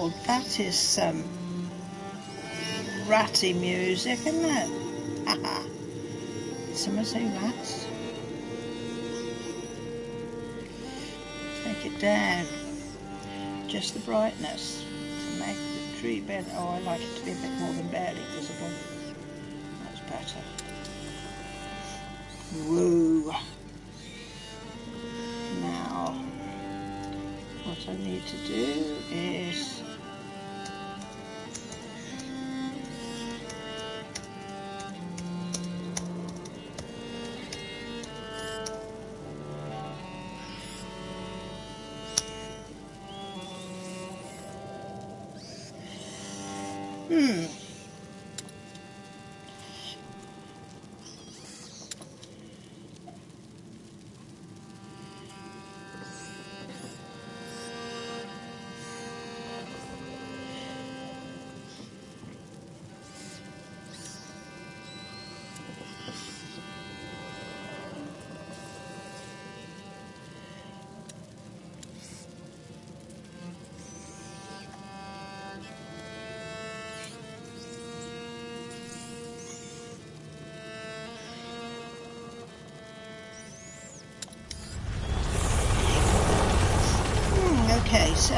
Well, that is some ratty music, isn't it? Haha. Someone say rats? Take it down. Just the brightness to make the tree better. Oh, I like it to be a bit more than barely visible. That's better. Woo. Now, what I need to do is okay, so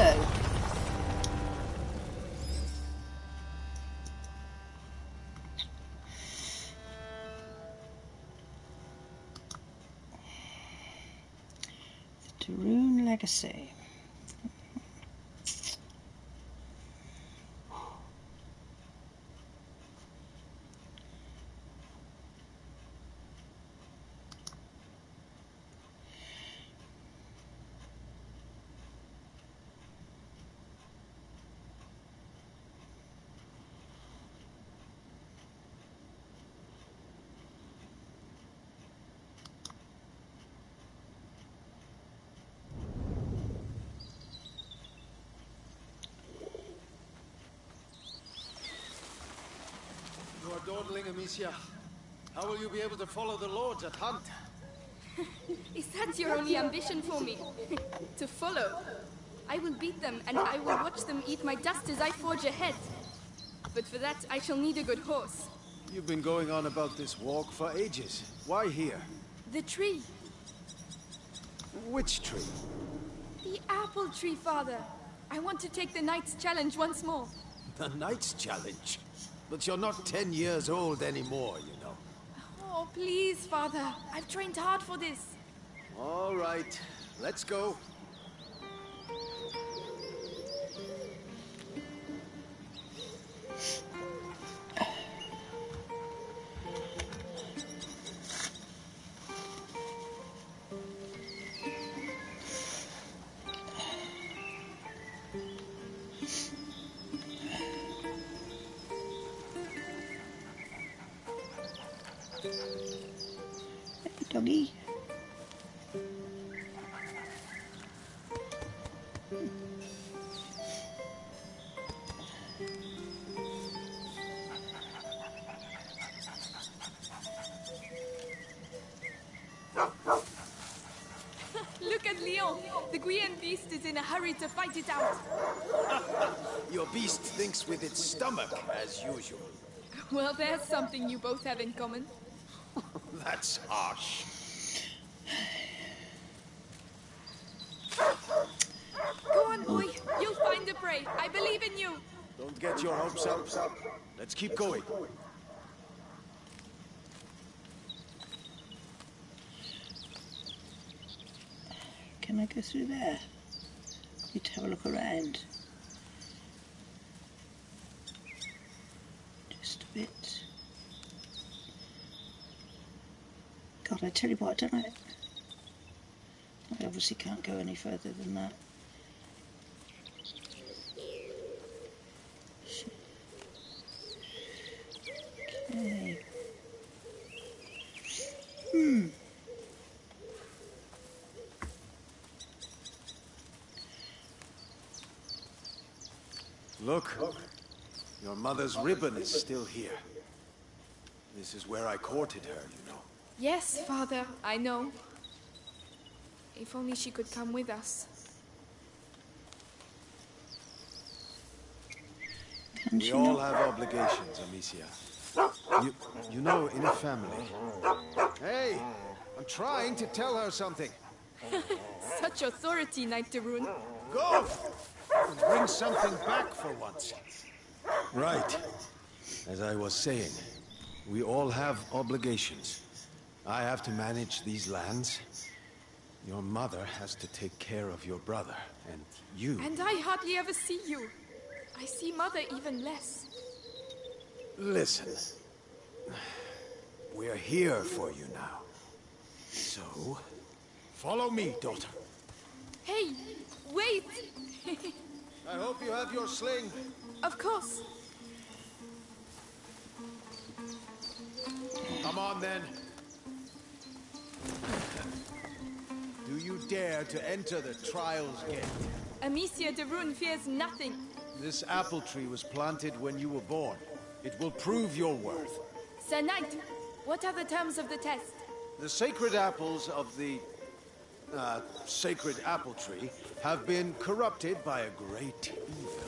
the Rune Legacy. You are dawdling, Amicia. How will you be able to follow the lords at hunt? Is that your only ambition for me? To follow? I will beat them, and I will watch them eat my dust as I forge ahead. But for that, I shall need a good horse. You've been going on about this walk for ages. Why here? The tree. Which tree? The apple tree, father. I want to take the Knight's challenge once more. The Knight's challenge? But you're not 10 years old anymore, you know. Oh, please, father. I've trained hard for this. All right, let's go. Doggy. Look at Leon. The Guian beast is in a hurry to fight it out. Your beast thinks with its stomach, as usual. Well, there's something you both have in common. That's harsh. Go on, boy. You'll find the prey. I believe in you. Don't get your hopes up. Let's keep going. Can I go through there? Need to have a look around. Just a bit. God, I tell you what, don't I? I obviously can't go any further than that. Okay. Look, your mother's ribbon is still here. This is where I courted her, you know. Yes, father, I know. If only she could come with us. Can We she all not? have obligations, Amicia. You know, in a family... Hey! I'm trying to tell her something. Such authority, Knight de Rune. Go! And bring something back for once. Right. As I was saying, we all have obligations. I have to manage these lands. Your mother has to take care of your brother, and you... And I hardly ever see you. I see Mother even less. Listen. We're here for you now. So, follow me, daughter. Hey, wait! I hope you have your sling. Of course. Come on, then. Do you dare to enter the Trials Gate? Amicia de Rune fears nothing. This apple tree was planted when you were born. It will prove your worth. Sir Knight, what are the terms of the test? The sacred apples of the... sacred apple tree have been corrupted by a great evil.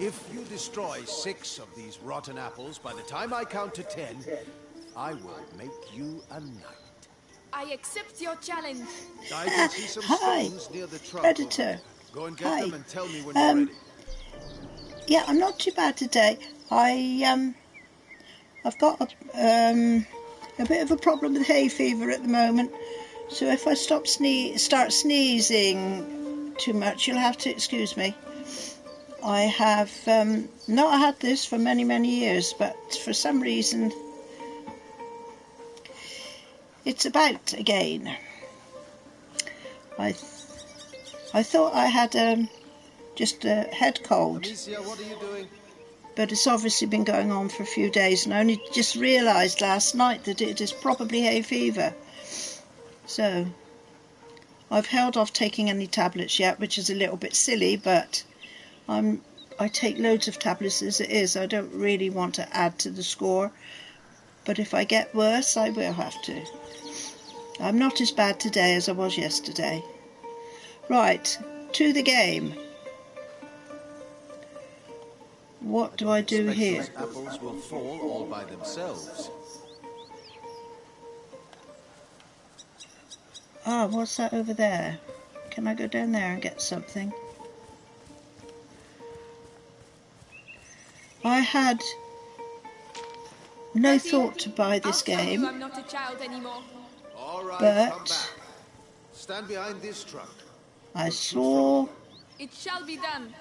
If you destroy 6 of these rotten apples by the time I count to 10, I will make you a knight. I accept your challenge. I can see some Hi, stones near the trunk. Predator. Go and get Hi. them and tell me when you're ready. Yeah, I'm not too bad today. I've got a bit of a problem with hay fever at the moment, so if I start sneezing too much, you'll have to excuse me. I have not had this for many, many years, but for some reason it's about again. I thought I had just a head cold. Amicia, what are you doing? But it's obviously been going on for a few days, and I only just realised last night that it is probably hay fever. So I've held off taking any tablets yet, which is a little bit silly, but I take loads of tablets as it is. I don't really want to add to the score, but if I get worse, I will have to. I'm not as bad today as I was yesterday. Right, to the game. What do I do here? Those apples will fall all by themselves. Ah, what's that over there? Can I go down there and get something? I had no thought to buy this I'll show you game, I'm not a child anymore. All right, But- come back. Stand behind this truck. I saw It shall be done.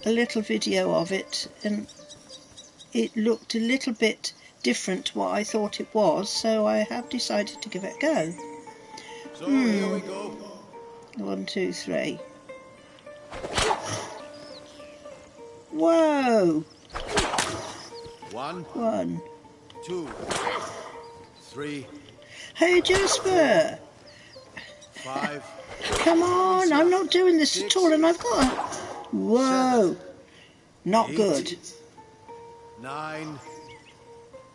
a little video of it, and it looked a little bit different to what I thought it was, so I have decided to give it a go. So here we go. 1, 2, 3. Whoa! 1, 1. 2, 3, Hey Jasper! 5, Come on, I'm not doing this at all, and I've got a... Whoa! Not 8, good. 9,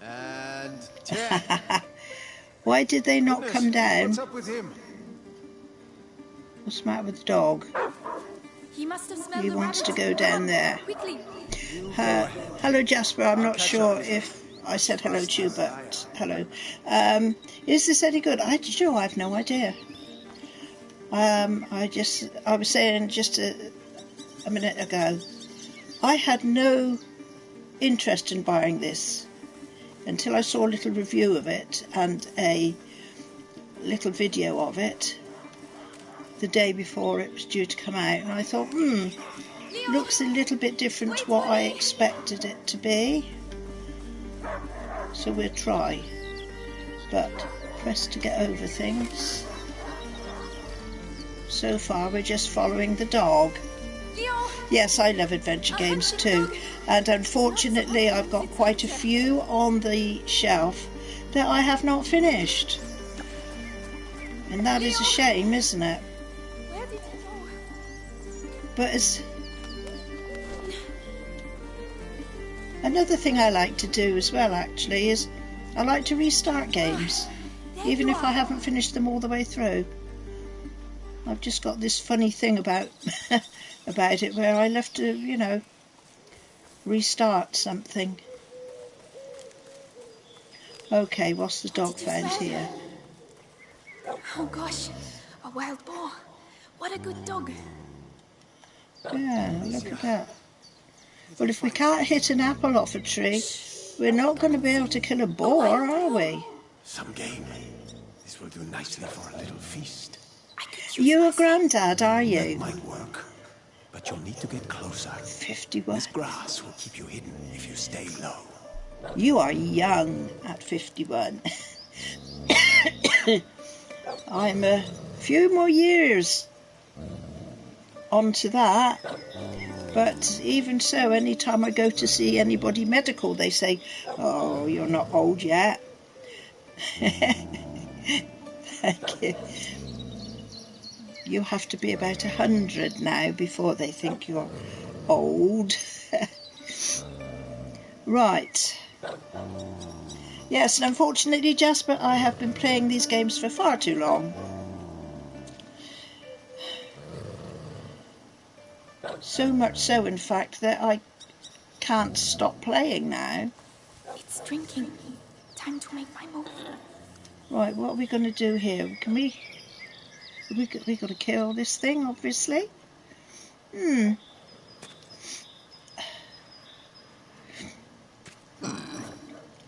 and 10. Why did they not Goodness, come down? What's up with him? What's the matter with the dog? He must have smelled He the wants to rabbits. go down there. Quickly. Hello Jasper, I'm not catch sure up with you. if I said hello to you, but hello. Is this any good? I have no idea. I was saying just a minute ago, I had no interest in buying this until I saw a little review of it and a little video of it the day before it was due to come out, and I thought, looks a little bit different to what I expected it to be, so we'll try. But press to get over things. So far we're just following the dog. Yes, I love adventure games too, and unfortunately I've got quite a few on the shelf that I have not finished, and that is a shame, isn't it? Where did he go? But as another thing I like to do as well, actually, is I like to restart games, even if I haven't finished them all the way through. I've just got this funny thing about about it, where I love to, restart something. Okay, what's the dog found here? Oh gosh, a wild boar. What a good dog. Yeah, look at that. Well, if we can't hit an apple off a tree, we're not going to be able to kill a boar, are we? Some game. This will do nicely for a little feast. You a granddad, are you? That might work, but you'll need to get closer. 51. This grass will keep you hidden if you stay low. You are young at 51. I'm a few more years onto that. But even so, any time I go to see anybody medical, they say, "Oh, you're not old yet." Thank you. You have to be about 100 now before they think you're old. Right. Yes, and unfortunately, Jasper, I have been playing these games for far too long. So much so, in fact, that I can't stop playing now. It's drinking. Time to make my move. Right, what are we going to do here? Can we got to kill this thing, obviously.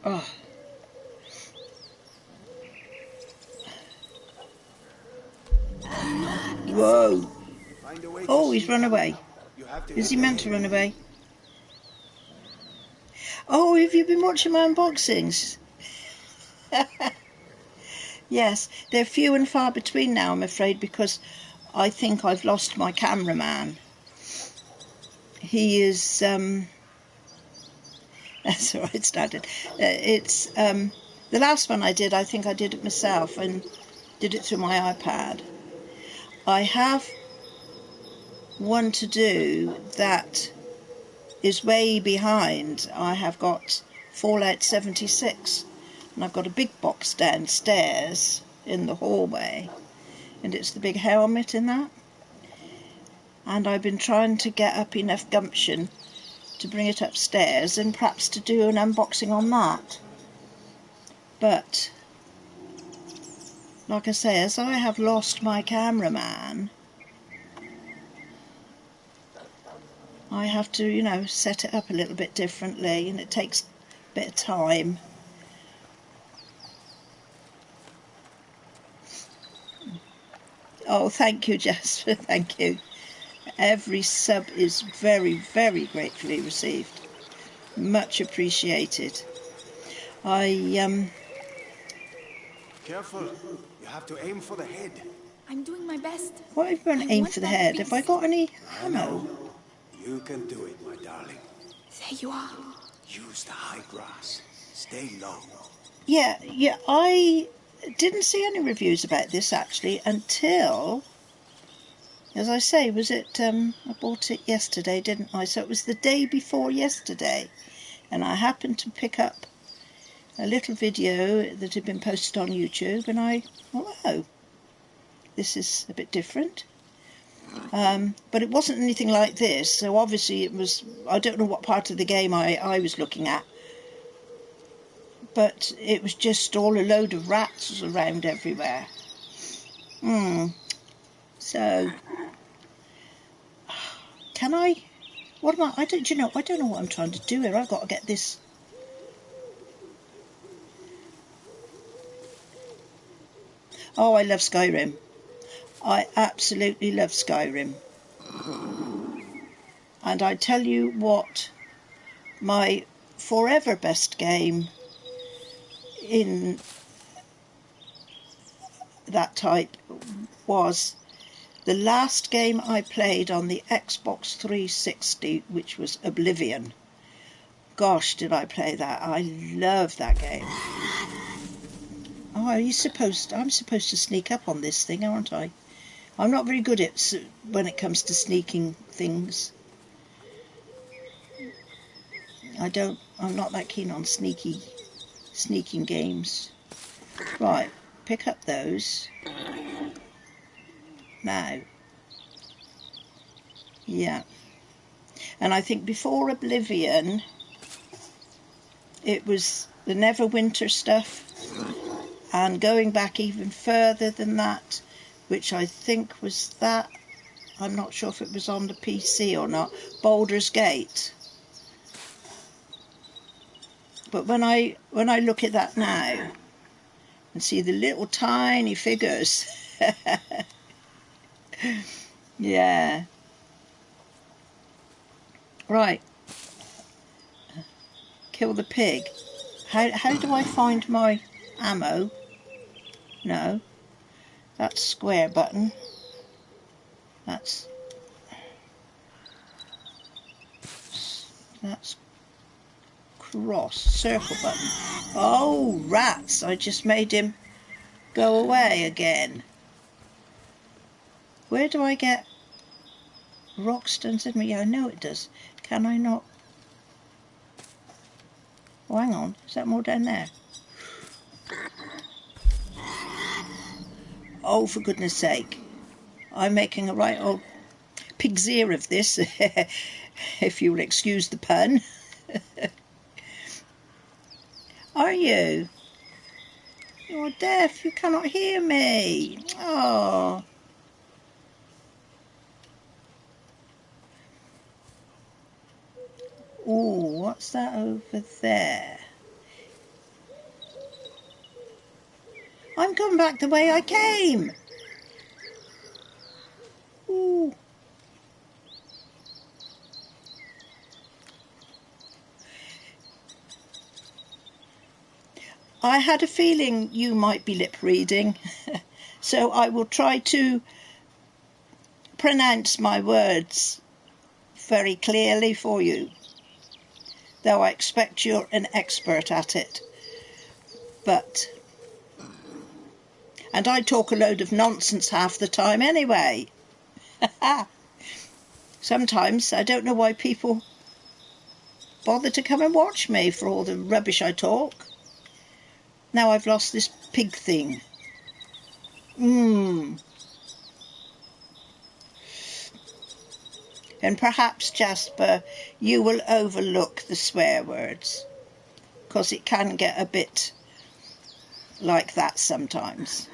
Oh. Whoa. Oh, he's run away. Is he meant to run away? Oh, have you been watching my unboxings? Yes, they're few and far between now, I'm afraid, because I think I've lost my cameraman. He is, that's all right, started. The last one I did, I think I did it myself and did it through my iPad. I have one to do that is way behind. I have got Fallout 76, and I've got a big box downstairs in the hallway, and it's the big helmet in that. And I've been trying to get up enough gumption to bring it upstairs and perhaps to do an unboxing on that. But, like I say, as I have lost my cameraman, I have to, you know, set it up a little bit differently, and it takes a bit of time. Oh, thank you, Jasper, thank you. Every sub is very, very gratefully received. Much appreciated. Careful. You have to aim for the head. I'm doing my best. What have you got to aim for the head? Have I got any ammo? You can do it, my darling. There you are. Use the high grass. Stay low. Yeah, I didn't see any reviews about this actually until, as I say, was it, I bought it yesterday, didn't I? So it was the day before yesterday, and I happened to pick up a little video that had been posted on YouTube, and I thought, oh, this is a bit different. But it wasn't anything like this, so obviously it was, I don't know what part of the game I was looking at, but it was just all a load of rats around everywhere. So, can I, what am I don't know what I'm trying to do here. I've got to get this. Oh, I love Skyrim. I absolutely love Skyrim. And I tell you what, my forever best game in that type was the last game I played on the Xbox 360, which was Oblivion. Gosh, did I play that. I love that game. Oh, I'm supposed to sneak up on this thing, aren't I? I'm not very good at when it comes to sneaking things. I'm not that keen on sneaking games. Right, pick up those. Now. Yeah. And I think before Oblivion, it was the Neverwinter stuff. And going back even further than that, which I think was that, I'm not sure if it was on the PC or not, Baldur's Gate. But when I look at that now and see the little tiny figures, yeah. Right. Kill the pig. How do I find my ammo? No. That's square button. That's cross. Circle button. Oh, rats. I just made him go away again. Where do I get rockstones in me? Yeah, I know it does. Can I not? Oh, hang on. Is that more down there? Oh, for goodness sake. I'm making a right old pig's ear of this, if you'll excuse the pun. Are you? You're deaf. You cannot hear me. Oh. Oh, what's that over there? I'm going back the way I came. Ooh. I had a feeling you might be lip reading, so I will try to pronounce my words very clearly for you, though I expect you're an expert at it. And I talk a load of nonsense half the time anyway. Sometimes I don't know why people bother to come and watch me for all the rubbish I talk. Now I've lost this pig thing. And perhaps, Jasper, you will overlook the swear words, because it can get a bit like that sometimes.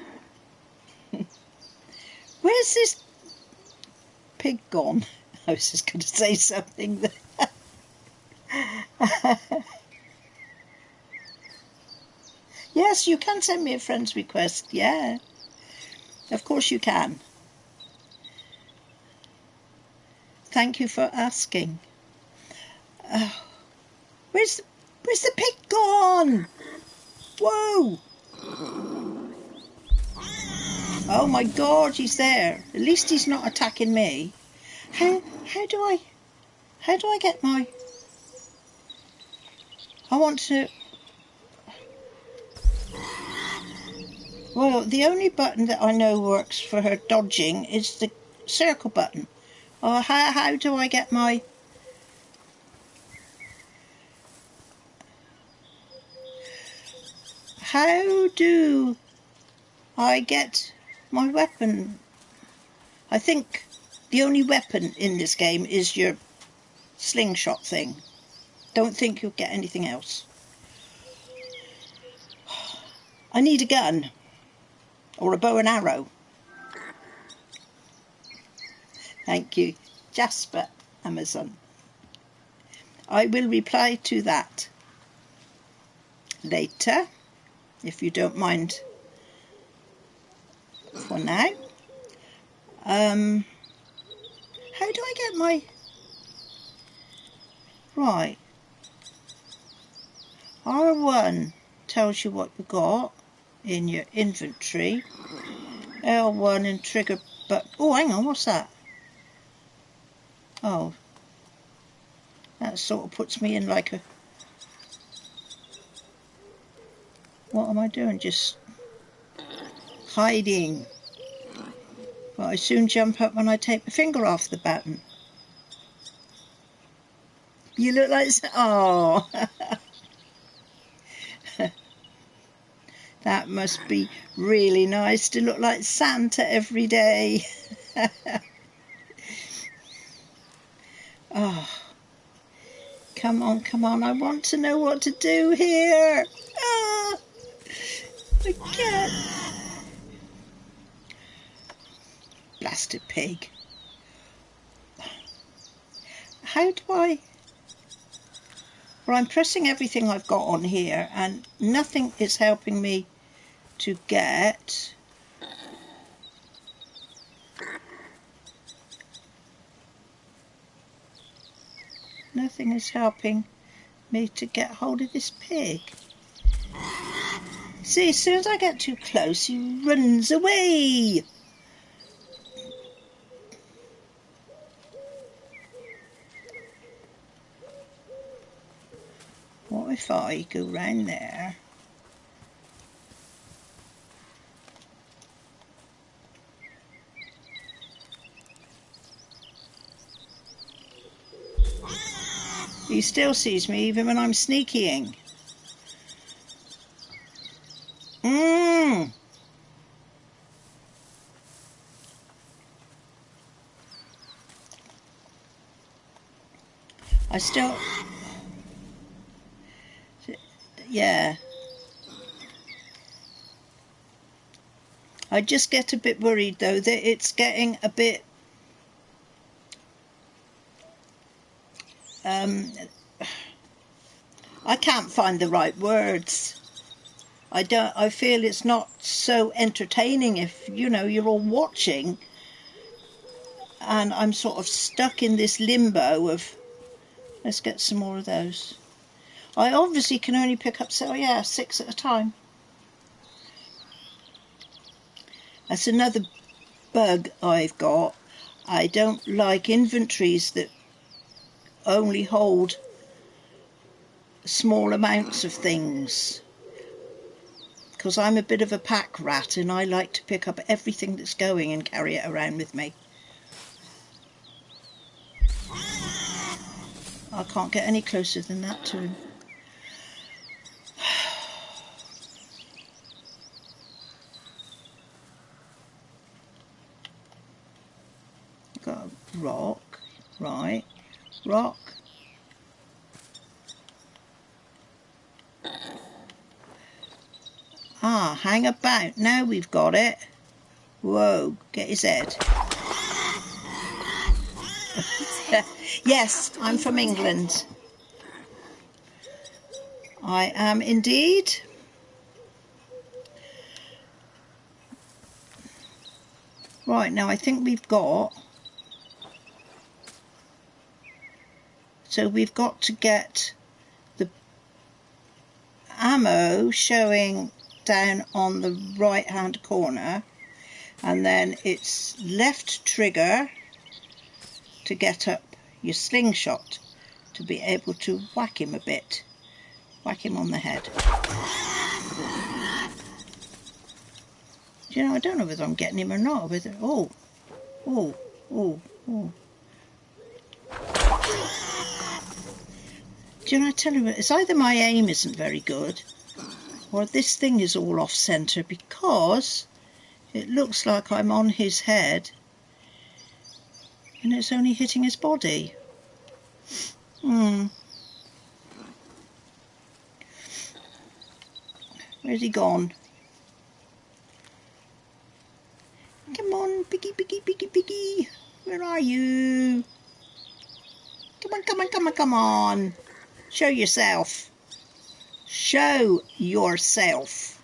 Where's this pig gone? I was just going to say something there. Yes, you can send me a friend's request. Yeah, of course you can. Thank you for asking. Where's the pig gone? Whoa! Oh my God, he's there. At least he's not attacking me. How do I get my? I want to. Well, the only button that I know works for her dodging is the circle button. Oh, how do I get my? How do I get my weapon? I think the only weapon in this game is your slingshot thing. Don't think you'll get anything else. I need a gun. Or a bow and arrow. Thank you, Jasper Amazon. I will reply to that later, if you don't mind for now. How do I get my... Right. R1 tells you what you got in your inventory. L1 and trigger button. Oh, hang on, what's that? Oh, that sort of puts me in like a... What am I doing? Just hiding. But I soon jump up when I take my finger off the button. You look like... Oh. That must be really nice to look like Santa every day. Oh, Come on, come on. I want to know what to do here. Ah, I can't. Blasted pig. How do I... Well, I'm pressing everything I've got on here and nothing is helping me to get... Nothing is helping me to get hold of this pig. See, as soon as I get too close, he runs away. What if I go round there? He still sees me even when I'm sneaking. I still... Yeah. I just get a bit worried though that it's getting a bit... I can't find the right words. I feel it's not so entertaining if, you know, you're all watching and I'm sort of stuck in this limbo of... Let's get some more of those. I obviously can only pick up, so yeah, 6 at a time. That's another bug I've got. I don't like inventories that only hold small amounts of things, because I'm a bit of a pack rat and I like to pick up everything that's going and carry it around with me. I can't get any closer than that to him. Got a rock, right, rock. Ah, hang about, now we've got it. Whoa, get his head. Yes, I'm from England. I am indeed. Right, now I think we've got... So we've got to get the ammo showing down on the right hand corner, and then it's left trigger to get up your slingshot to be able to whack him a bit. Whack him on the head. Do you know, I don't know whether I'm getting him or not. Whether, oh. Do you know, I tell you what, it's either my aim isn't very good or this thing is all off centre, because it looks like I'm on his head and it's only hitting his body. Where's he gone? Come on, piggy, piggy, piggy, piggy. Where are you? Come on, come on, come on, come on. Show yourself. Show yourself.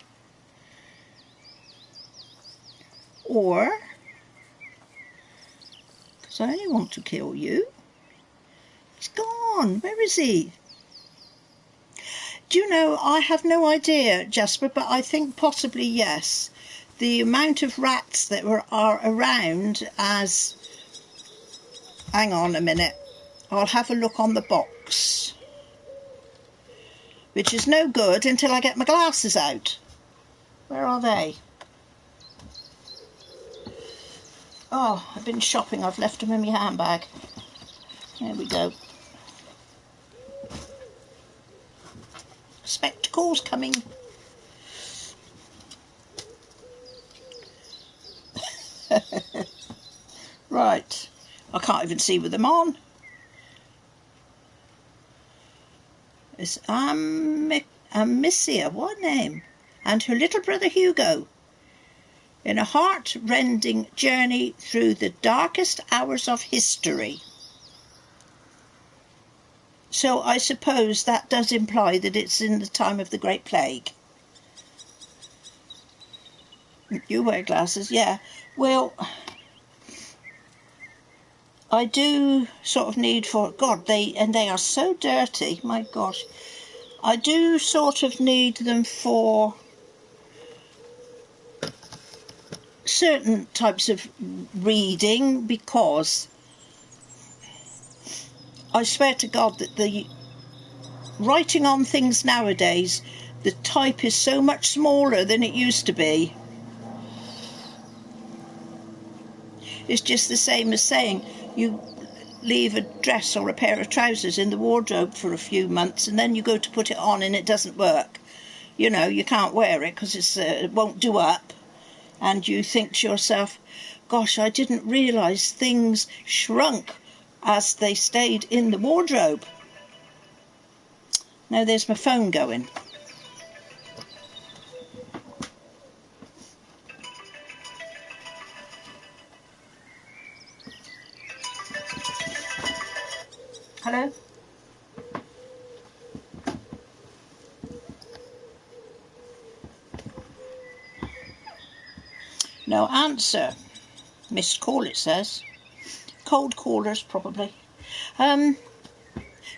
Or, because I only want to kill you. He's gone. Where is he? Do you know, I have no idea, Jasper, but I think possibly yes. The amount of rats that are around as... Hang on a minute. I'll have a look on the box. Which is no good until I get my glasses out. Where are they? Oh, I've been shopping. I've left them in my handbag. There we go. Spectacles coming. Right. I can't even see with them on. It's Amicia, what name? And her little brother Hugo, in a heart-rending journey through the darkest hours of history. So I suppose that does imply that it's in the time of the Great Plague. You wear glasses, yeah. Well, I do sort of need for... God, they are so dirty, my gosh. I do sort of need them for certain types of reading, because I swear to God that the writing on things nowadays, the type is so much smaller than it used to be. It's just the same as saying you leave a dress or a pair of trousers in the wardrobe for a few months and then you go to put it on and it doesn't work. You know, you can't wear it because it won't do up. And you think to yourself, gosh, I didn't realise things shrunk as they stayed in the wardrobe. Now there's my phone going. Hello? No answer. Missed call, it says. Cold callers, probably.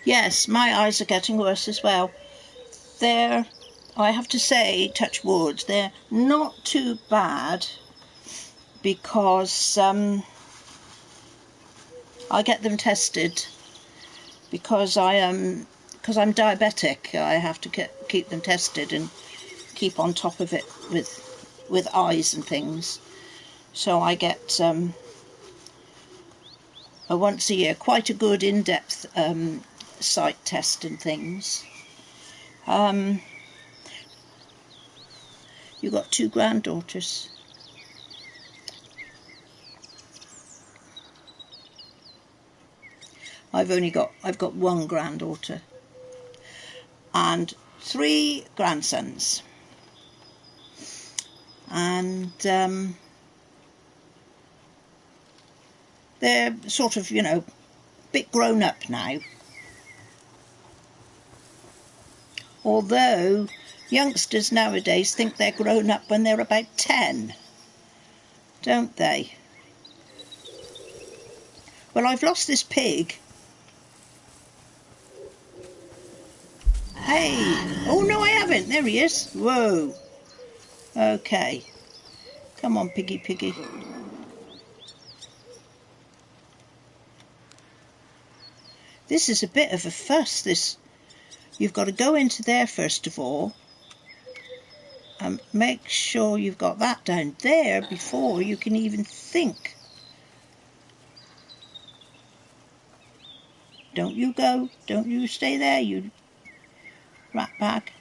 Yes, my eyes are getting worse as well. They're, I have to say, touch wood, they're not too bad, because I get them tested because I'm diabetic. I have to keep them tested and keep on top of it with eyes and things. So I get a once a year, quite a good in-depth sight test and things. You got 2 granddaughters. I've got 1 granddaughter and 3 grandsons, and they're sort of, you know, a bit grown up now. Although youngsters nowadays think they're grown up when they're about 10, don't they? Well, I've lost this pig. Hey! Oh, no, I haven't. There he is. Whoa. Okay. Come on, piggy, piggy. This is a bit of a fuss, this. You've got to go into there first of all and make sure you've got that down there before you can even think. Don't you go. Don't you stay there, you rat bag.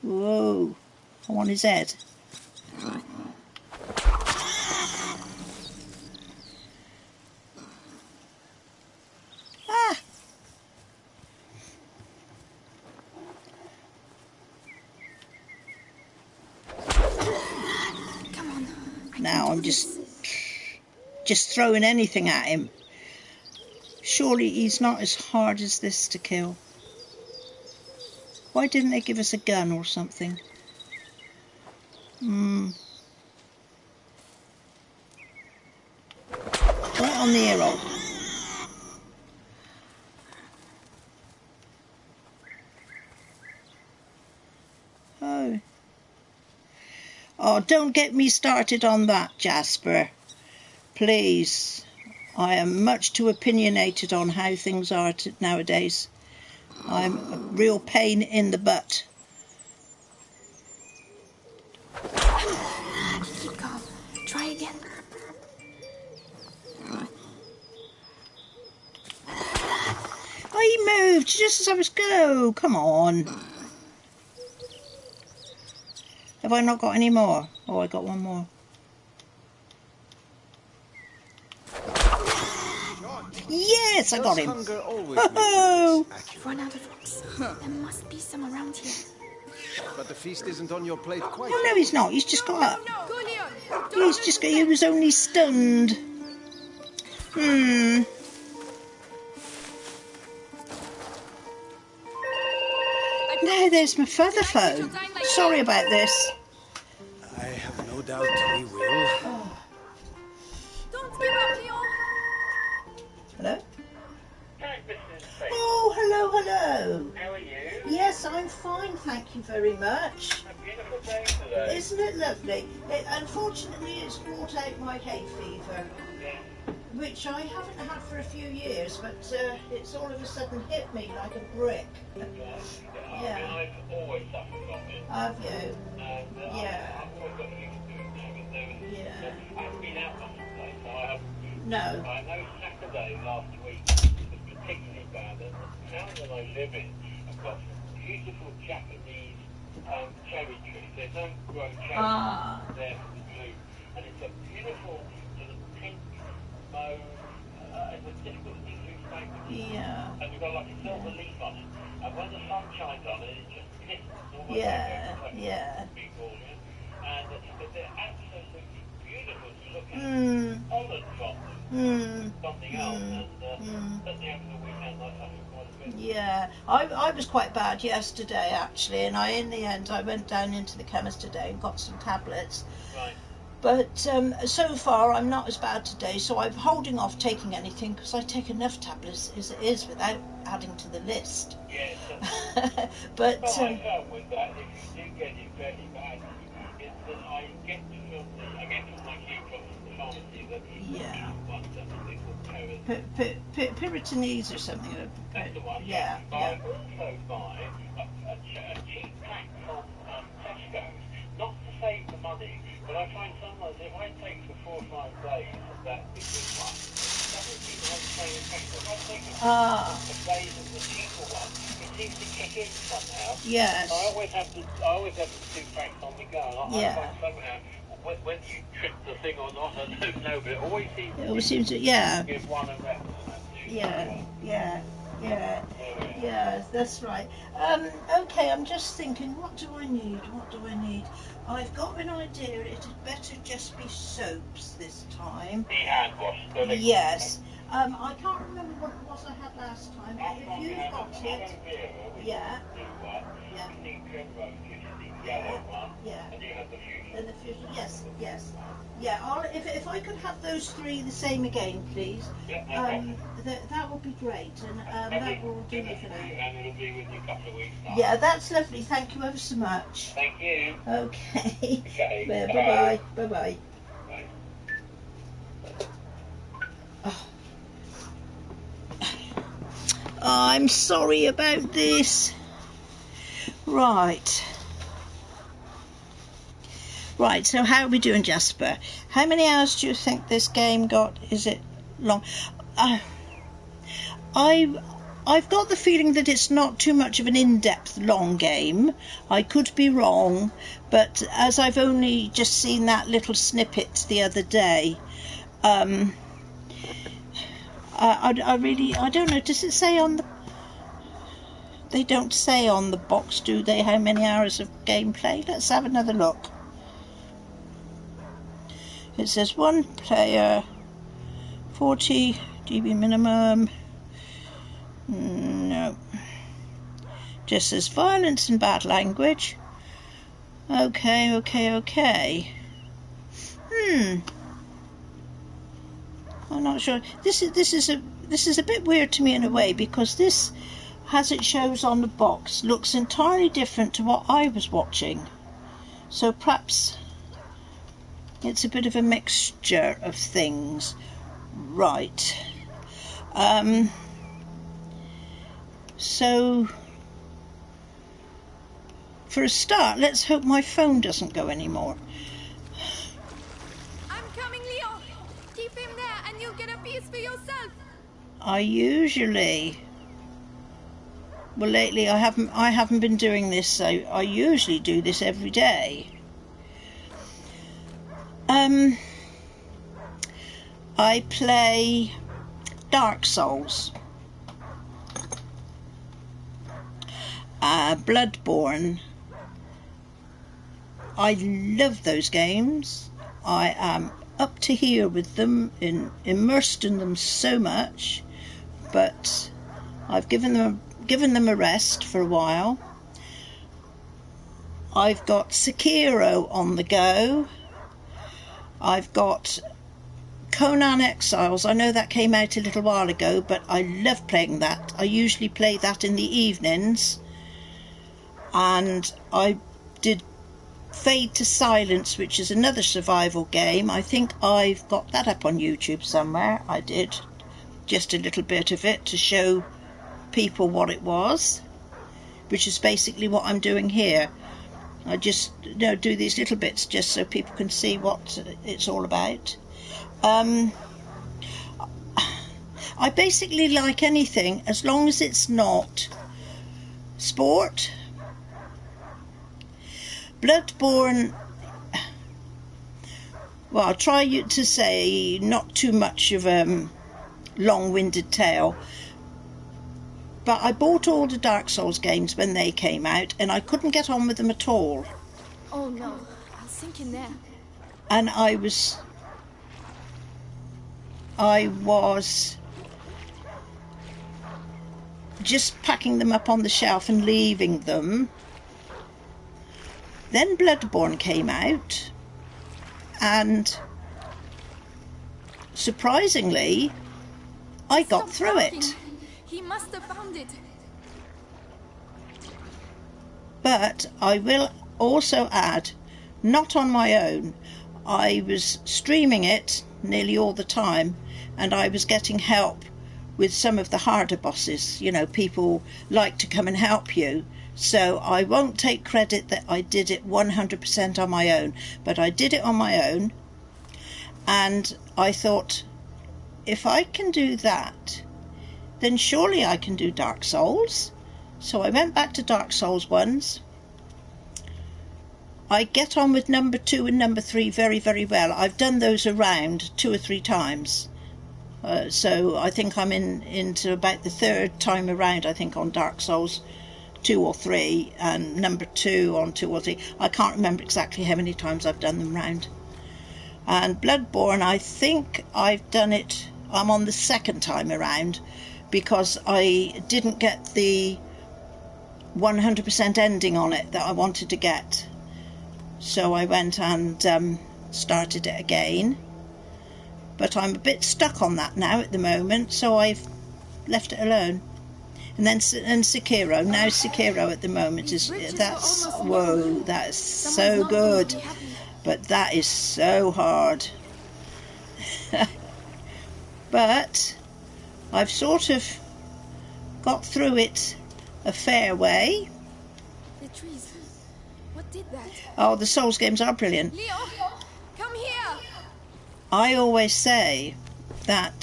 Whoa. I want his head. Ah! Come on. Now I'm just throwing anything at him. Surely he's not as hard as this to kill. Why didn't they give us a gun or something? Right on the ear hole. Oh. Oh, don't get me started on that, Jasper. Please. I am much too opinionated on how things are nowadays. I'm a real pain in the butt. Keep calm. Try again. Oh, he moved just as I was go. Come on. Have I not got any more? Oh, I got one more. Yes! Yes, I got him. Hunger always makes Oh, you accurate. Run out of rocks. There must be some around here. But the feast isn't on your plate quite oh yet. no, he's not. He's just got up. Go, Leon. He's just got. He was only stunned. No, there's my further phone. Sorry about this. I have no doubt we will. Don't give up, Leon. Hello? Oh, hello, hello. How are you? Yes, I'm fine, thank you very much. A beautiful day today. Isn't it lovely? Unfortunately, it's brought out my hay fever, which I haven't had for a few years, but it's all of a sudden hit me like a brick. Yeah. I've always suffered from it. Have you? And Yeah. I've always got used to it now, but Yeah. I haven't been out much today, so I haven't. No. I know Saturday last week was particularly bad, and the town that I live in have got some beautiful Japanese cherry trees. They don't grow cherries there for the bloom, and it's a beautiful sort of pink mauve. It's difficult to describe. Yeah. And you've got like a silver leaf on it, and when the sun shines on it, it just glistens almost Yeah, like a yeah. big ball, and they're absolutely beautiful to look at. Pollen from them, something else, and certainly over the weekend I suffered quite a bit. Yeah, I was quite bad yesterday actually, and in the end I went down into the chemist today and got some tablets. Right. But so far I'm not as bad today, so I'm holding off taking anything because I take enough tablets as it is without adding to the list. Yes. But Well, I found with that, if you do get it very bad, it's that I get from my key from the pharmacy that yeah, one something called Pyretinese or something. That's the one. Yeah, But yeah. I also buy a cheap pack from Tesco's, not to save the money, but I find sometimes if I take for 4 or 5 days of that big one, it doesn't seem to have the same effect. If I take a days of the cheaper one, it seems to kick in somehow. Yes. I always have the 2 packs on the go. And I find somehow whether you trip the thing or not, I don't know, but it always seems to give one a rest. Yeah, that's right. Okay, I'm just thinking, what do I need? I've got an idea, it'd better just be soaps this time. The hand wash. Yes. I can't remember what it was I had last time, but if you've got it, yeah. And the fusion, yes. Yeah, if I could have those 3 the same again, please. That would be great, and that will do me for now. And it'll be with you a couple of weeks time. Yeah, that's lovely. Thank you ever so much. Thank you. Okay. Okay. Bye-bye. Bye. Oh. I'm sorry about this. Right, so how are we doing, Jasper? How many hours do you think this game got? Is it long? I've got the feeling that it's not too much of an in-depth long game. I could be wrong, but as I've only just seen that little snippet the other day, I don't know. Does it say on the... They don't say on the box, do they, how many hours of gameplay? Let's have another look. It says 1 player, 40 GB minimum. No. Just says violence and bad language. Okay. I'm not sure. This is a bit weird to me in a way, because this, as it shows on the box, looks entirely different to what I was watching. So perhaps it's a bit of a mixture of things. Right. So for a start, let's hope my phone doesn't go anymore. I'm coming, Leo. Keep him there and you'll get a piece for yourself. Well, lately I haven't been doing this. I usually do this every day. I play Dark Souls. Bloodborne. I love those games. I am up to here with them, immersed in them so much, but I've given them a rest for a while. I've got Sekiro on the go. I've got Conan Exiles. I know that came out a little while ago, but I love playing that. I usually play that in the evenings. And I did Fade to Silence, which is another survival game. I think I've got that up on YouTube somewhere. I did just a little bit of it to show people what it was, which is basically what I'm doing here. I just do these little bits just so people can see what it's all about. I basically like anything as long as it's not sport. Bloodborne, well, I'll try to say not too much of a long-winded tale, but I bought all the Dark Souls games when they came out and I couldn't get on with them at all. Oh no, I'll sink in there. And I was just packing them up on the shelf and leaving them. Then Bloodborne came out, and surprisingly, I got through it. He must have found it. But I will also add, not on my own. I was streaming it nearly all the time, and I was getting help with some of the harder bosses. You know, people like to come and help you. So I won't take credit that I did it 100% on my own, but I did it on my own, and I thought, if I can do that, then surely I can do Dark Souls. So I went back to Dark Souls ones. I get on with number 2 and number 3 very, very well. I've done those around 2 or 3 times. So I think I'm into about the 3rd time around, I think, on Dark Souls 2 or 3, and number 2 on 2 or 3. I can't remember exactly how many times I've done them round. And Bloodborne, I think I've done it, I'm on the 2nd time around, because I didn't get the 100% ending on it that I wanted to get. So I went and started it again. But I'm a bit stuck on that now at the moment, so I've left it alone. And then Sekiro. Now Sekiro at the moment is, that's, whoa, that is so good. But that is so hard. But I've sort of got through it a fair way. The trees. What did that? Oh, the Souls games are brilliant. Leo, come here. I always say that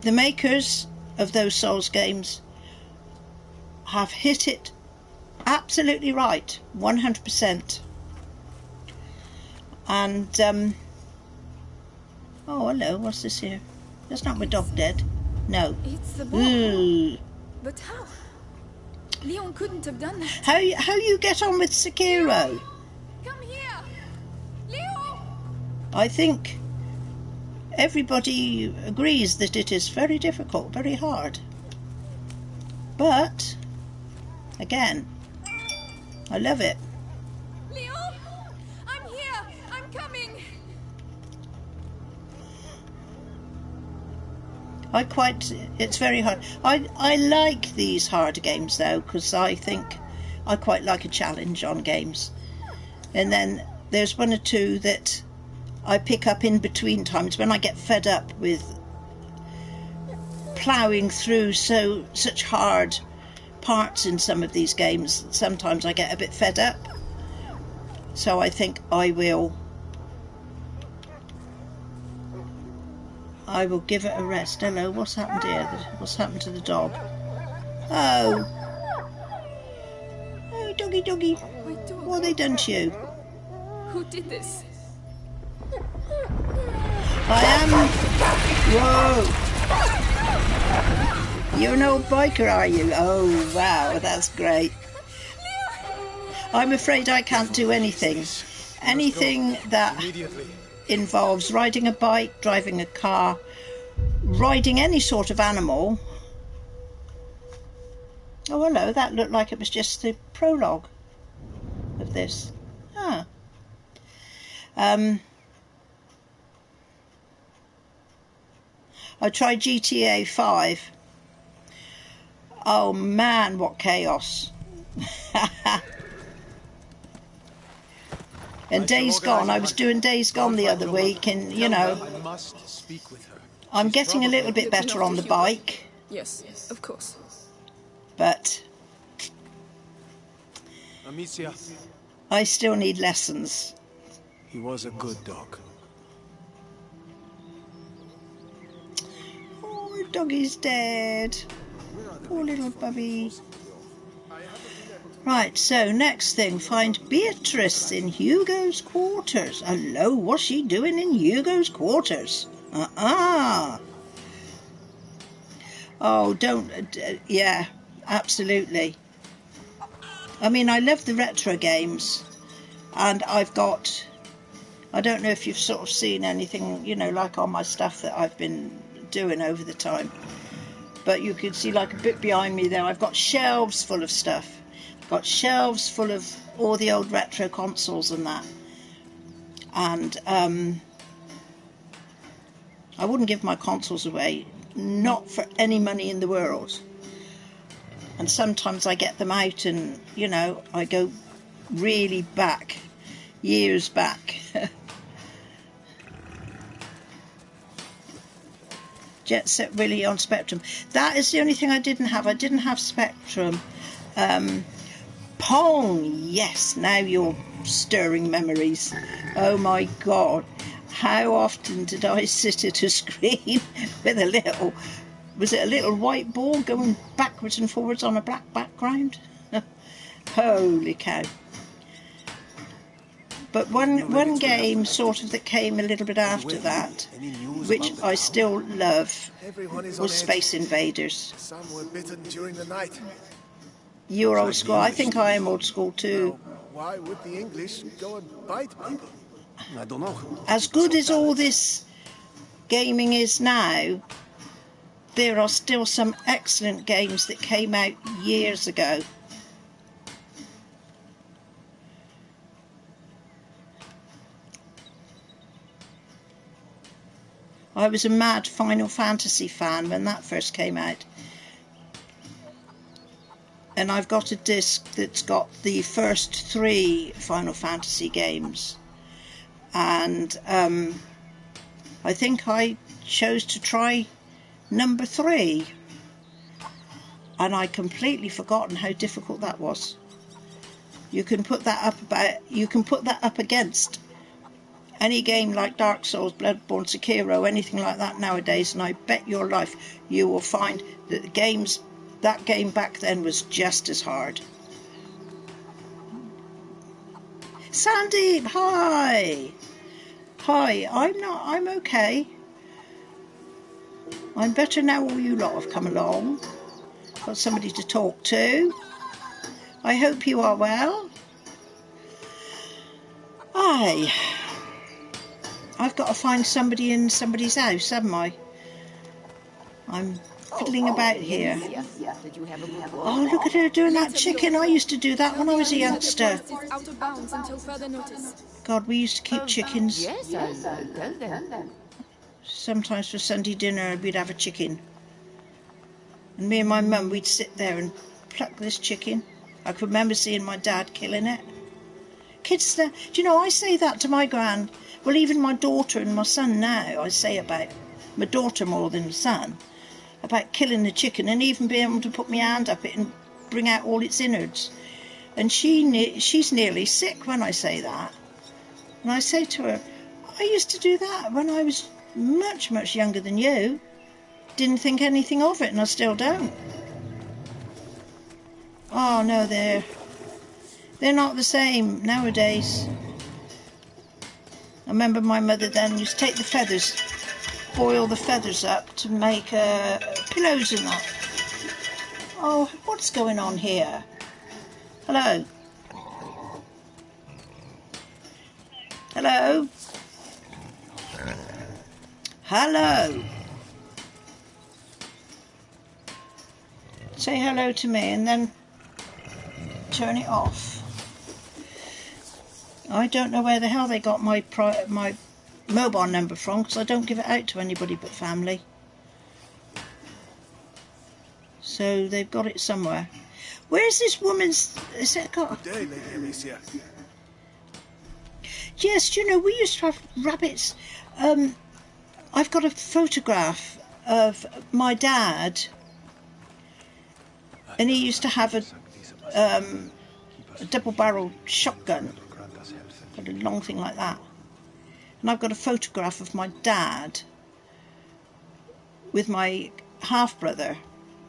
the makers of those Souls games have hit it absolutely right, 100%. And oh, hello, what's this here? That's not my dog dead. No. It's the ball. Ooh. But how? Leon couldn't have done that. How you get on with Sekiro? Come here, Leo. I think everybody agrees that it is very difficult, very hard. But again, I love it. Leo, I'm here. I'm coming. It's very hard. I like these harder games though, because I think I quite like a challenge on games. And then there's 1 or 2 that I pick up in between times when I get fed up with ploughing through such hard parts in some of these games. Sometimes I get a bit fed up. So I think I will give it a rest. Hello, what's happened here? What's happened to the dog? Oh, doggy. My dog. What have they done to you? Who did this? I am... Whoa! You're an old biker, are you? Oh, wow, that's great. I'm afraid I can't do anything. Anything that involves riding a bike, driving a car, riding any sort of animal. Oh, hello, that looked like it was just the prologue of this. Ah. I tried GTA 5. Oh man, what chaos. And Days Gone, I was doing Days Gone the other week, and you know, I'm getting a little bit better on the bike. Yes, of course. But Amicia, I still need lessons. he was a good dog. Oh, doggy's dead. Poor little bubby. Right, so next thing, find Beatrice in Hugo's quarters. Hello, what's she doing in Hugo's quarters? Oh, don't, yeah, absolutely. I mean, I love the retro games, and I've got, I don't know if you've sort of seen anything, you know, like on my stuff that I've been doing over the time, but you can see like a bit behind me there, I've got shelves full of stuff. I've got shelves full of all the old retro consoles and that, and I wouldn't give my consoles away, not for any money in the world. And sometimes I get them out and, you know, I go really back, years back. Jet Set Willy on Spectrum. That is the only thing I didn't have. I didn't have Spectrum. Pong, yes, now you're stirring memories. Oh my God. How often did I sit at a screen with a little, was it a little white ball going backwards and forwards on a black background? Holy cow. But one game sort of that came a little bit after that, which I still love, was Space Invaders. Some were bitten during the night. You're old school. I think I am old school too. Why would the English go and bite people? I don't know. As good as all this gaming is now, there are still some excellent games that came out years ago. I was a mad Final Fantasy fan when that first came out. And I've got a disc that's got the first 3 Final Fantasy games. And I think I chose to try number 3. And I'd completely forgotten how difficult that was. You can put that up against any game like Dark Souls, Bloodborne, Sekiro, anything like that nowadays, and I bet your life you will find that that game back then was just as hard. Sandeep, hi! Hi, I'm okay. I'm better now all you lot have come along. Got somebody to talk to. I hope you are well. Aye. I've got to find somebody in somebody's house, haven't I? I'm fiddling about here. Oh, look at her doing that chicken. I used to do that when I was a youngster. Out of bounds until further notice. God, we used to keep chickens. Yes, I'll tell them. Sometimes for Sunday dinner we'd have a chicken. And me and my mum, we'd sit there and pluck this chicken. I can remember seeing my dad killing it. Kids, do you know, I say that to my gran. Well, even my daughter and my son now, I say about my daughter more than my son, about killing the chicken and even being able to put my hand up it and bring out all its innards. And she's nearly sick when I say that. And I say to her, I used to do that when I was much, much younger than you. Didn't think anything of it, and I still don't. Oh, no, they're not the same nowadays. I remember my mother then used to take the feathers, boil the feathers up to make pillows and that. Oh, what's going on here? Hello? Hello? Hello? Say hello to me and then turn it off. I don't know where the hell they got my mobile number from, because I don't give it out to anybody but family. So they've got it somewhere. Where's this woman's... Is it got... Good day, Lady Amicia. Yes, do you know, we used to have rabbits. I've got a photograph of my dad, and he used to have a double-barreled shotgun, got a long thing like that. And I've got a photograph of my dad with my half-brother.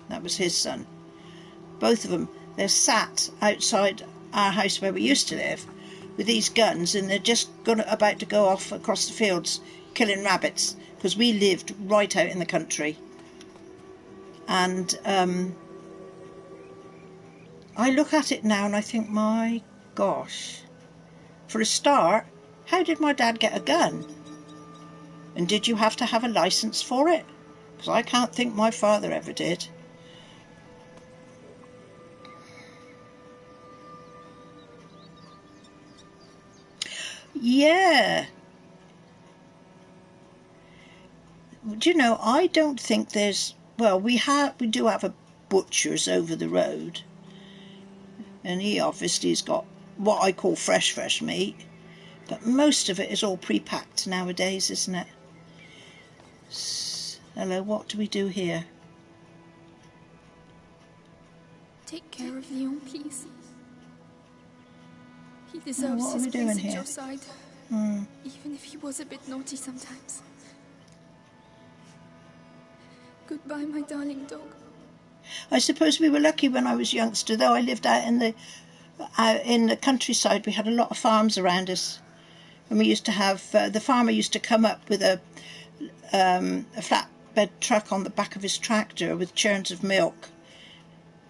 That was his son. Both of them, they're sat outside our house where we used to live with these guns, and they're just about to go off across the fields killing rabbits, because we lived right out in the country. And I look at it now and I think, my gosh, for a start, how did my dad get a gun? And did you have to have a license for it? Because I can't think my father ever did. Yeah. Do you know, I don't think there's... Well, we do have a butcher's over the road. And he obviously has got what I call fresh meat. But most of it is all pre-packed nowadays, isn't it? Hello, what do we do here? Take care of Leon, please. He deserves what are his we doing place at here? your side. Even if he was a bit naughty sometimes. Goodbye, my darling dog. I suppose we were lucky when I was a youngster, though. I lived out in the countryside. We had a lot of farms around us. And we used to have, the farmer used to come up with a flatbed truck on the back of his tractor with churns of milk.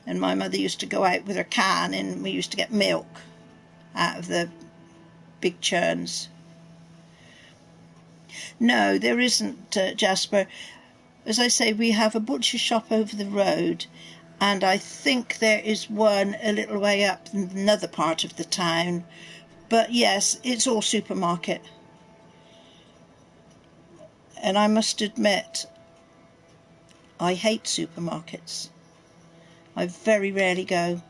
And my mother used to go out with her can, and we used to get milk out of the big churns. No, there isn't, Jasper. As I say, we have a butcher shop over the road, and I think there is one a little way up in another part of the town. But yes, it's all supermarket. And I must admit, I hate supermarkets. I very rarely go.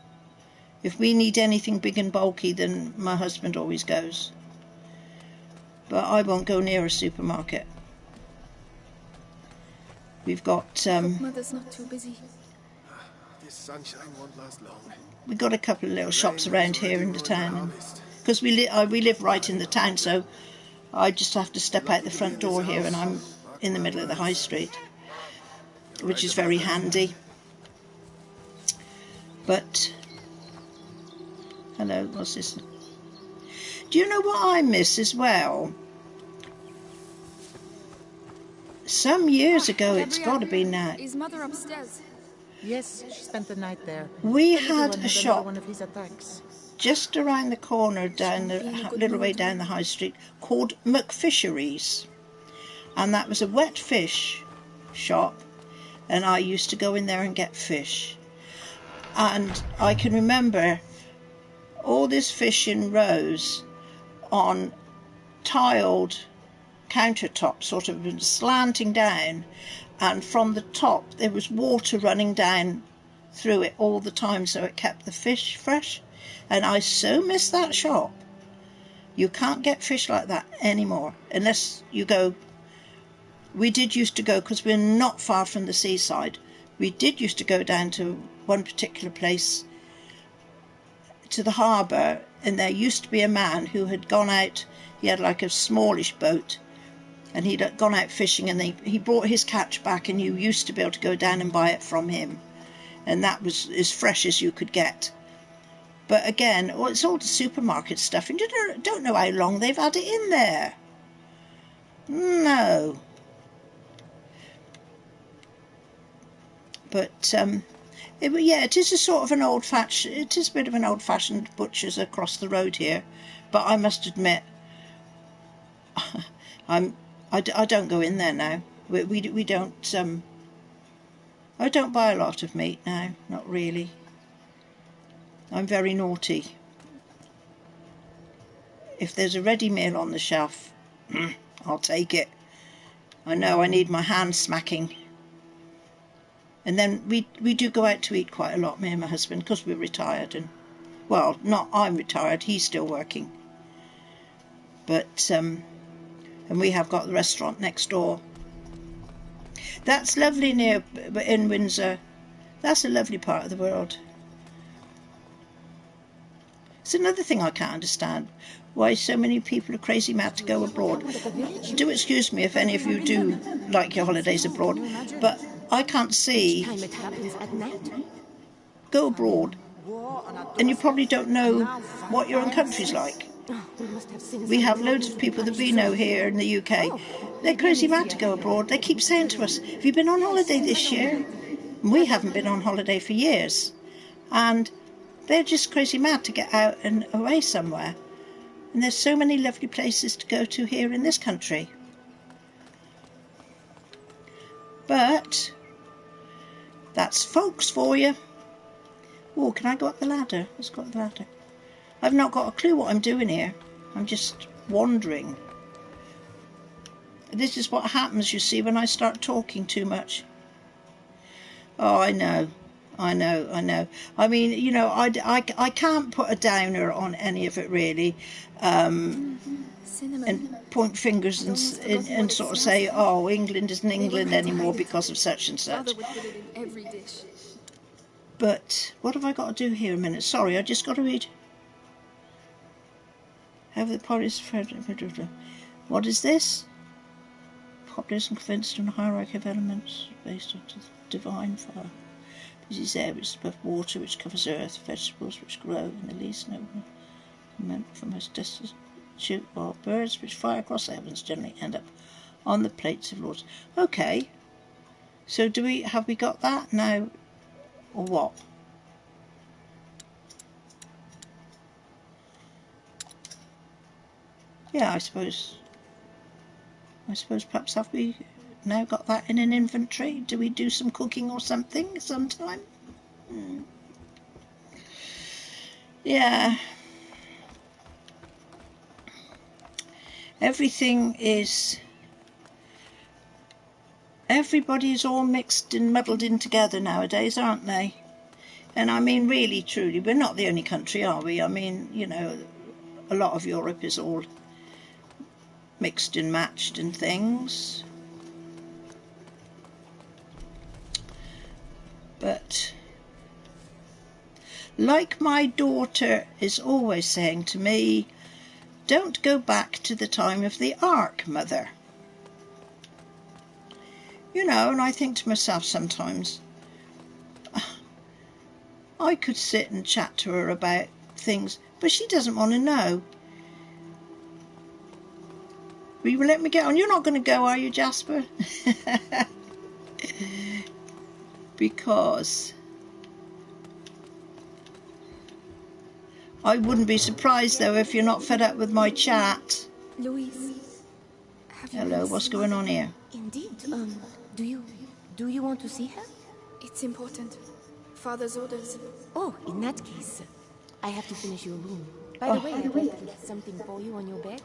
If we need anything big and bulky, then my husband always goes. But I won't go near a supermarket. We've got Mother's not too busy. This sunshine won't last long. we've got a couple of little shops around here in the town, because we live right in the town, so I just have to step out the front door here and I'm in the middle of the high street, which is very handy. But hello, what's this? Do you know what I miss as well? Some years ago, it's got to be now. Is Mother upstairs? Yes, she spent the night there. We The little had one a had shop one of his attacks. just around the corner, down the Being a good little way mother. down the high street, called McFisheries, and that was a wet fish shop, and I used to go in there and get fish. And I can remember all this fish in rows on tiled countertop, sort of slanting down, and from the top there was water running down through it all the time, so it kept the fish fresh. And I so miss that shop. You can't get fish like that anymore unless you go. We did used to go, because we're not far from the seaside, we did used to go down to one particular place, to the harbour, and there used to be a man who had gone out. He had like a smallish boat, and he'd gone out fishing, and he brought his catch back, and you used to be able to go down and buy it from him, and that was as fresh as you could get. But again, it's all the supermarket stuff, and you don't know how long they've had it in there. No. But Yeah, it is a sort of an old-fashioned. It is a bit of an old-fashioned butcher's across the road here, but I must admit, I don't go in there now. We don't. I don't buy a lot of meat now. Not really. I'm very naughty. If there's a ready meal on the shelf, I'll take it. I know I need my hand smacking. And then we do go out to eat quite a lot, me and my husband, because we're retired. And, well, not I'm retired, he's still working. But, and we have got the restaurant next door. That's lovely in Windsor. That's a lovely part of the world. It's another thing I can't understand. Why so many people are crazy mad to go abroad. Do excuse me if any of you do like your holidays abroad, but I can't see. Go abroad and you probably don't know what your own country's like. We have loads of people that we know here in the UK. They're crazy mad to go abroad. They keep saying to us, have you been on holiday this year? And we haven't been on holiday for years. And they're just crazy mad to get out and away somewhere. And there's so many lovely places to go to here in this country. But that's folks for you. Oh, can I go up the ladder? Let's go up the ladder. I've not got a clue what I'm doing here. I'm just wandering. This is what happens, you see, when I start talking too much. Oh, I know. I mean, you know, I can't put a downer on any of it, really. And point fingers and sort of say, oh, England isn't England anymore because of such and such. But what have I got to do here a minute? Sorry, I just got to read. Have the parties... What is this? Populism convinced on a hierarchy of elements based on divine fire. This is air which is above water, which covers earth, vegetables which grow in the least noble, meant for most destitute, while birds which fly across the heavens generally end up on the plates of lords. Okay, so have we got that now, or what? Yeah, I suppose perhaps have we now got that in an inventory? Do we do some cooking or something sometime? Yeah. Everybody's all mixed and muddled in together nowadays, aren't they? And I mean, really, truly, we're not the only country, are we? I mean, you know, a lot of Europe is all mixed and matched and things. But like my daughter is always saying to me, don't go back to the time of the Ark, Mother. You know, and I think to myself sometimes, I could sit and chat to her about things, but she doesn't want to know. Will you let me get on? You're not going to go, are you, Jasper? Because I wouldn't be surprised, though, if you're not fed up with my chat. Louise, hello, what's going on here? Indeed. Do you want to see her? It's important. Father's orders. Oh, in that case, I have to finish your room. By the way, I left something for you on your bed.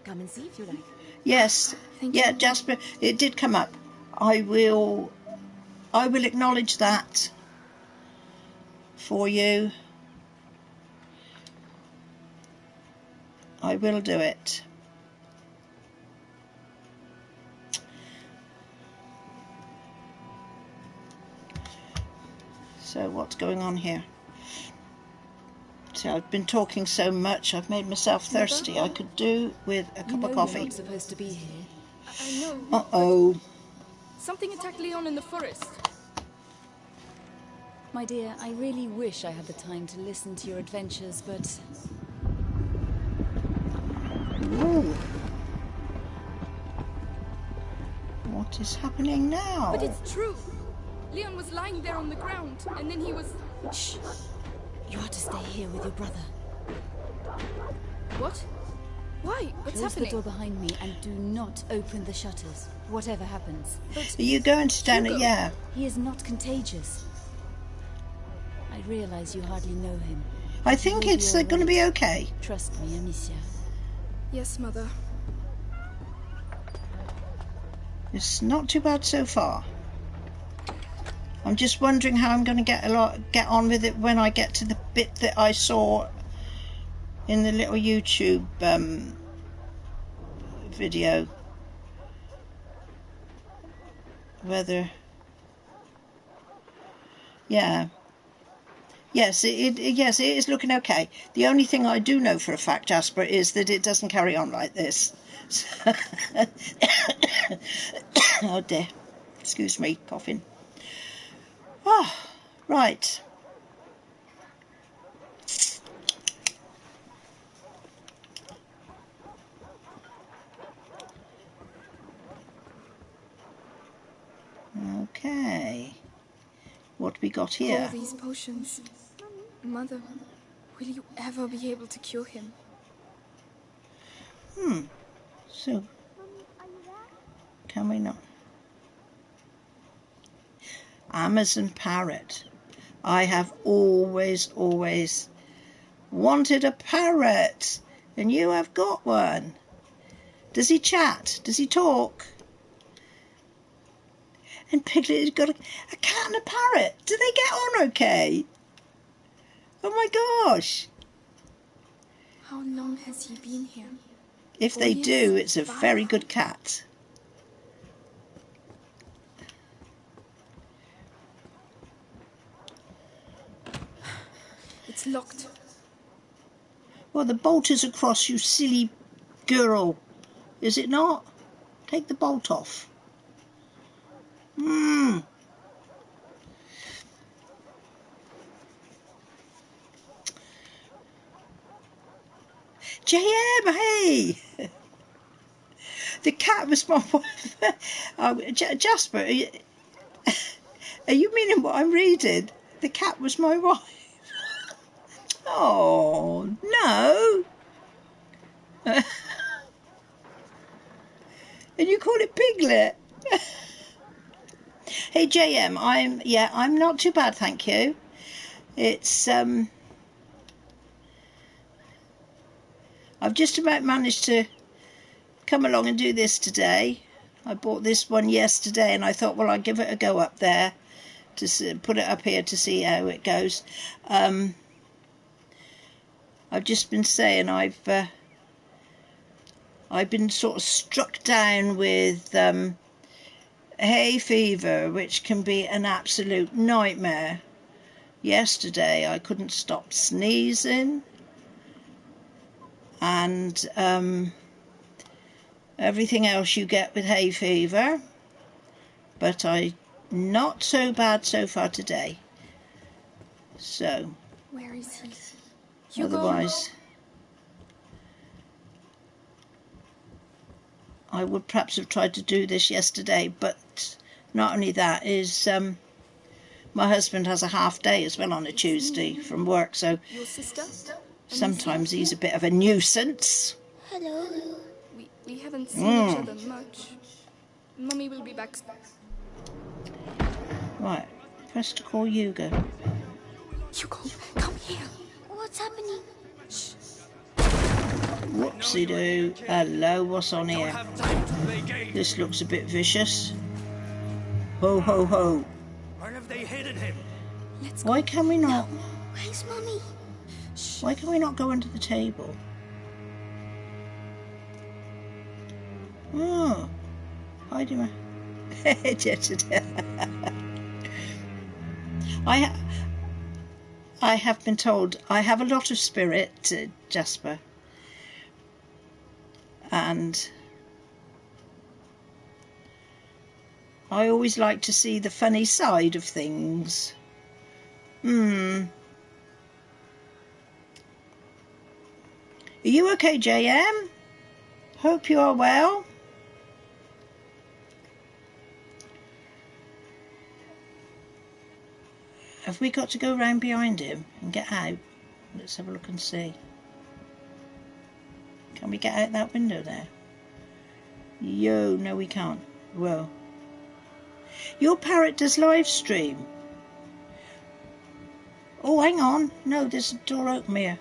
Come and see if you like. Yes. Yeah, Jasper, it did come up. I will acknowledge that for you. I will do it. So what's going on here? So I've been talking so much, I've made myself thirsty. I could do with a cup of coffee. You're not supposed to be here. I know. Uh-oh. Something attacked Leon in the forest. My dear, I really wish I had the time to listen to your adventures, but... Ooh. What is happening now? But it's true. Leon was lying there on the ground, and then he was... Shh. You are to stay here with your brother. What? Why? What's Close happening? the door behind me and do not open the shutters, whatever happens. Are you going to stand it? Yeah. He is not contagious. I realize you hardly know him. I think it's going to be okay. Trust me, Amicia. Yes, Mother. It's not too bad so far. I'm just wondering how I'm going to get on with it when I get to the bit that I saw in the little YouTube video. Whether... Yeah. Yes, it is looking okay. The only thing I do know for a fact, Jasper, is that it doesn't carry on like this. Oh dear. Excuse me, coughing. Oh, right. Okay. What we got here? All these potions. Mother, will you ever be able to cure him? So, can we not? Amazon parrot. I have always wanted a parrot, and you have got one. Does he chat? Does he talk? And Piglet has got a cat and a parrot. Do they get on okay? Oh my gosh. How long has he been here? If they do, it's a very good cat. It's locked. Well, the bolt is across, you silly girl. Is it not? Take the bolt off. JM, hey! The cat was my wife. Jasper, are you meaning what I'm reading? The cat was my wife. Oh, no. And you call it Piglet? Hey, JM, I'm not too bad, thank you. It's, I've just about managed to come along and do this today. I bought this one yesterday and I thought, well, I'll give it a go up there to put it up here to see how it goes. I've just been saying I've been sort of struck down with hay fever, which can be an absolute nightmare. Yesterday I couldn't stop sneezing, and everything else you get with hay fever, but not so bad so far today. So where is he? Hugo? Otherwise I would perhaps have tried to do this yesterday, but not only that is my husband has a half day as well on a Tuesday from work, so Your sister? sometimes he's a bit of a nuisance. Hello. We haven't seen each other much. Mummy will be back. Right, press to call Hugo. Hugo, come here. What's happening? Shh. Whoopsie-doo. Hello, what's on here? This looks a bit vicious. Ho, ho, ho. Where have they hidden him? Let's go. Why can we not? Where's Mummy? Why can we not go under the table? Oh, hiding my... I have been told I have a lot of spirit, Jasper, and I always like to see the funny side of things. Are you okay, JM? Hope you are well. Have we got to go round behind him and get out? Let's have a look and see. Can we get out that window there? Yo, no we can't. Well, your parrot does live stream. Oh, hang on. No, there's a door open here.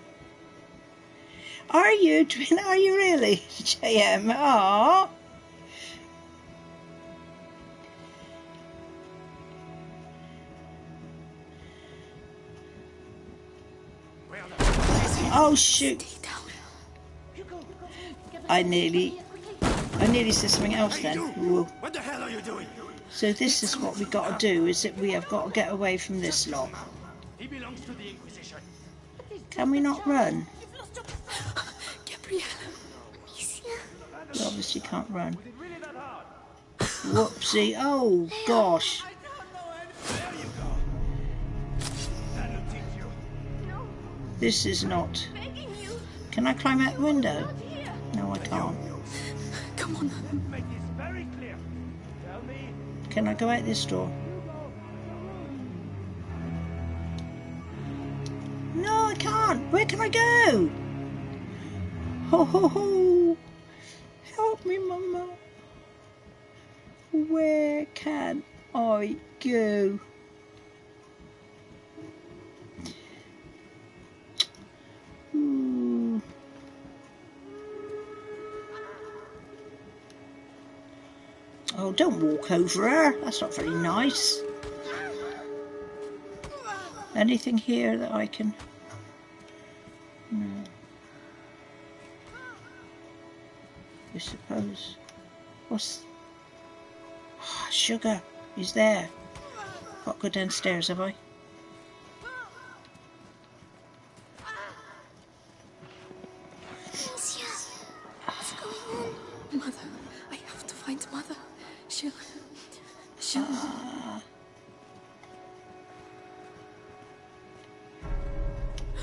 Are you, twin? Are you really? JM, aww. Oh, shoot. I nearly said something else then. Whoa. What the hell are you doing? So this is what we got to do, is that we have got to get away from this lot. He belongs to the Inquisition. Can we not run? Gabrielle. We obviously can't run. Whoopsie. Oh, gosh. This is not... Can I climb out the window? No, I can't. Come on. Can I go out this door? No, I can't. Where can I go? Ho, ho, ho. Help me, Mama. Where can I go? Ooh. Oh, don't walk over her. That's not very nice. Anything here that I can... No. I suppose. What's... Oh, sugar. He's there. Got to go downstairs, have I? What's going on? Mother. I have to find Mother. She'll...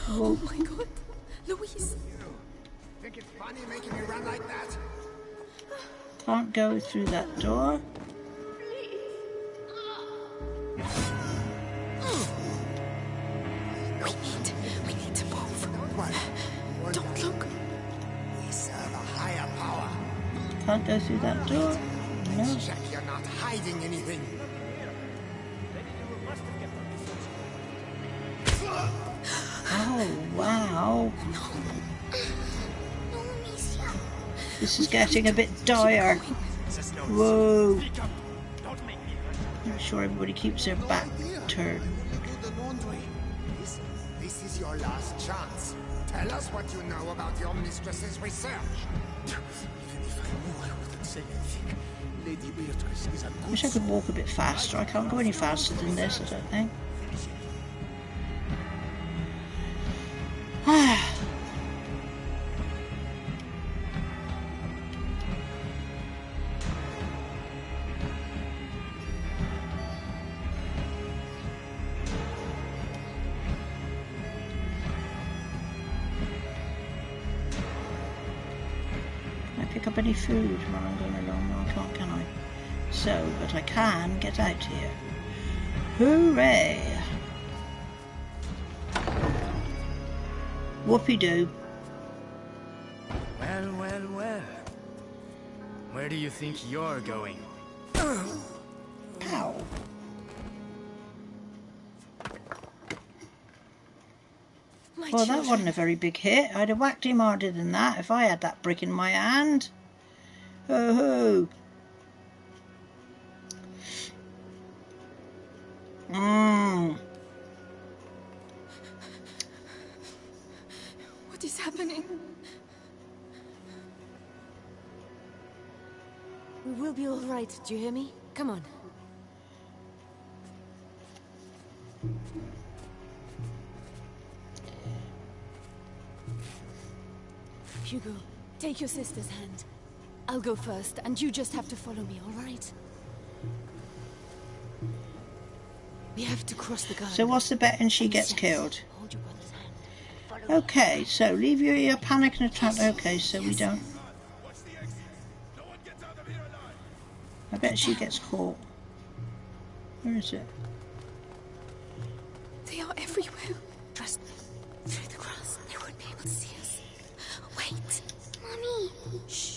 Oh my God. Louise. Think it's funny making me run like that? Can't go through that door. We need to move. Don't worry. Don't look. We serve a higher power. Can't go through that door. No. Check you're not hiding anything. Oh, wow. This is getting a bit dire. Whoa. I'm sure everybody keeps their back turned. This is your last chance. Tell us what you know about your mistress's research. Even if I knew, I wouldn't say anything. Lady Beatrice is a good... Wish I could walk a bit faster. I can't go any faster than this, I don't think. Up any food while I'm going along? No, I can't, can I? So, but I can get out here. Hooray! Whoopie-doo. Well, well, well. Where do you think you're going? Pow. Well, that wasn't a very big hit. I'd have whacked him harder than that if I had that brick in my hand. Ho-ho! What is happening? We will be all right, do you hear me? Come on. Hugo, take your sister's hand. I'll go first, and you just have to follow me, all right? We have to cross the garden. So what's the bet and she gets killed? Hold your brother's hand. Okay, so leave your panic and attack. Okay, so we don't... I bet she gets caught. Where is it? They are everywhere. Trust me. Through the grass, they won't be able to see us. Wait. Mommy. Shh.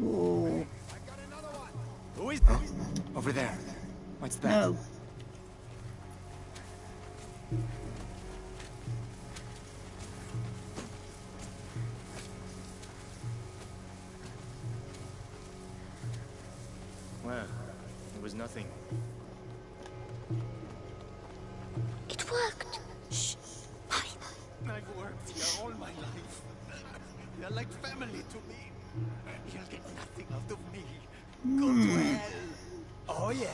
Oh. Who is that? Over there. What's that? No. Well, it was nothing. It worked. Shh. I've worked here all my life. You're like family to me. You'll get nothing out of me. Go to hell. Oh, yeah?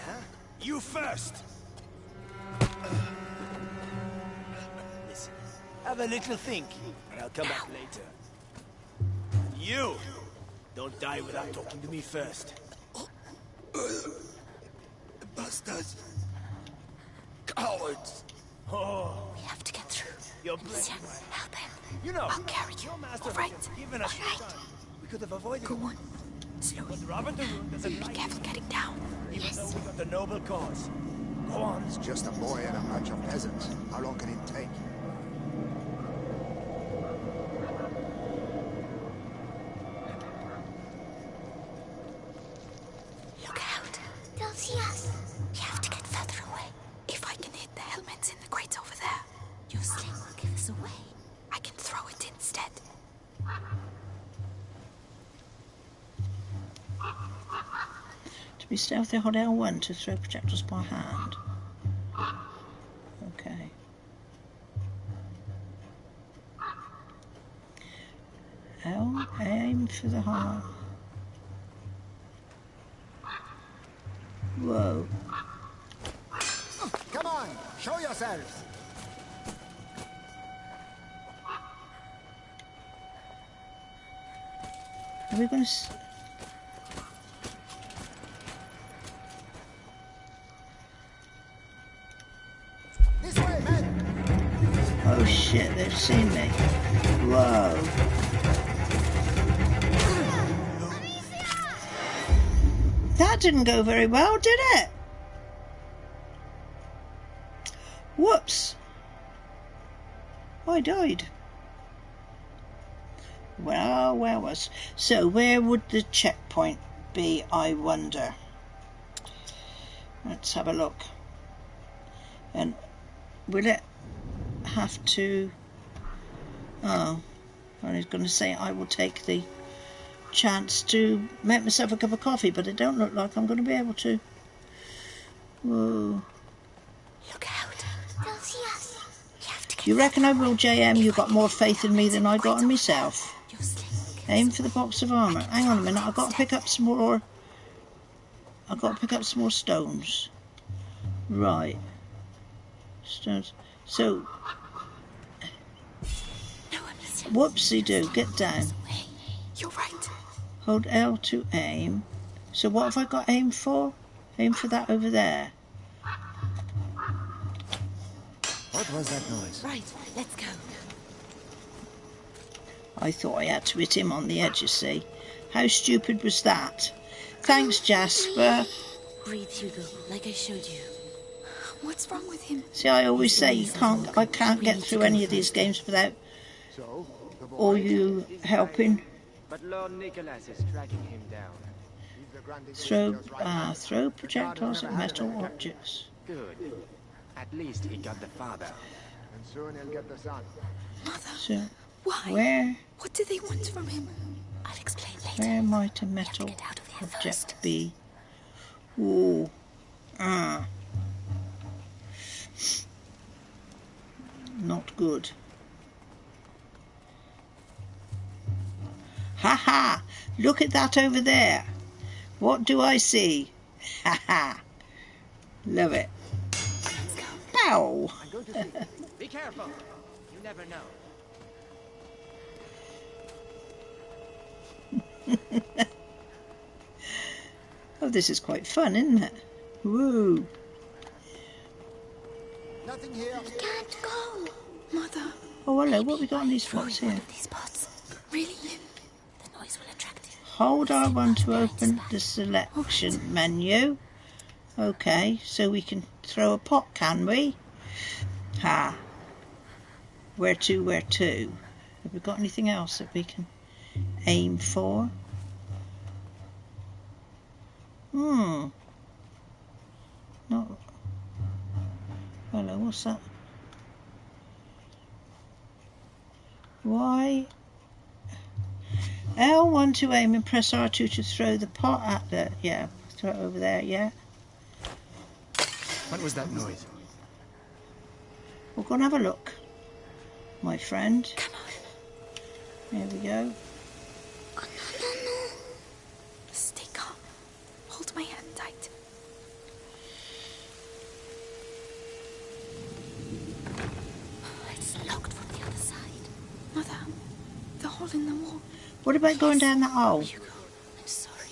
You first! Listen, have a little think, and I'll come back later. You! Don't die without talking to me first. Bastards. Cowards. Oh, We have to get through. you're Monsieur, help him. You know, I'll carry you. your master All right. has given us All right. time. We could have avoided Go it. on. Slowly. But Robert the Rune doesn't Be like careful it, getting down. even though we got the noble cause. Go on. It's just a boy and a bunch of peasants. How long can it take? Look out. They'll see us. We have to get further away. If I can hit the helmets in the crates over there, your sling will give us away. I can throw it instead. To be stealthy, hold L1 to throw projectiles by hand. Okay. L, aim for the heart. Whoa. Come on, show yourselves. Are we going to... This way, men. Oh shit, they've seen me. Whoa. That didn't go very well, did it? Whoops. I died. Well, where was... So, where would the checkpoint be, I wonder? Let's have a look. And will it have to... Oh, I was going to say I will take the chance to make myself a cup of coffee, but it don't look like I'm going to be able to. Whoa. Look out. They'll see us. We have to get You reckon I will, JM? You got more faith in me than I got in myself. your sling will give Aim us for the box of armour. Hang on a minute, I've got to pick up some more... I've got to pick up some more stones. Right. Stones. So... No, Amicia. Whoopsie-doo, get down. You're right. Hold L to aim. So what have I got aim for? Aim for that over there. What was that noise? Right, let's go. I thought I had to hit him on the edge, you see. How stupid was that? Thanks, Jasper. Breathe, Hugo, like I showed you. What's wrong with him? See, I always say I can't get through any of these games without all you helping. But Lord Nicholas is tracking him down. Throw projectiles at metal objects. Good. At least he got the father. And soon he'll get the son. Mother, So, why? where What do they want from him? I'll explain later. where might a metal Get out of here object first. be? Ooh. Not good. Ha ha! Look at that over there. What do I see? Ha ha! Love it. Pow! Be careful. You never know. Oh, this is quite fun, isn't it? Woo! Nothing here. We can't go. Mother, Oh, hello, what we got in these pots here? These pots. Really? The noise will attract him. Hold R1 to open the selection menu. Okay, so we can throw a pot, can we? Ha. Where to, where to? Have we got anything else that we can aim for? Not. Hello, what's that? Why? L1 to aim and press R2 to throw the pot at the... Yeah, throw it over there, yeah. What was that noise? We'll go and have a look, my friend. Come on. There we go. Oh, no. Stay calm. Hold my hand tight. It's locked from the other side. Mother, the hole in the wall. What about going down that hole? Hugo, I'm sorry.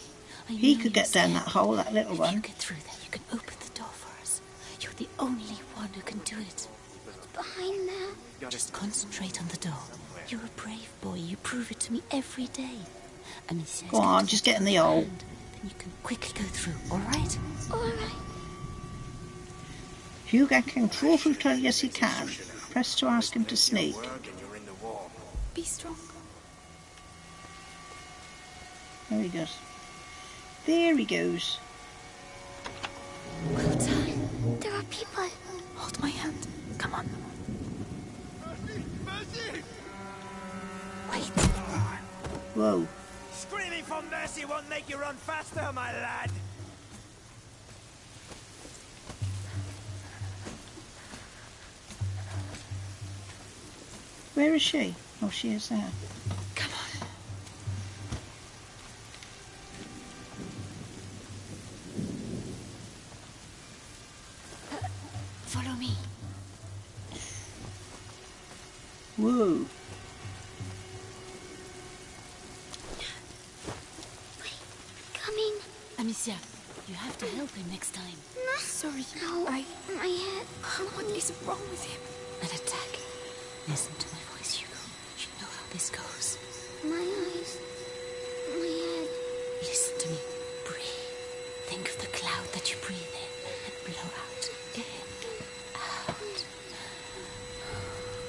He could get down that hole, that little one. If you get through there, you can open the door for us. You're the only one who can do it. Behind there. Just concentrate on the door. You're a brave boy. You prove it to me every day. Go on, just get in the hole. Then you can quickly go through, all right? All right. Hugo can crawl through tunnel, yes he can. Press to ask him to sneak. Be strong. There he goes. There he goes. Well done. There are people. Hold my hand. Come on. Wait. Whoa. Screaming for mercy won't make you run faster, my lad. Where is she? Oh, she is there. Come on. Follow me. Whoa. Coming. Amicia, you have to help him next time. No. Sorry. No. My head. What is wrong with him? An attack. Listen to my voice, Hugo. You know how this goes. My eyes. My head. Listen to me. Breathe. Think of the cloud that you breathe in and blow out. In, out.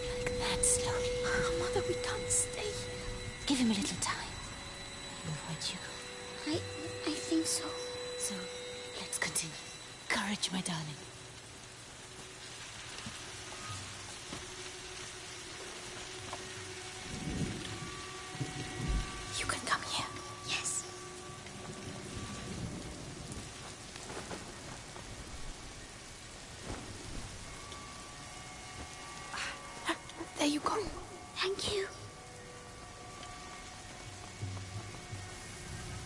Like that slowly. Mother, we can't stay here. Give him a little time. You're right, Hugo. I think so. So, let's continue. Courage, my darling. You can come here. Yes. There you go. Thank you.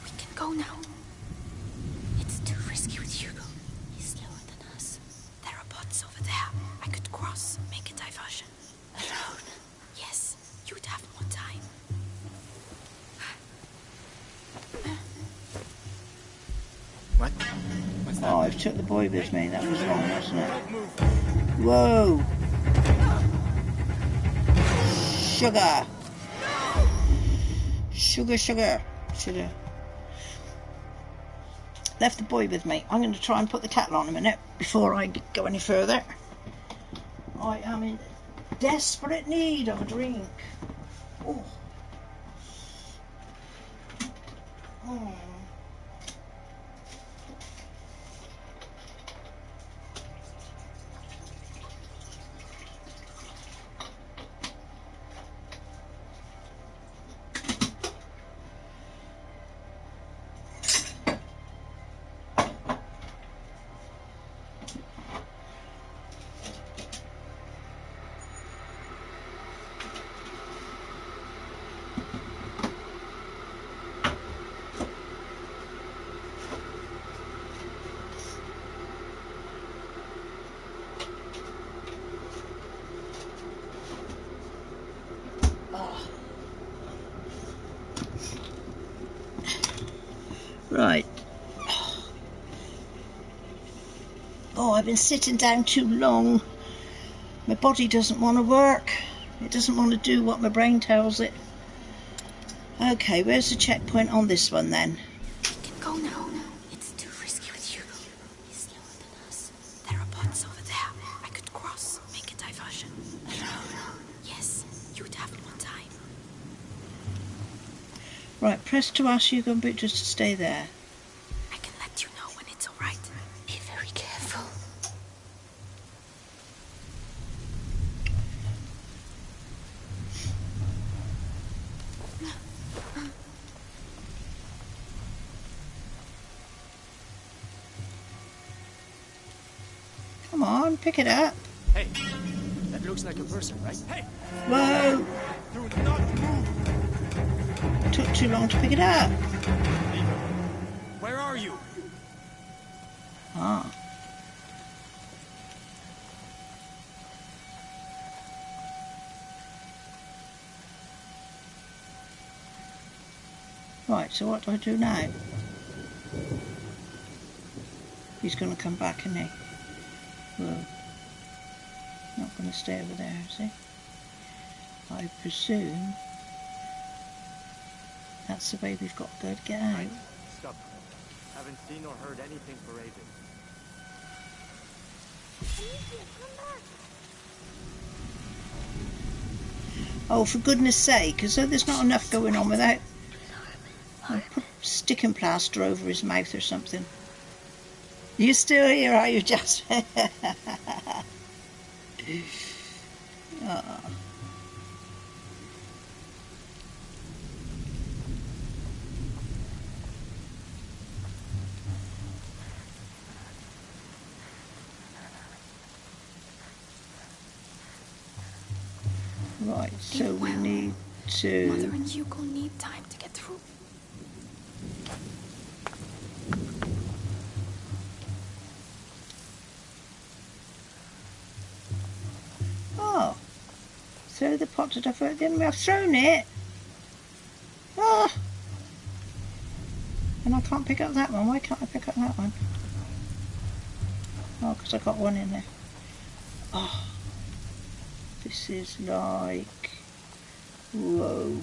We can go now. It's too risky with Hugo. He's slower than us. There are pots over there. I could cross, make a diversion. Alone? Yes, you'd have more time. What? What's that? Oh, I've took the boy with me. That was wrong, wasn't it? Whoa. Sugar. Sugar. Left the boy with me. I'm going to try and put the kettle on a minute before I go any further. I am in desperate need of a drink. Oh. Oh. Right. Oh, I've been sitting down too long. My body doesn't want to work. It doesn't want to do what my brain tells it. Okay, where's the checkpoint on this one then? We can go now. It's too risky with Hugo. He's slower than us. There are pots over there. I could cross, make a diversion. Alone? Yes, you'd have more time. Right, press to ask Hugo and Butchers to stay there. I can let you know when it's alright. Be very careful. Come on, pick it up. Hey, that looks like a person, right? Hey! Whoa! Do not move! Took too long to pick it up. Where are you? Ah. Right, so what do I do now? He's going to come back, isn't he? Whoa. Not going to stay over there, is he? I presume that's the way we've got to go to get out. Stop. Haven't seen or heard anything for Raven. Oh, for goodness sake, as though there's not enough going on without... I'll put sticking plaster over his mouth or something. You still here, are you, Jasper? Oh. Right, so we need to... Mother and Hugo need time to get through. Oh, throw the pot to divert the enemy. I've thrown it. Ah, and I can't pick up that one. Why can't I pick up that one? Oh, because I got one in there. Oh, this is like, whoa.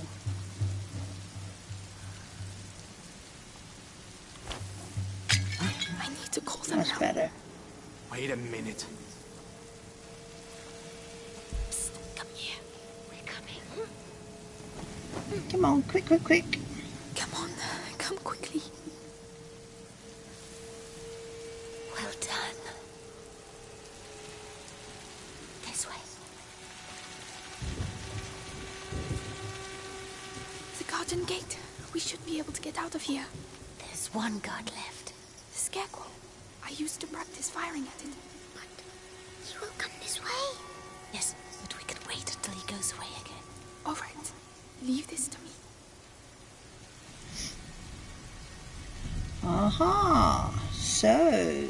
I need to call them. That's better. Wait a minute. Come here. We're coming. Come on, quick, quick, quick. Come on, come quickly. Well done. This way. The garden gate. We should be able to get out of here. There's one guard left. The scarecrow. I used to practice firing at it. But he will come this way. Yes, but we can wait until he goes away again. All right. Leave this to me. Aha, so...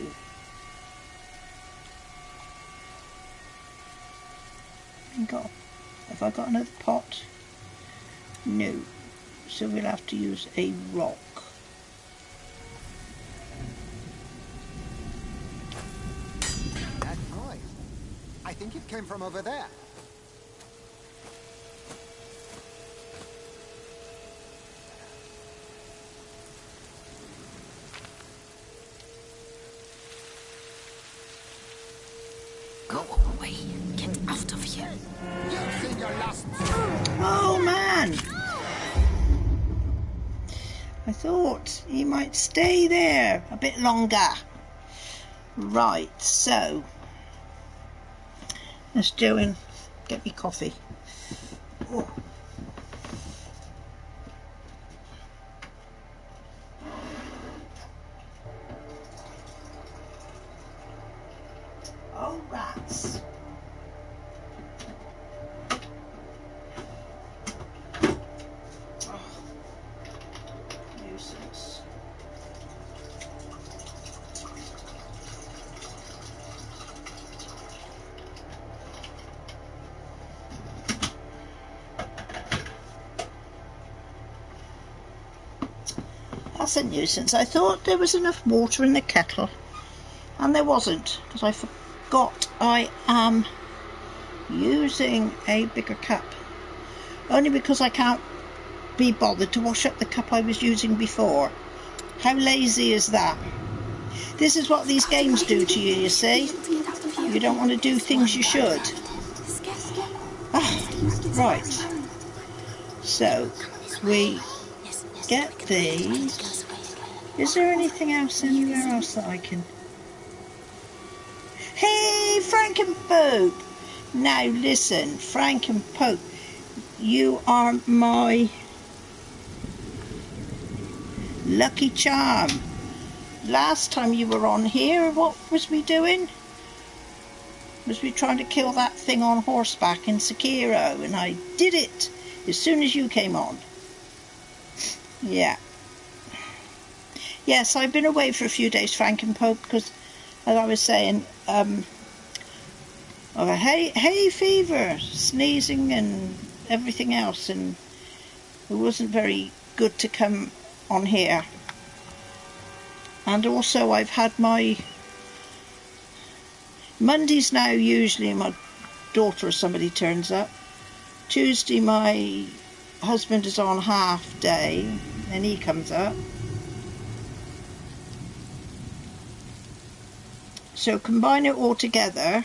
Have I got another pot? No. So we'll have to use a rock. That noise. I think it came from over there. Go away. Get out of here. You've seen your last. Oh man! I thought he might stay there a bit longer. Right, so let's do and get me coffee. Oh. Oh, rats. Oh, nuisance. That's a nuisance. I thought there was enough water in the kettle, and there wasn't, because I forgot I am using a bigger cup. Only because I can't be bothered to wash up the cup I was using before. How lazy is that? This is what these games do to you, you see? You don't want to do things you should. Ah, right. So, we get these. Is there anything else anywhere else that I can... Hey, Frankenpope! Now listen, Frankenpope, you are my lucky charm. Last time you were on here, what was we doing? Was we trying to kill that thing on horseback in Sekiro, and I did it as soon as you came on. Yeah. Yes, I've been away for a few days, Frankenpope, because, as I was saying, hay fever, sneezing and everything else, and it wasn't very good to come on here. And also I've had my Mondays now, usually my daughter or somebody turns up. Tuesday my husband is on half day and he comes up. So combine it all together,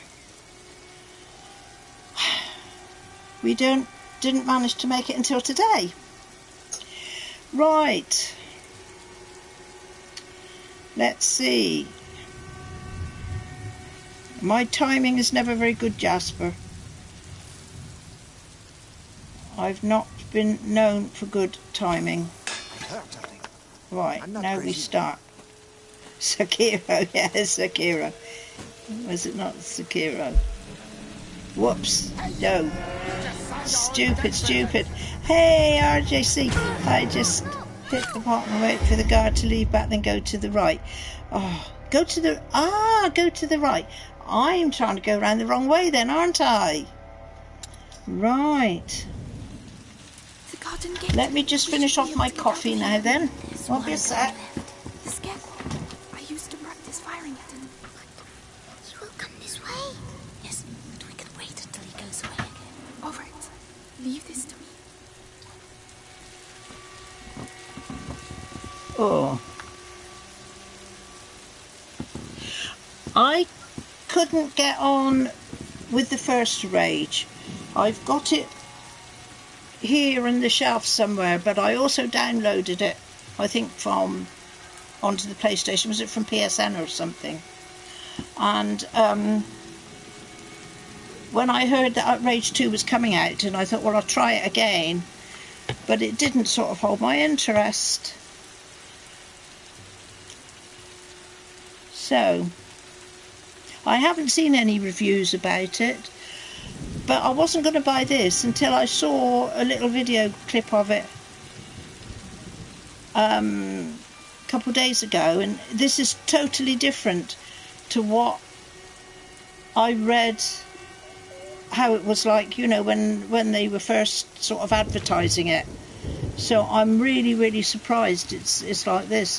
we didn't manage to make it until today. Right. Let's see. My timing is never very good, Jasper. I've not been known for good timing. Right, now we start. Sekiro, yes, Sekiro. Was it not Sekiro? Whoops, no. Stupid. Hey, RJC, I just hit the button and wait for the guard to leave back, then go to the right. Oh, go to the right. I'm trying to go around the wrong way then, aren't I? Right. Let me just finish off my coffee now then. Won't be a sec. I used to practice firing it and... He will come this way. Yes, but we can wait until he goes away again. Over it. Leave this to me. Oh. I couldn't get on with the first Rage. I've got it here in the shelf somewhere, but I also downloaded it, I think, from onto the PlayStation. Was it from PSN or something? And when I heard that Rage 2 was coming out, and I thought, well, I'll try it again, but it didn't sort of hold my interest. So I haven't seen any reviews about it, but I wasn't going to buy this until I saw a little video clip of it a couple of days ago, and this is totally different to what I read how it was like, you know, when they were first sort of advertising it. So I'm really surprised it's like this.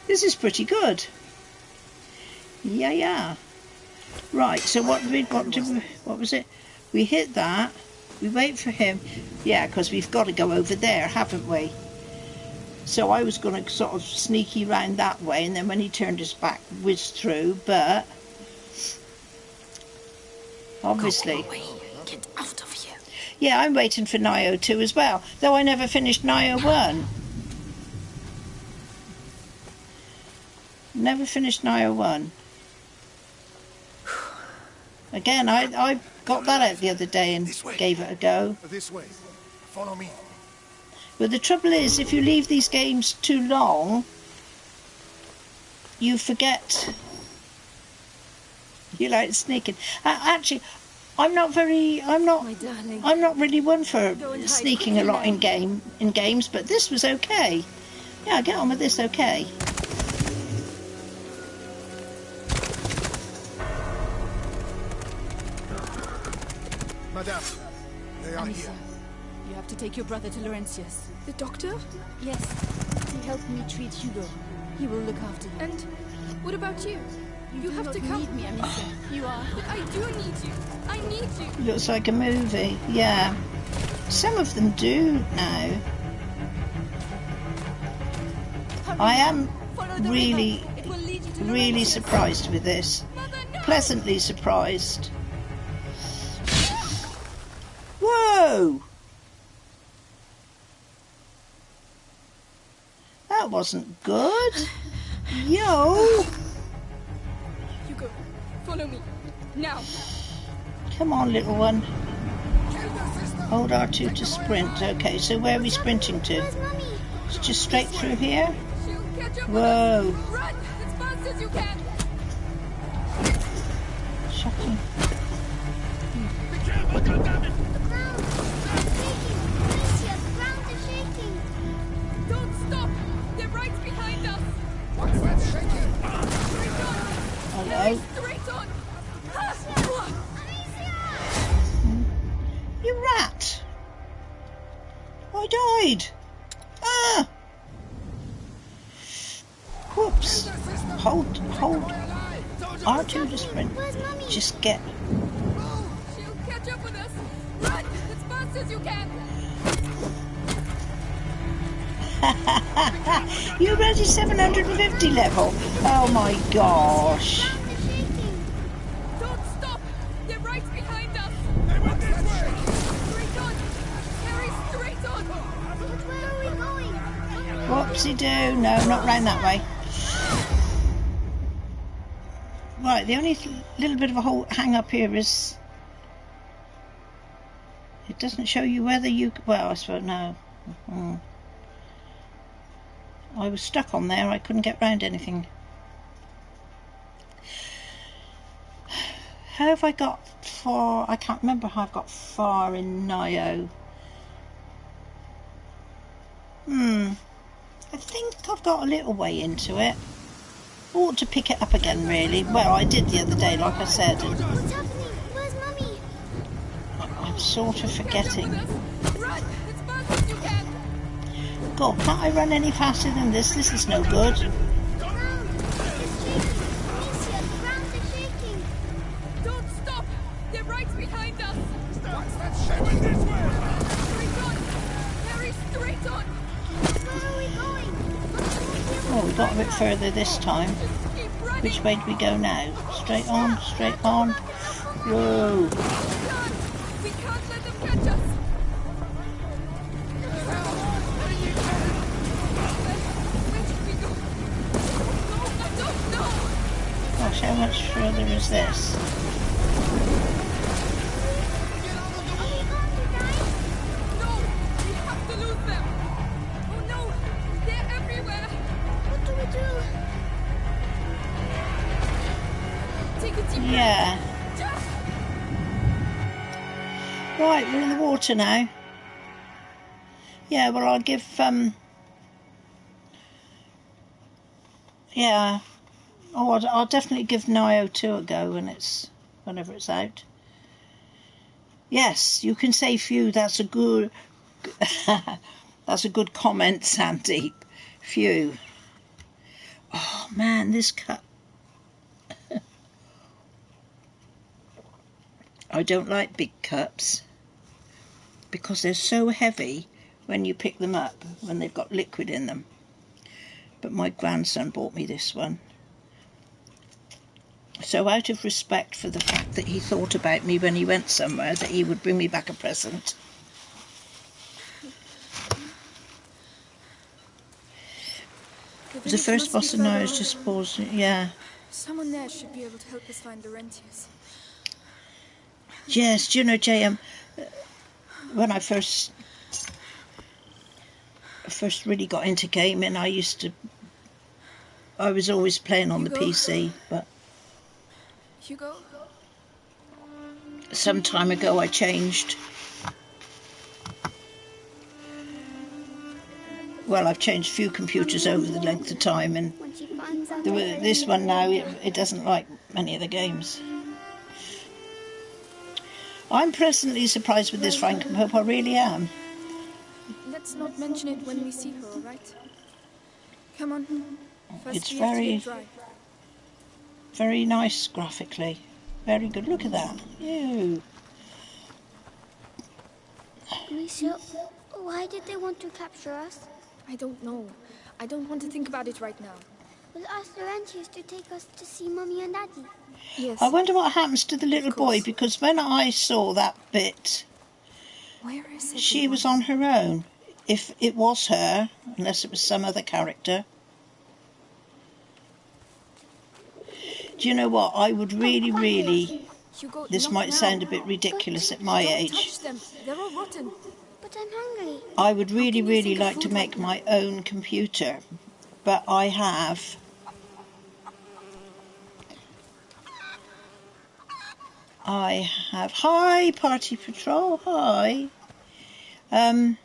This is pretty good. Yeah. Right, so what was it? We hit that, we wait for him. Yeah, because we've got to go over there, haven't we? So I was going to sort of sneaky round that way, and then when he turned his back, whiz through, but obviously... Go away. Get out of here. Yeah, I'm waiting for Nioh 2 as well, though I never finished Nioh 1. Never finished Nioh 1. Again, I got that out the other day and gave it a go. This way. Follow me. But the trouble is, if you leave these games too long, you forget. You like sneaking. Actually, I'm not really one for sneaking a lot in games, but this was okay. Yeah, I get on with this okay. Madame, they are here. You have to take your brother to Laurentius. The doctor? Yes. He helped me treat Hugo. He will look after you. And what about you? You have to come. Need me, Anissa. You are. But I do need you. I need you. Looks like a movie, yeah. Some of them do now. I am really surprised with this. Pleasantly surprised. Whoa! That wasn't good. Yo! Hugo, follow me. Now. Come on, little one. Hold R2 to sprint. Okay, so where are we sprinting to? It's just straight through here? Whoa. Run as fast as you can. Shocking. Be careful, goddammit! The ground is shaking. Don't stop. They're right behind us. What's that shaking? Hello? Straight on. You rat! I died! Ah! Whoops! Hold R2 to sprint. Just get. She'll catch up with us. Run as fast as you can. You're already 750 level. Oh my gosh. Don't stop. They're right behind us. They went this way! Straight on. Carry straight on. But where are we going? Whoopsie-doo. No, not round that way. Right, the only little bit of a whole hang up here is it doesn't show you whether you... Well, I suppose no. I was stuck on there. I couldn't get round anything. How have I got far? I can't remember how I've got far in Nio. I think I've got a little way into it. Ought to pick it up again, really. Well, I did the other day, like I said. What's happening? Where's Mummy? I'm sort of forgetting. Run as fast as you can. God, can't I run any faster than this? This is no good. The ground is shaking. Amicia, the ground is shaking. Don't stop. They're right behind us. What's that shaking this way? Straight on. Carry straight on. Where are we going? Oh, we got a bit further this time. Which way do we go now? Straight on, straight on. Whoa. We can't let them catch us. Where did we go? No, I don't know. Gosh, how much further is this? No, we have to lose them. Oh no, they're everywhere. What do we do? Take a deep breath. Yeah. Right, we're in the water now. Yeah, well, I'll give, yeah. Oh, I'll definitely give Nio 2 a go whenever it's out. Yes, you can say phew, that's a good, that's a good comment, Sandeep. Phew. Oh, man, this cup. I don't like big cups because they're so heavy when you pick them up, when they've got liquid in them. But my grandson bought me this one. So out of respect for the fact that he thought about me when he went somewhere, that he would bring me back a present. The first boss of Nio is just pausing, yeah. Someone there should be able to help us find the rentiers. Yes, do you know, JM, when I first really got into gaming, I was always playing on the PC, but Hugo? some time ago I changed. Well, I've changed a few computers over the length of time, and this one now, it doesn't like many of the games. I'm pleasantly surprised with this Frankenpop, I really am. Let's not mention it when we see her, all right? Come on. First It's we have to very... get dry. very nice graphically. Very good. Look at that. Ew. Amicia, why did they want to capture us? I don't know. I don't want to think about it right now. We'll ask the ranchers to take us to see Mummy and Daddy. Yes. I wonder what happens to the little boy, because when I saw that bit, where is it? She was on her own. If it was her, unless it was some other character. Do you know what? I would really... Hugo, this might sound a bit ridiculous at my age. Touch them. They're all rotten. But I'm hungry. I would really like to make my own computer. But I have... Hi, Party Patrol, hi. I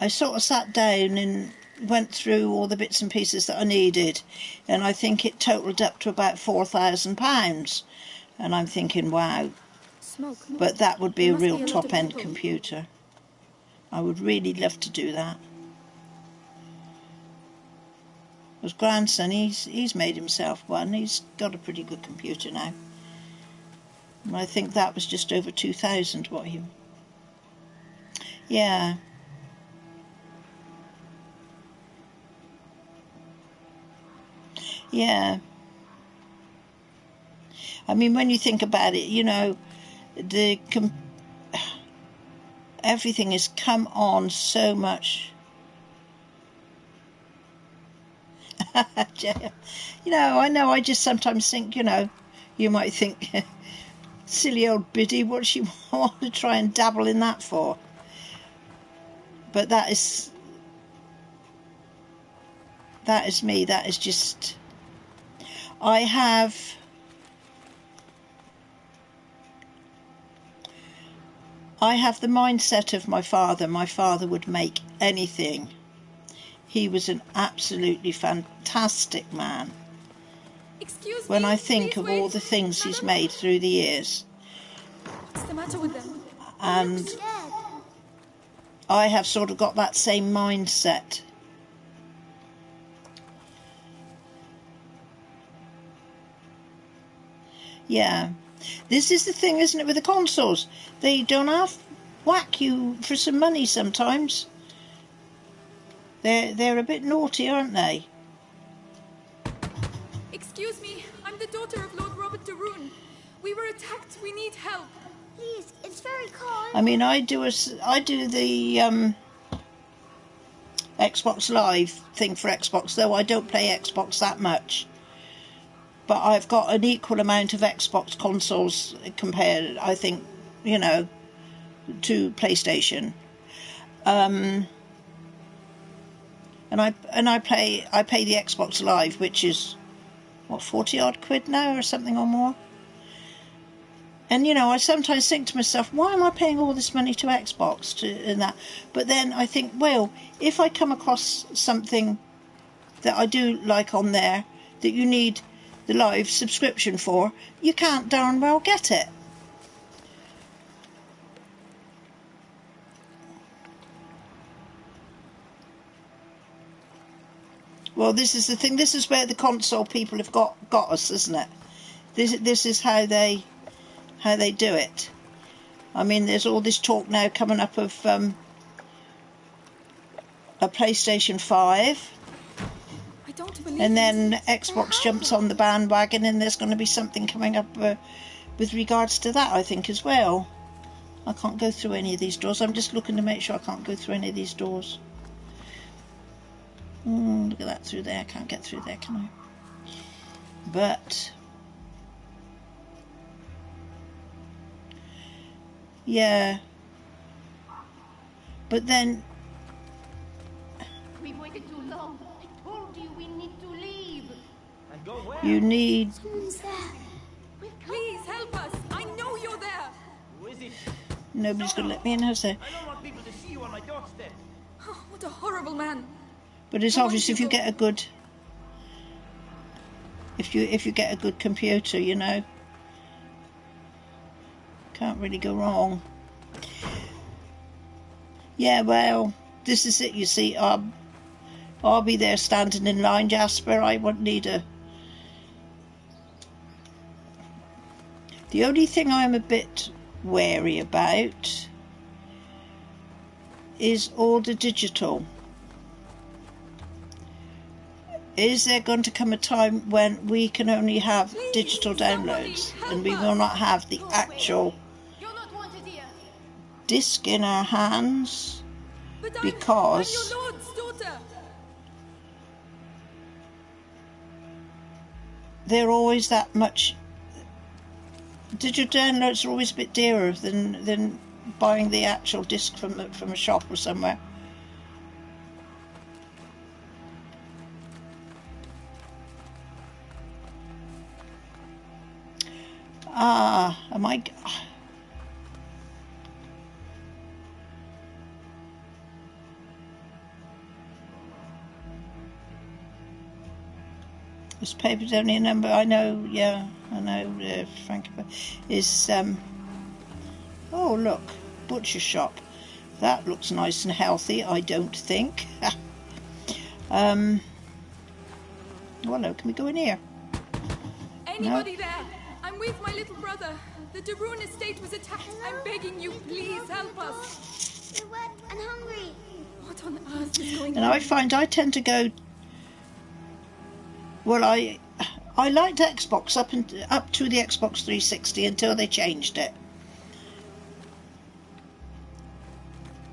sort of sat down and went through all the bits and pieces that I needed, and I think it totalled up to about £4,000. And I'm thinking, wow. Smoke. But that would be a real top-end computer. I would really love to do that. His grandson, he's made himself one. He's got a pretty good computer now. And I think that was just over 2,000 what he... Yeah. Yeah. I mean, when you think about it, you know, everything has come on so much. You know, I just sometimes think, you know, you might think, silly old biddy, what does she want to try and dabble in that for? But that is me. That is just... I have the mindset of my father. My father would make anything. He was an absolutely fantastic man. Excuse me, when I think please of wait. all the things he's made through the years. What's the matter with them? And I have sort of got that same mindset. Yeah. This is the thing, isn't it, with the consoles? They don't whack you for some money sometimes. They're a bit naughty, aren't they? Excuse me, I'm the daughter of Lord Robert de Rune. We were attacked. We need help. Please, it's very cold. I mean, I do the Xbox Live thing for Xbox, though I don't play Xbox that much. But I've got an equal amount of Xbox consoles compared, I think, you know, to PlayStation. And I pay the Xbox Live, which is what, 40 odd quid now or something or more. And you know, I sometimes think to myself, why am I paying all this money to Xbox and that? But then I think, well, if I come across something that I do like on there that you need the live subscription for, you can't darn well get it. Well, this is the thing. This is where the console people have got us, isn't it? This is how they do it. I mean, there's all this talk now coming up of a PlayStation 5. I don't believe and then Xbox jumps on the bandwagon, and there's going to be something coming up with regards to that, I think, as well. I can't go through any of these doors. I'm just looking to make sure I can't go through any of these doors. Look at that through there. I can't get through there, can I? But yeah. But then We waited too long. I told you we need to leave. And go where? you need... Someone's there. Please help us. I know you're there. Who is it? Nobody's going to let me in, has there? I don't want people to see you on my doorstep. Oh, what a horrible man. But it's obvious if you get a good... If you get a good computer, you know, can't really go wrong. Yeah, well, this is it, you see. I'll be there standing in line, Jasper. I won't need The only thing I'm a bit wary about is all the digital. Is there going to come a time when we can only have digital downloads and we will not have the actual disc in our hands? Because I'm your lord's daughter. they're always that much. Digital downloads are always a bit dearer than buying the actual disc from a shop or somewhere. Am I? This paper's only a number. I know. Yeah, I know. Frank is. Oh look, butcher shop. That looks nice and healthy. I don't think. Oh, hello. Can we go in here? Anybody there? I'm with my little brother. The de Rune estate was attacked. I'm begging you, please help us. We're wet and hungry. What on earth is going on? And I find I tend to go. Well, I liked Xbox up to the Xbox 360 until they changed it.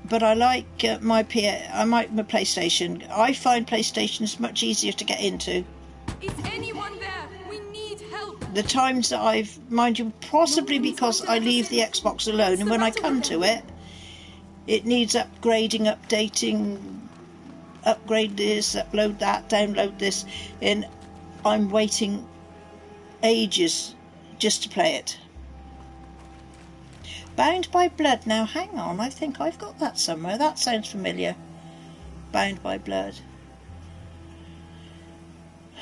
But I like my PlayStation. I find PlayStation is much easier to get into. Is anyone there? We need help. The times that I've, mind you, possibly because I leave the Xbox alone, and when I come to it, it needs upgrading, updating, upgrade this, upload that, download this, and I'm waiting ages just to play it. Bound by Blood. Now hang on, I think I've got that somewhere. That sounds familiar. Bound by Blood.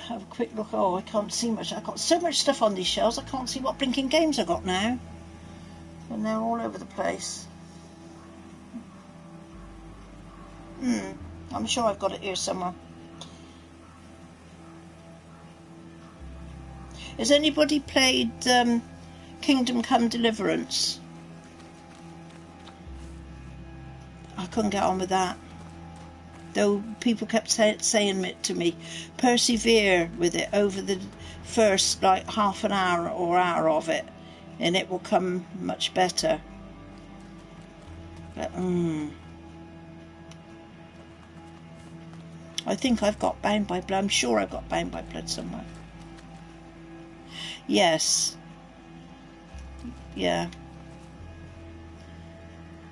Have a quick look. Oh, I can't see much. I've got so much stuff on these shelves, I can't see what blinking games I've got now. And they're all over the place. I'm sure I've got it here somewhere. Has anybody played Kingdom Come Deliverance? I couldn't get on with that. Though people kept saying it to me. Persevere with it over the first like half an hour or hour of it, and it will come much better. But I think I've got Bound by Blood. I'm sure I've got Bound by Blood somewhere. Yes. Yeah.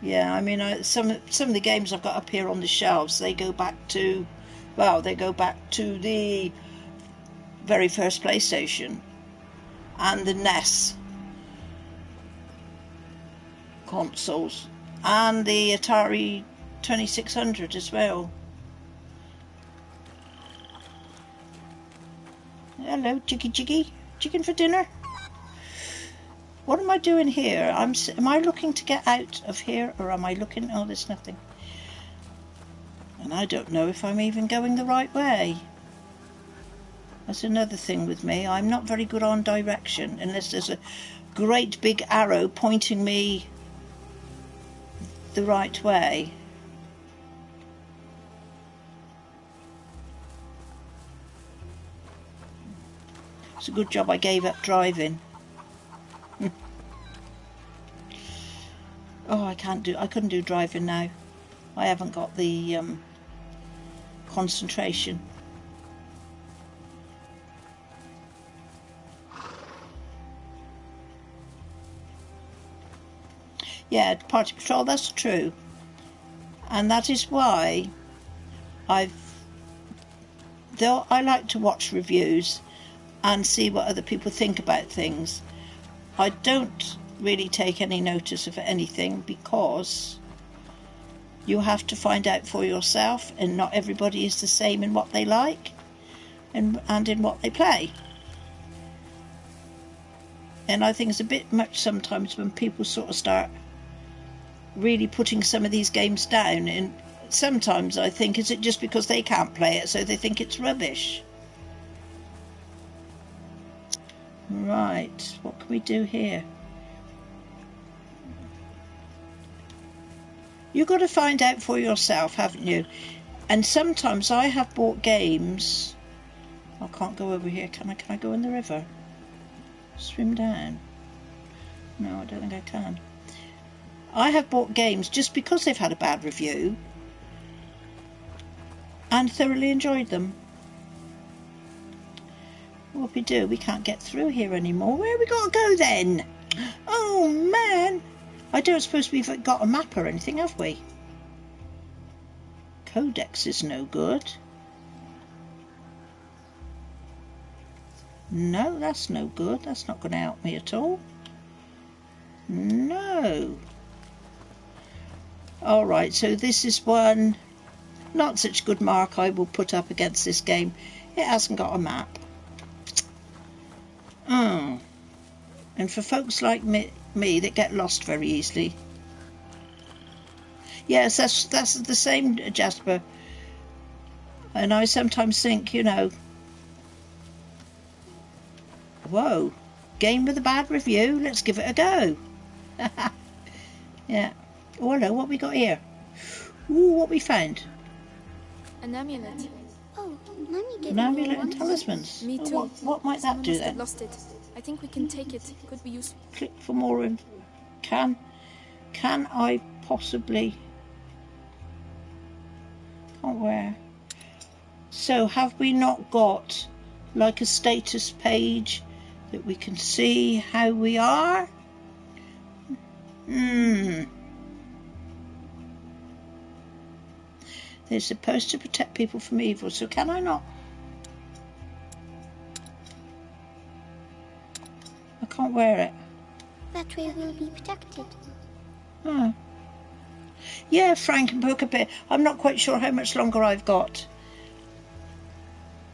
Yeah, I mean, some of the games I've got up here on the shelves, they go back to, well, they go back to the very first PlayStation and the NES consoles and the Atari 2600 as well. Hello, Jiggy. Chicken for dinner? What am I doing here? Am I looking to get out of here, or am I looking... Oh, there's nothing. And I don't know if I'm even going the right way. That's another thing with me. I'm not very good on direction, unless there's a great big arrow pointing me the right way. It's a good job I gave up driving. Oh, I couldn't do driving now. I haven't got the concentration. Yeah, party patrol, that's true. And that is why though I like to watch reviews and see what other people think about things, I don't really take any notice of anything, because you have to find out for yourself, and not everybody is the same in what they like and in what they play. And I think it's a bit much sometimes when people sort of start really putting some of these games down, and sometimes I think, is it just because they can't play it so they think it's rubbish? Right, what can we do here? You've got to find out for yourself, haven't you? And sometimes I have bought games. I can't go over here, can I? Can I go in the river? Swim down? No, I don't think I can. I have bought games just because they've had a bad review and thoroughly enjoyed them. What we do? We can't get through here anymore. Where have we got to go then? Oh man! I don't suppose we've got a map or anything, have we? Codex is no good. No, that's no good. That's not going to help me at all. No. Alright, so this is one not such good mark I will put up against this game. It hasn't got a map. Oh. And for folks like me that get lost very easily. Yes, that's the same, Jasper. And I sometimes think, you know, whoa, game with a bad review, let's give it a go. Yeah. Oh, hello, what we got here? Ooh, what we found? An amulet. Oh, Nanny gave An amulet and talismans. Me too. Oh, what might that do must have then? lost it. I think we can take it. Could be useful. Click for more. Can I possibly? Can't where? So have we not got like a status page that we can see how we are? They're supposed to protect people from evil, so can I not? I can't wear it. That way we'll be protected. Oh. Yeah, Frank and Poker Bear. I'm not quite sure how much longer I've got.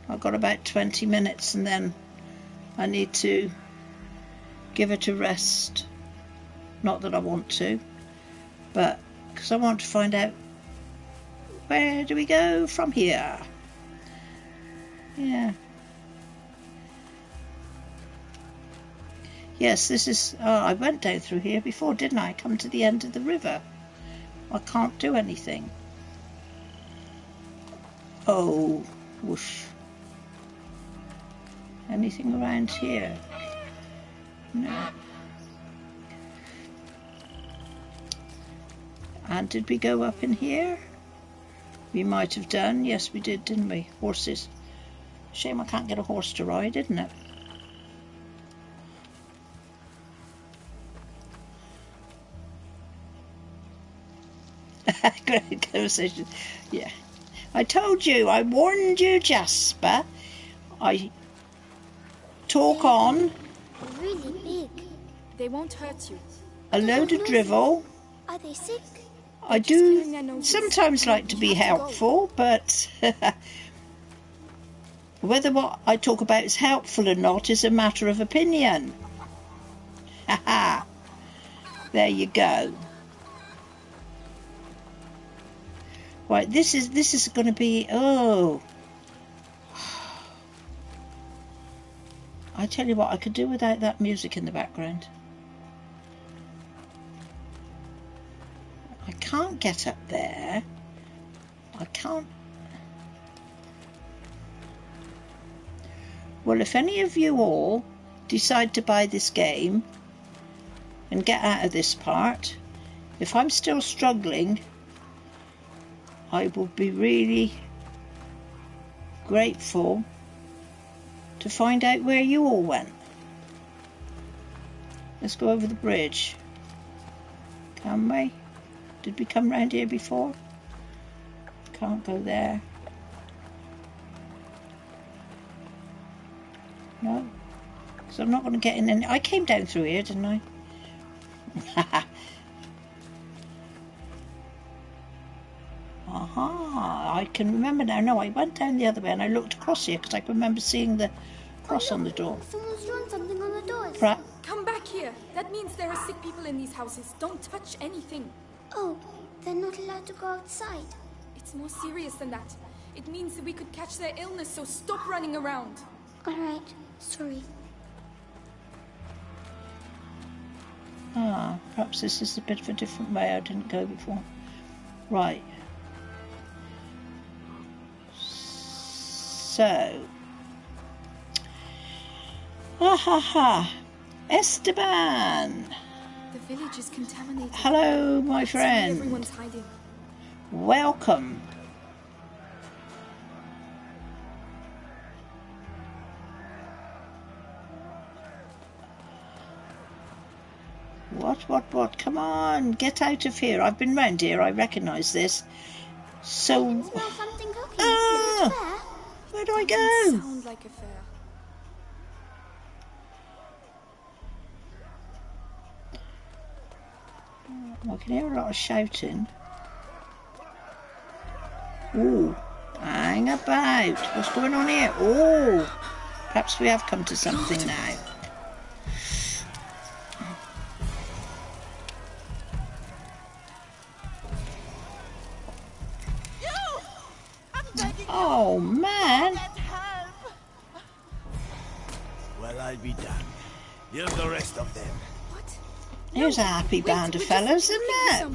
I've got about 20 minutes and then I need to give it a rest. Not that I want to, but because I want to find out where do we go from here. Yeah. Yes, this is... Oh, I went down through here before, didn't I? Come to the end of the river. I can't do anything. Oh, whoosh. Anything around here? No. And did we go up in here? We might have done. Yes, we did, didn't we? Horses. Shame I can't get a horse to ride, isn't it? Great conversation. Yeah. I told you, I warned you, Jasper. I talk on. Really big. They won't hurt you. A load of drivel. Are they sick? I do sometimes like to be helpful, but whether what I talk about is helpful or not is a matter of opinion. Haha. There you go. Right, this is going to be... Oh. I tell you what, I could do without that music in the background. I can't get up there. I can't... Well, if any of you all decide to buy this game and get out of this part, if I'm still struggling, I will be really grateful to find out where you all went. Let's go over the bridge. Can we? Did we come round here before? Can't go there. No? Because I'm not going to get in any... I came down through here, didn't I? Aha, I can remember now. No, I went down the other way and I looked across here because I can remember seeing the cross on the door. Someone's drawn something on the doors. Come back here. That means there are sick people in these houses. Don't touch anything. Oh, they're not allowed to go outside. It's more serious than that. It means that we could catch their illness, so stop running around. Alright, sorry. Ah, perhaps this is a bit of a different way. I didn't go before. Right. So. Ha. Esteban. The village is contaminated. Hello, my friend. Everyone's hiding. Welcome. What? Come on, get out of here. I've been round here. I recognise this. So. I smell something cooking. Ah, Is it fair? where do I go? Sound like a fair. I can hear a lot of shouting. Ooh, hang about. What's going on here? Oh, perhaps we have come to something now. Oh, man. Well, I'll be damned. Here's the rest of them. Here's a happy band of fellas, isn't it?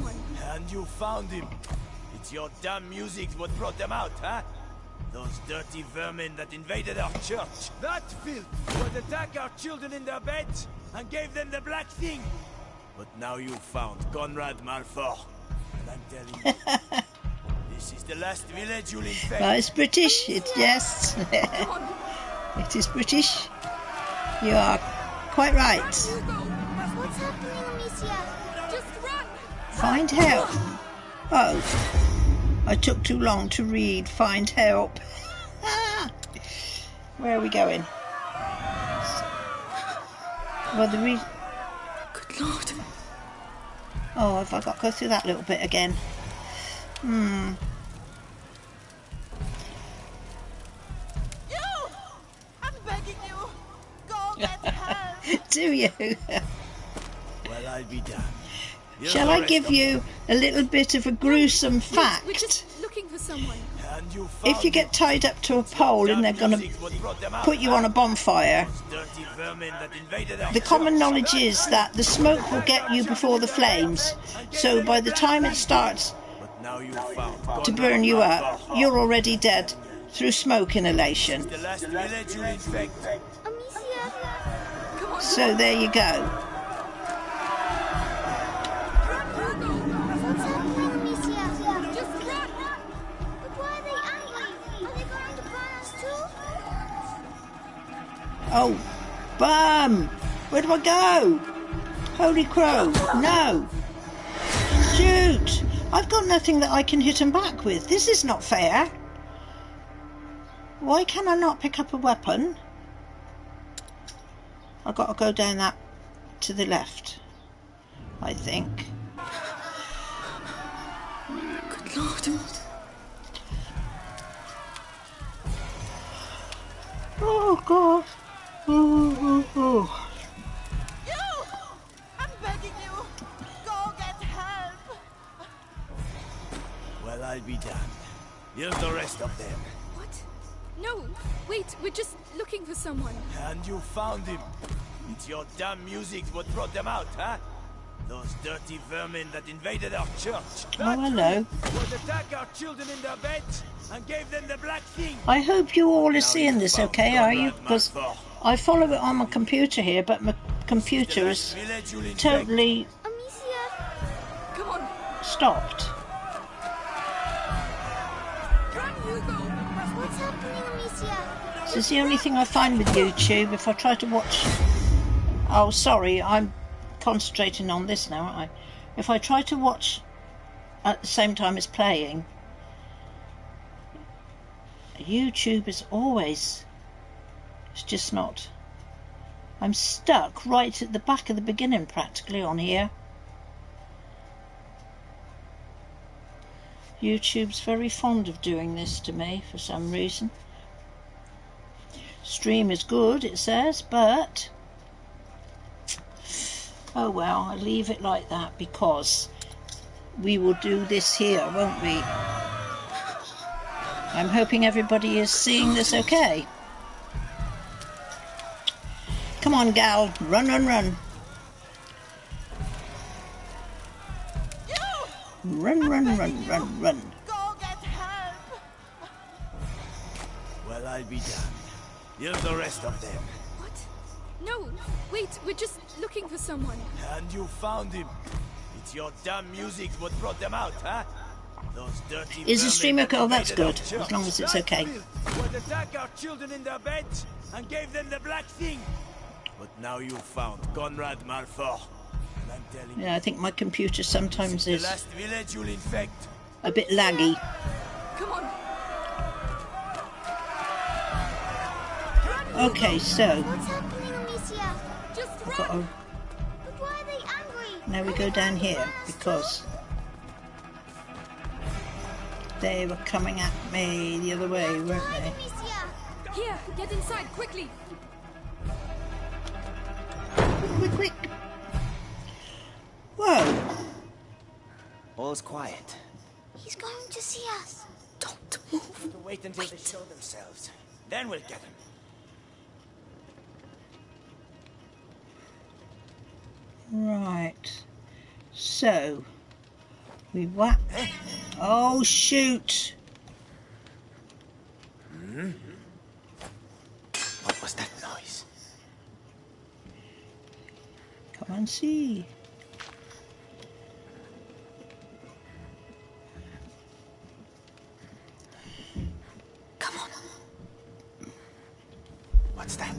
And you found him. It's your damn music what brought them out, huh? Those dirty vermin that invaded our church. That filth would attack our children in their beds and gave them the black thing. But now you found Conrad Malfour. And I'm telling you, this is the last village you'll infect. Well, it's British. Yes. It is British. You are quite right. What's happening, Amicia? Just run! Find help. Oh, I took too long to read. Find help. Where are we going? Well, the reason. Good Lord. Oh, have I got to go through that little bit again? You! I'm begging you! Go get help! Do you? Well, I'll be damned. Shall I give you a little bit of a gruesome fact? We're just looking for someone. If you get tied up to a pole and they're going to put you on a bonfire, the common knowledge is that the smoke will get you before the flames. So by the time it starts to burn you up, you're already dead through smoke inhalation. So there you go. Oh, bum! Where do I go? Holy crow, no! Shoot! I've got nothing that I can hit them back with. This is not fair. Why can I not pick up a weapon? I've got to go down that to the left, I think. Good Lord. Oh, God. Oh. You! I'm begging you! Go get help! Well, I'll be damned. Here's the rest of them. What? No, wait, we're just looking for someone. And you found him. It's your damn music what brought them out, huh? Those dirty vermin that invaded our church. Oh, hello. Would attack our children in their beds and gave them the black thing. I hope you all are seeing this okay, are you? Because I follow it on my computer here, but my computer is totally Come on. stopped. What's happening, Amicia? This is the only thing I find with YouTube. If I try to watch... Oh, sorry, I'm concentrating on this now, aren't I? If I try to watch at the same time as playing, YouTube is always... It's just not... I'm stuck right at the back of the beginning practically on here. YouTube's very fond of doing this to me for some reason. Stream is good, it says, but oh well, I leave it like that because we will do this here, won't we? I'm hoping everybody is seeing this okay. Come on, gal, run, run, run. Run, run, run, run, run. Go get help! Well, I'll be damned. Here's the rest of them. What? No, wait, we're just looking for someone. And you found him. It's your damn music what brought them out, huh? Those dirty Is the streamer vermin cool? That's invaded our good, church. as long as it's okay. Would attack our children in their beds and gave them the black thing. But now you found Conrad Malfour. And I'm telling you, Yeah, I think my computer sometimes the is last village you'll infect. a bit laggy. Come on. Okay, so What's happening, Amicia? Just I've got to, But why are they angry? now we go down here because they were coming at me the other way, weren't they? Amicia! Here, get inside, quickly. Quick, quick! Whoa! All's quiet. He's going to see us. Don't move. Wait until they show themselves. Then we'll get them. Right. So we whack. Oh shoot! Hmm? What was that noise? Come and see. Come on. What's that?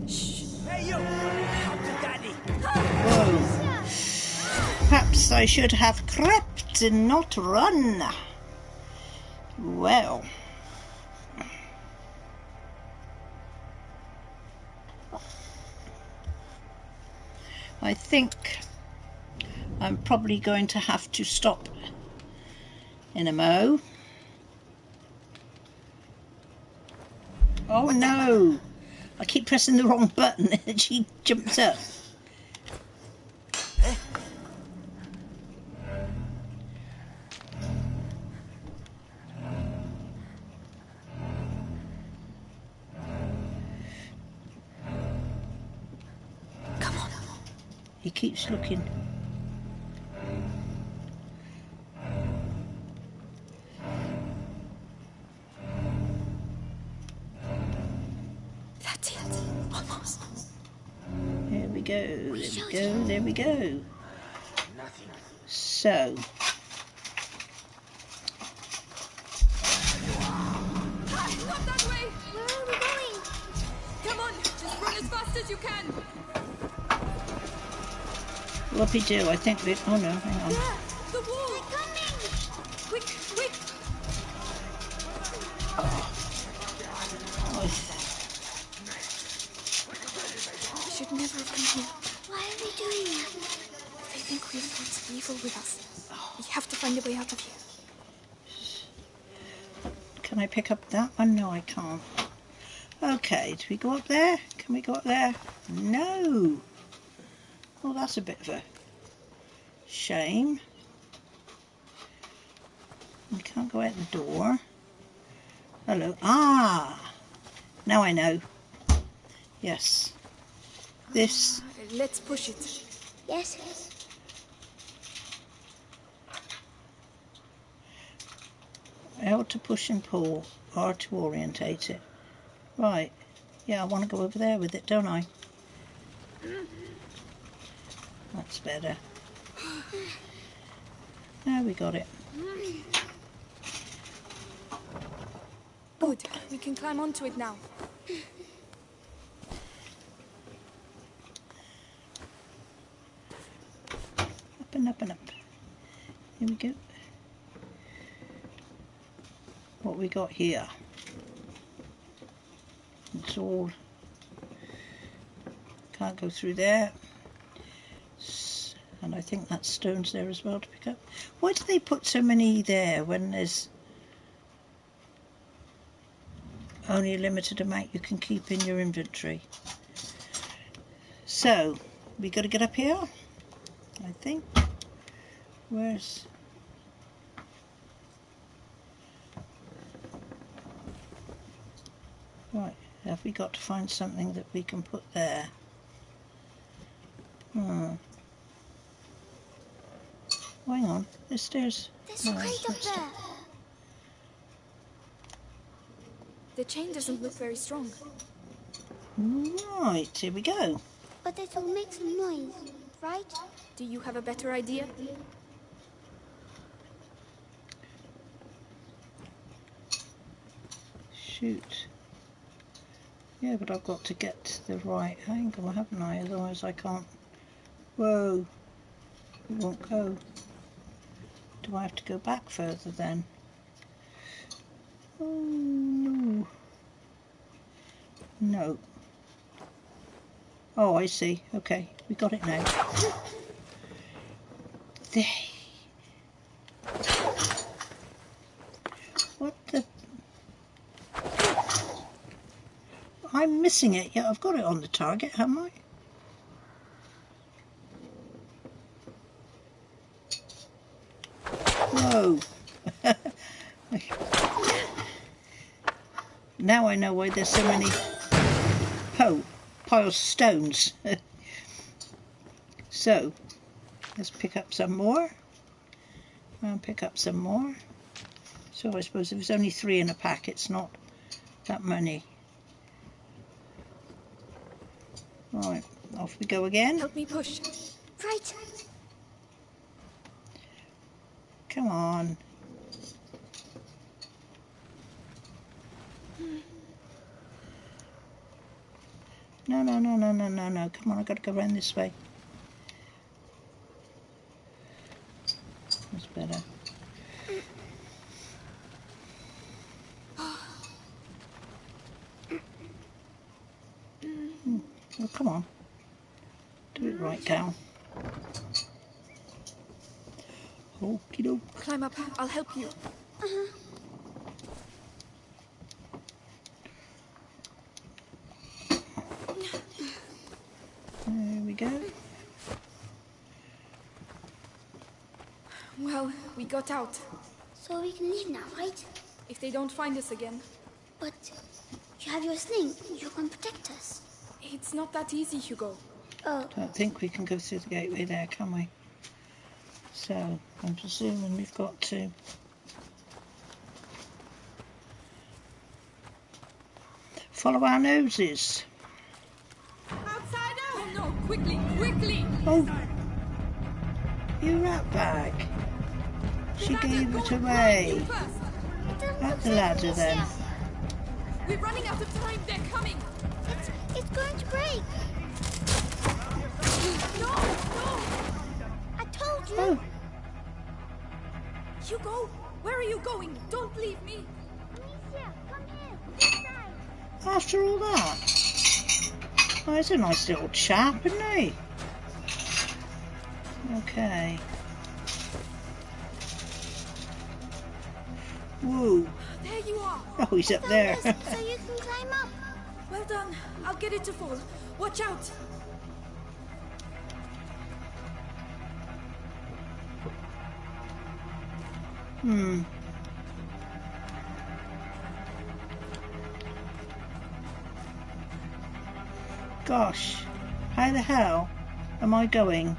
Shh. Hey, you! Come to Daddy! Whoa. Perhaps I should have crept and not run. Well. I think I'm probably going to have to stop in a mo. Oh no! I keep pressing the wrong button and she jumps up. Come on. He keeps looking. That's it. Almost. There we go, there we go, there we go. Nothing. So, Not that way! Where are we going? Come on, just run as fast as you can! whoopie-doo, I think we... Oh no, hang on. There! The wall! They're coming! Quick, quick! We should never have come here. Why are they doing that? They think we have brought evil with us. We have to find a way out of here. Can I pick up that one? No, I can't. Okay, do we go up there? Can we go up there? No! Well, that's a bit of a shame. We can't go out the door. Hello. Ah! Now I know. Yes. This. Let's push it. Yes. L to push and pull, R to orientate it. Right. Yeah, I want to go over there with it, don't I? That's better. Now we got it. Good. We can climb onto it now. Up and up and up. Here we go. What we got here? It's all... Can't go through there. And I think that stone's there as well to pick up. Why do they put so many there when there's only a limited amount you can keep in your inventory? So, we got to get up here, I think. Where's... Right, have we got to find something that we can put there? Hang on, the stairs. There's a crate up there. The chain doesn't look very strong. Right, here we go. But it will make some noise, right? Do you have a better idea? Shoot. Yeah, but I've got to get to the right angle, haven't I? Otherwise I can't... Whoa. It won't go. Do I have to go back further then? Oh, no. No. Oh, I see. Okay, we got it now. There. What the... I'm missing it. Yeah, I've got it on the target, haven't I? Whoa. Now I know why there's so many piles of stones. So, let's pick up some more. And pick up some more. So I suppose if there's only 3 in a pack, it's not that many. Right, off we go again. Help me push. Right. Come on. No, no, no, no, no, no, no. Come on, I've got to go around this way. That's better. Oh, come on. Do it right, Cal. Okie doke. Climb up. I'll help you. There we go. Well, we got out. So we can leave now, right? If they don't find us again. But you have your sling. You can protect us. It's not that easy, Hugo. Oh. Don't think we can go through the gateway there, can we? So, I'm presuming we've got to... follow our noses. Outsider! Oh no, quickly, quickly! Oh! You rat bag. She gave it away. At the ladder then. We're running out of time, they're coming! It's going to break! No, no! I told you! Oh. Hugo, where are you going? Don't leave me! Amicia, come here! This side! After all that? Oh, he's a nice little chap, isn't he? Okay. Whoa. There you are! Oh, he's up there. So you can climb up. Well done. I'll get it to fall. Watch out! Gosh, how the hell am I going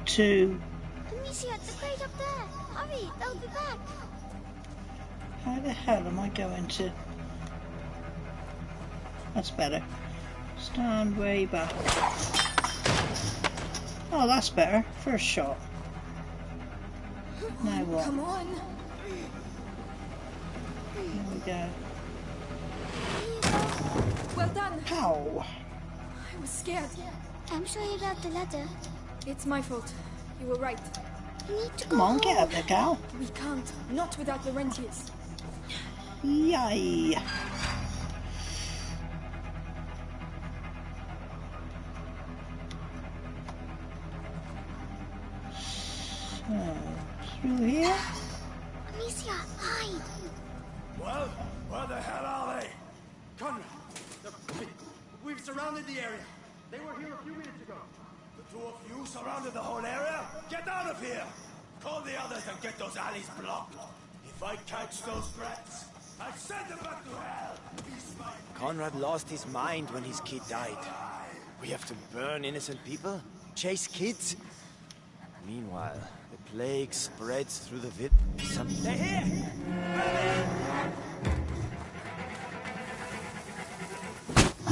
to... Amicia, the crate up there! Hurry, they'll be back! How the hell am I going to... That's better. Stand way back. Oh, that's better. First shot. Now what? Come on! Here we go. Well done! Ow! I was scared. I'm sorry about the ladder. It's my fault. You were right. We need to Come go on, home. get up there, Cal. We can't. Not without Laurentius. Yay! So, through here? Amicia, hide! Well, where the hell are they? Conrad, we've surrounded the area. They were here a few minutes ago. The two of you surrounded the whole area? Get out of here! Call the others and get those alleys blocked. If I catch those brats, I'll send them back to hell! Conrad lost his mind when his kid died. We have to burn innocent people? Chase kids? Meanwhile, the plague spreads through the village. They're here!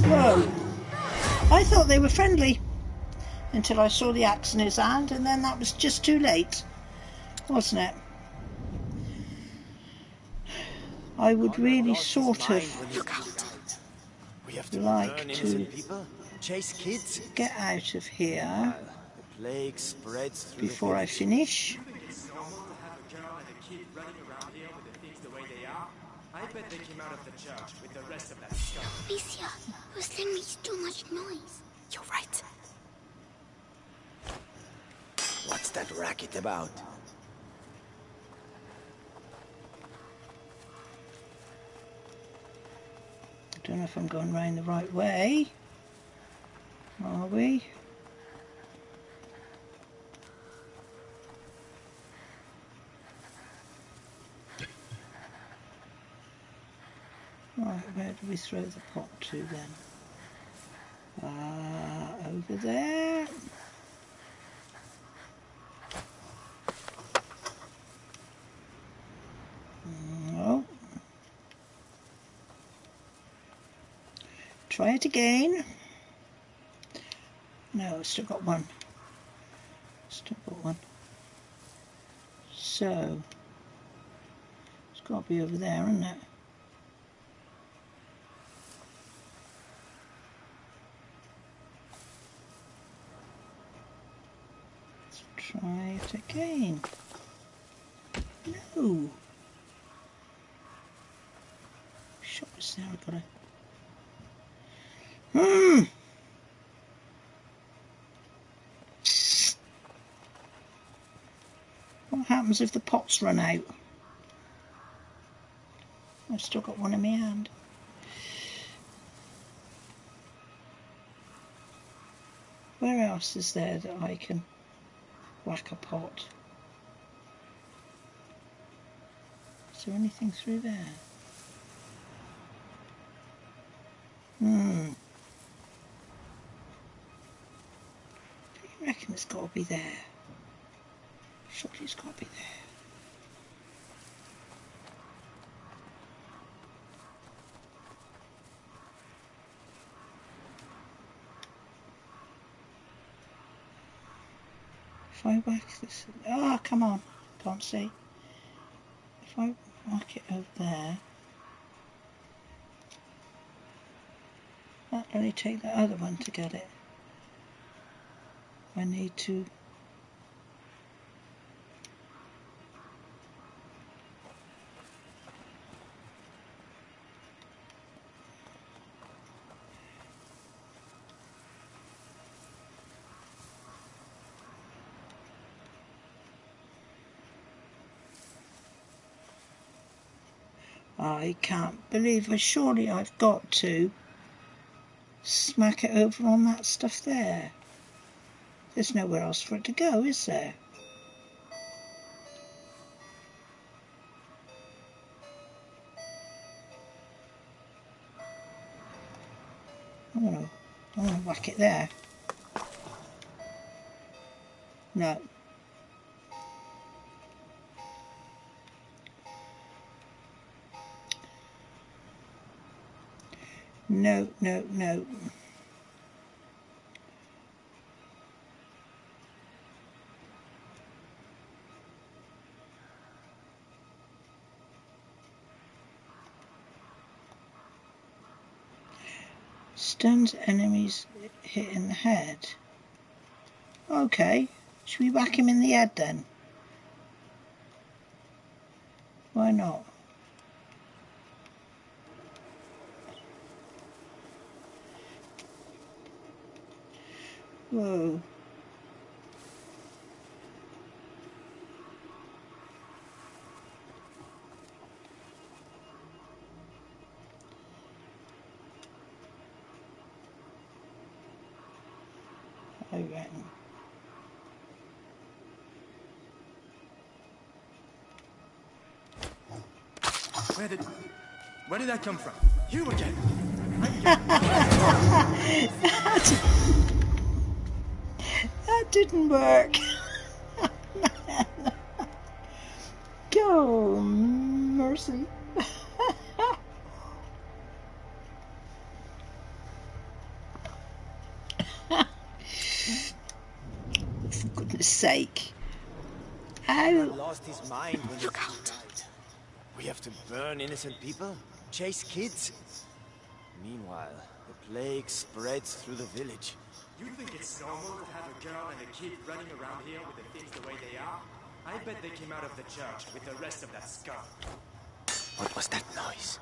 Whoa! I thought they were friendly until I saw the axe in his hand, and then that was just too late, wasn't it? I would really sort of like to chase kids, get out of here the plague spreads through before I finish. It's normal to have a girl and a kid running around here with the things the way they are. I bet they came out of the church with the rest of that stuff. Alicia, whistling makes too much noise. You're right. What's that racket about? I don't know if I'm going round the right way. Are we? Right, where do we throw the pot to then? Over there. No. Try it again. No, still got one. Still got one. So, it's got to be over there, isn't it? Let's try it again. No. Shot was there, I've got to... What happens if the pots run out? I've still got one in my hand. Where else is there that I can whack a pot? Is there anything through there? I reckon it's got to be there. Surely it's got to be there. If I whack this... Oh, come on. Can't see. If I whack it over there... That'll only take the other one to get it. I need to... I can't believe it. Surely I've got to smack it over on that stuff there. There's nowhere else for it to go, is there? I'm gonna whack it there. No. No, no, no. Stuns enemies hit in the head. Okay, should we whack him in the head then? Why not? Whoa. I reckon. Where did that come from? You again. That didn't work. see. For goodness sake. Man lost his mind when he died. We have to burn innocent people? Chase kids? Meanwhile, the plague spreads through the village. You think it's normal to have a girl and a kid running around here with the things the way they are? I bet they came out of the church with the rest of that scum. What was that noise?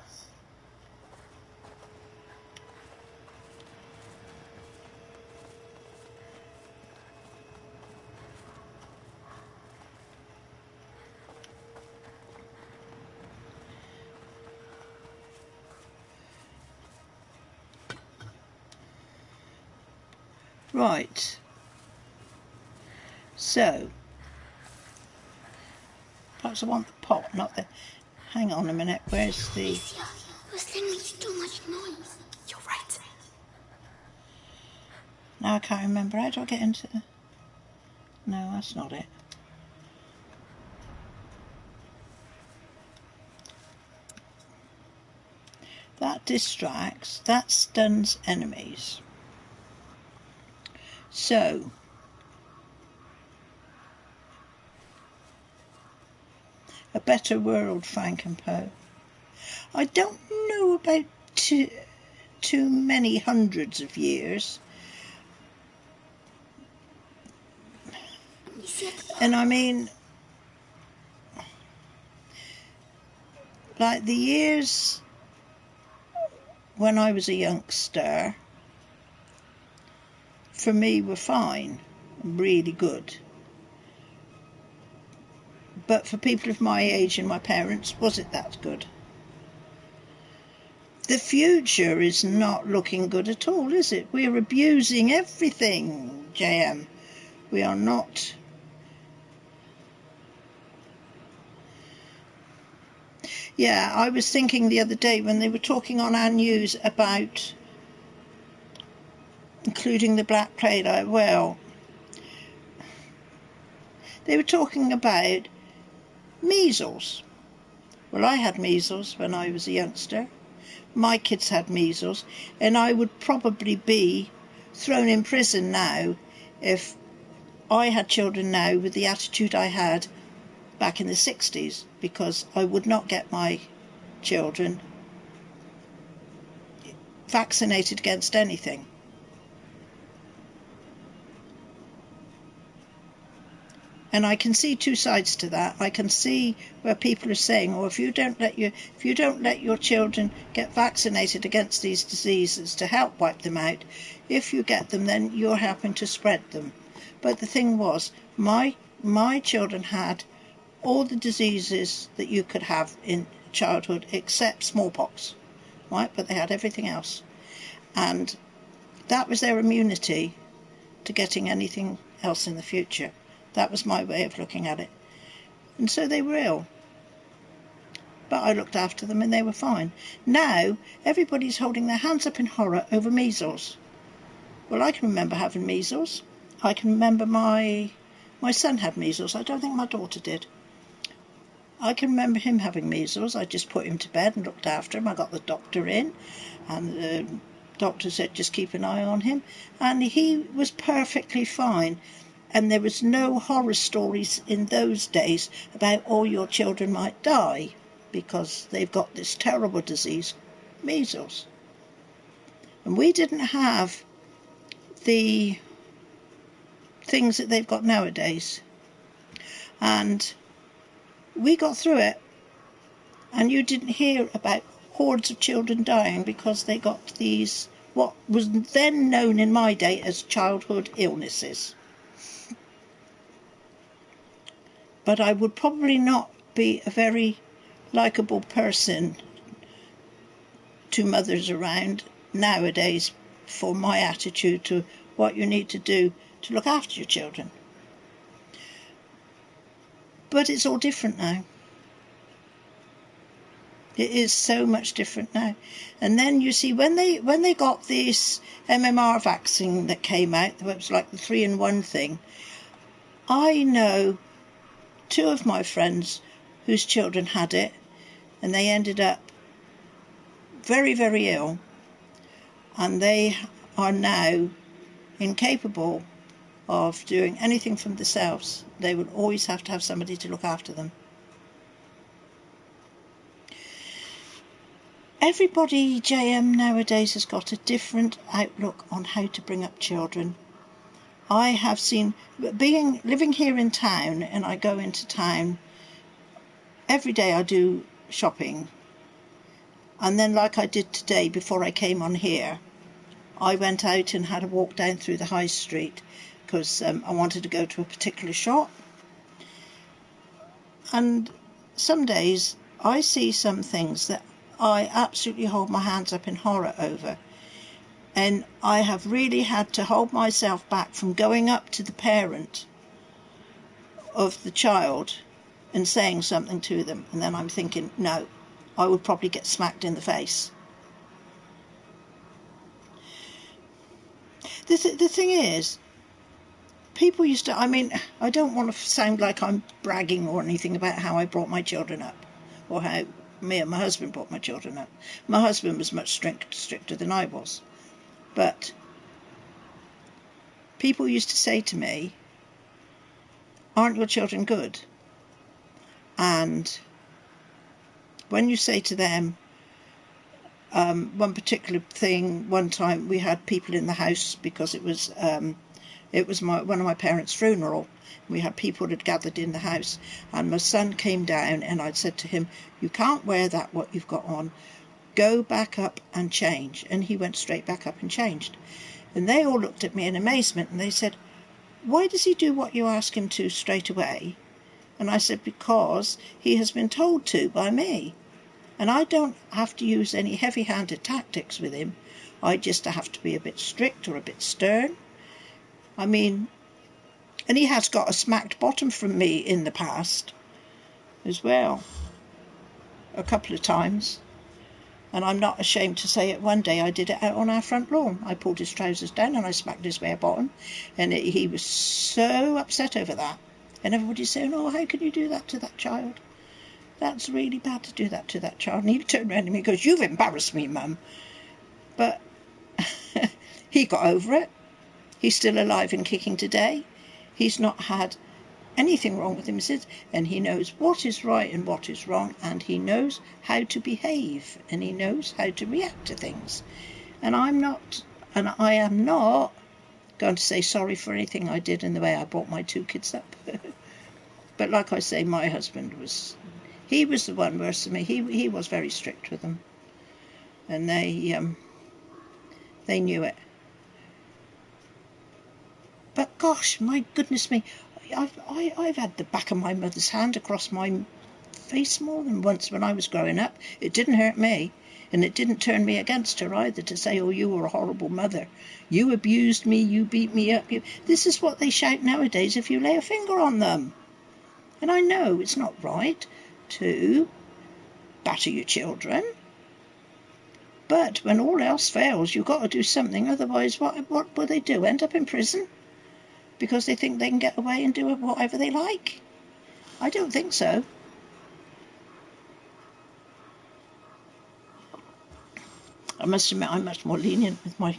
Right. So, perhaps I want the pot, not the... Hang on a minute, where's the... Alicia, whistling makes too much noise. You're right. Now I can't remember. How do I get into the... No, that's not it. That distracts, that stuns enemies. So, a better world, Frank and Poe. I don't know about too many hundreds of years. And I mean, like the years when I was a youngster, for me were fine, really good. But for people of my age and my parents, was it that good? The future is not looking good at all, is it? We're abusing everything, JM. We are not. Yeah, I was thinking the other day when they were talking on our news about including the Black Plague, well, they were talking about measles. Well, I had measles when I was a youngster. My kids had measles, and I would probably be thrown in prison now if I had children now with the attitude I had back in the 60s, because I would not get my children vaccinated against anything. And I can see two sides to that. I can see where people are saying, "Oh, if you don't let your children get vaccinated against these diseases to help wipe them out, if you get them, then you're helping to spread them." But the thing was, my children had all the diseases that you could have in childhood except smallpox, right? But they had everything else, and that was their immunity to getting anything else in the future. That was my way of looking at it. And so they were ill. But I looked after them and they were fine. Now, everybody's holding their hands up in horror over measles. Well, I can remember having measles. I can remember my son had measles. I don't think my daughter did. I can remember him having measles. I just put him to bed and looked after him. I got the doctor in, and the doctor said just keep an eye on him. And he was perfectly fine. And there was no horror stories in those days about, oh, your children might die because they've got this terrible disease, measles. And we didn't have the things that they've got nowadays. And we got through it. And you didn't hear about hordes of children dying because they got these, what was then known in my day as childhood illnesses. But I would probably not be a very likeable person to mothers around nowadays for my attitude to what you need to do to look after your children. But it's all different now. It is so much different now. And then you see, when they got this MMR vaccine that came out, it was like the 3-in-1 thing, I know 2 of my friends whose children had it, and they ended up very, very ill, and they are now incapable of doing anything for themselves. They will always have to have somebody to look after them. Everybody, JM, nowadays has got a different outlook on how to bring up children. I have seen, living here in town, and I go into town every day. I do shopping, and then like I did today before I came on here, I went out and had a walk down through the high street because I wanted to go to a particular shop. And some days I see some things that I absolutely hold my hands up in horror over. And I have really had to hold myself back from going up to the parent of the child and saying something to them. And then I'm thinking, no, I would probably get smacked in the face. The thing is, people used to, I mean, I don't want to sound like I'm bragging or anything about how I brought my children up, or how me and my husband brought my children up. My husband was much stricter than I was. But people used to say to me, aren't your children good? And when you say to them, one particular thing, one time we had people in the house because it was one of my parents' funeral. We had people that had gathered in the house, and my son came down, and I'd said to him, you can't wear that, what you've got on. Go back up and change. And he went straight back up and changed. And they all looked at me in amazement, and they said, why does he do what you ask him to straight away? And I said, because he has been told to by me. And I don't have to use any heavy-handed tactics with him. I just have to be a bit strict or a bit stern. I mean, and he has got a smacked bottom from me in the past as well, a couple of times. And I'm not ashamed to say it. One day I did it out on our front lawn. I pulled his trousers down and I smacked his bare bottom. And he was so upset over that. And everybody's saying, oh, how can you do that to that child? That's really bad to do that to that child. And he turned around to me and goes, you've embarrassed me, Mum. But he got over it. He's still alive and kicking today. He's not had anything wrong with him since, and he knows what is right and what is wrong, and he knows how to behave, and he knows how to react to things. And I am not going to say sorry for anything I did in the way I brought my two kids up. But like I say, my husband was the one worse than me. He was very strict with them, and they knew it. But gosh, my goodness me, I've had the back of my mother's hand across my face more than once when I was growing up. It didn't hurt me, and it didn't turn me against her either to say, oh, you were a horrible mother. You abused me, you beat me up. This is what they shout nowadays if you lay a finger on them. And I know it's not right to batter your children, but when all else fails, you've got to do something. Otherwise, what will they do? End up in prison? Because they think they can get away and do whatever they like? I don't think so. I must admit, I'm much more lenient with my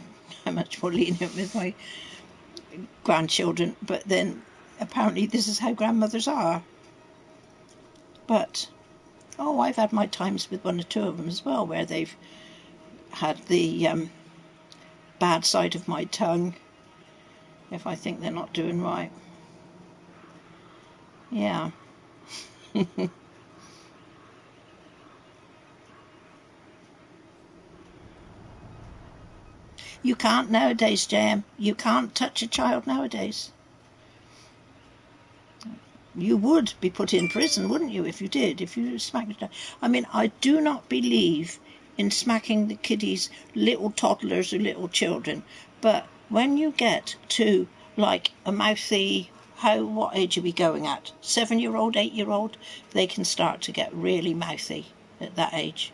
grandchildren. But then, apparently, this is how grandmothers are. But I've had my times with one or two of them as well, where they've had the bad side of my tongue. If I think they're not doing right. Yeah. You can't nowadays, Jam. You can't touch a child nowadays. You would be put in prison, wouldn't you, if you did, if you smacked a child. I mean, I do not believe in smacking the kiddies, little toddlers or little children, but when you get to like a mouthy, what age are we going at? 7-year-old, 8-year-old? They can start to get really mouthy at that age.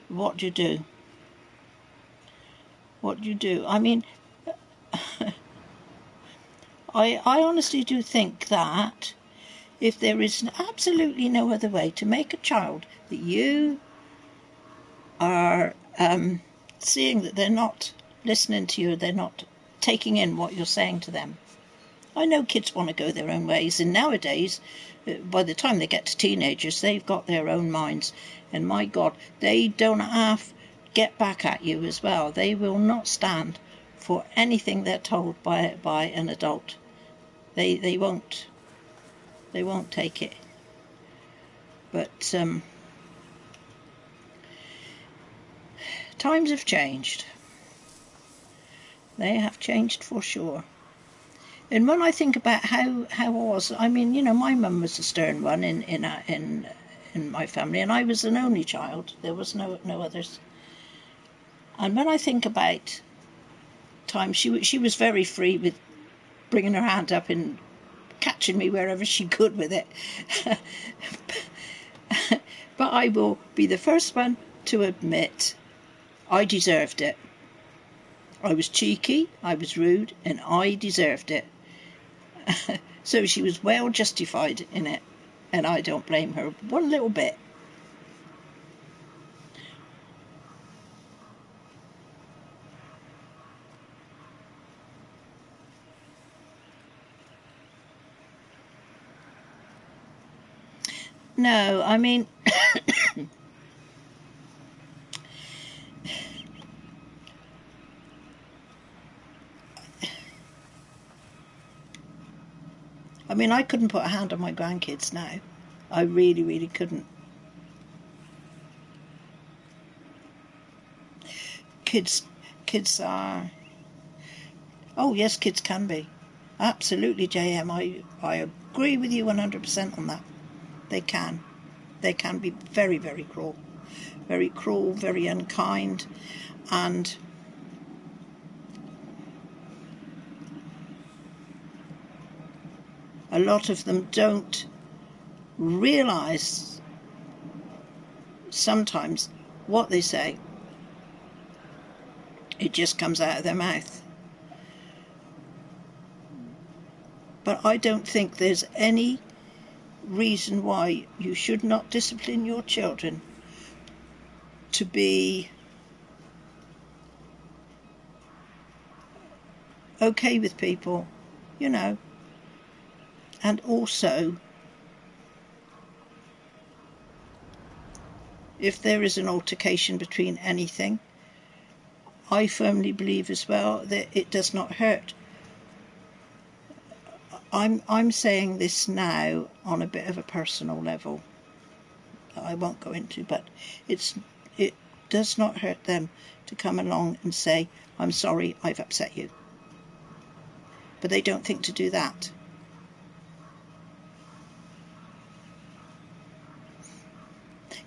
What do you do? What do you do? I mean, I honestly do think that if there is absolutely no other way to make a child that you are seeing that they're not listening to you, they're not taking in what you're saying to them. I know kids want to go their own ways, and nowadays, by the time they get to teenagers, they've got their own minds, and my God, they don't half get back at you as well. They will not stand for anything they're told by an adult. They won't take it. But times have changed. They have changed for sure. And when I think about how I was, I mean, you know, my mum was a stern one in my family, and I was an only child. There was no others. And when I think about times, she was very free with bringing her hand up and catching me wherever she could with it. But I will be the first one to admit I deserved it. I was cheeky, I was rude, and I deserved it. So she was well justified in it, and I don't blame her one little bit. No, I mean, I couldn't put a hand on my grandkids now. I really, really couldn't. Kids are... Oh, yes, kids can be. Absolutely, JM. I agree with you 100% on that. They can. They can be very, very cruel. Very cruel, very unkind. And a lot of them don't realise sometimes what they say. It just comes out of their mouth. But I don't think there's any reason why you should not discipline your children to be okay with people, you know. And also, if there is an altercation between anything, I firmly believe as well that it does not hurt. I'm saying this now on a bit of a personal level that I won't go into, but it does not hurt them to come along and say, I'm sorry, I've upset you. But they don't think to do that.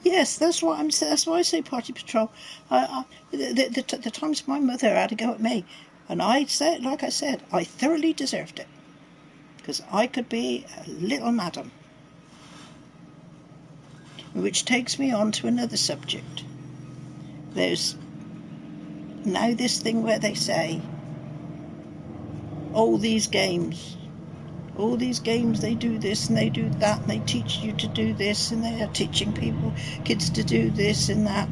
Yes, that's what I'm saying. That's why I say party patrol. The times my mother had to go at me, and I said, like I said, I thoroughly deserved it, because I could be a little madam. Which takes me on to another subject. There's now this thing where they say, all these games, they do this and they do that, and they teach you to do this, and they are teaching kids to do this and that.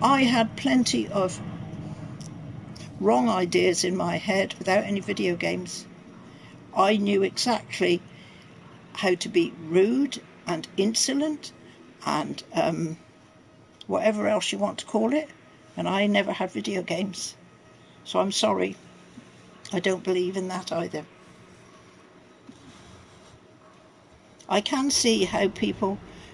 I had plenty of wrong ideas in my head without any video games. I knew exactly how to be rude and insolent and whatever else you want to call it, and I never had video games. So I'm sorry, I don't believe in that either. I can see how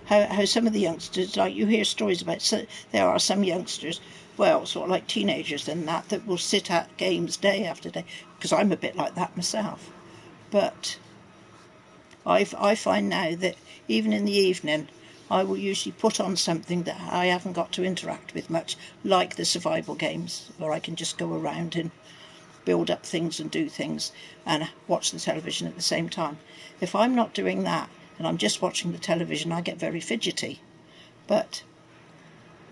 how some of the youngsters, like you hear stories about, so there are some youngsters, well, sort of like teenagers and that will sit at games day after day, because I'm a bit like that myself. But I find now that even in the evening, I will usually put on something that I haven't got to interact with much, like the survival games, where I can just go around and build up things and do things and watch the television at the same time. If I'm not doing that and I'm just watching the television, I get very fidgety. But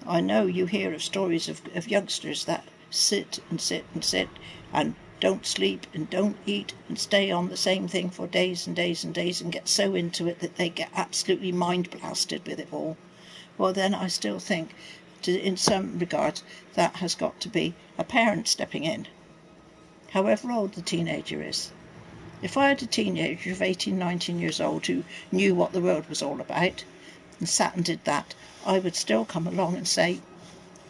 I know you hear of stories of youngsters that sit and don't sleep and don't eat and stay on the same thing for days and days and days and get so into it that they get absolutely mind blasted with it all, well then I still think in some regards that has got to be a parent stepping in, however old the teenager is. If I had a teenager of 18, 19 years old who knew what the world was all about and sat and did that, I would still come along and say,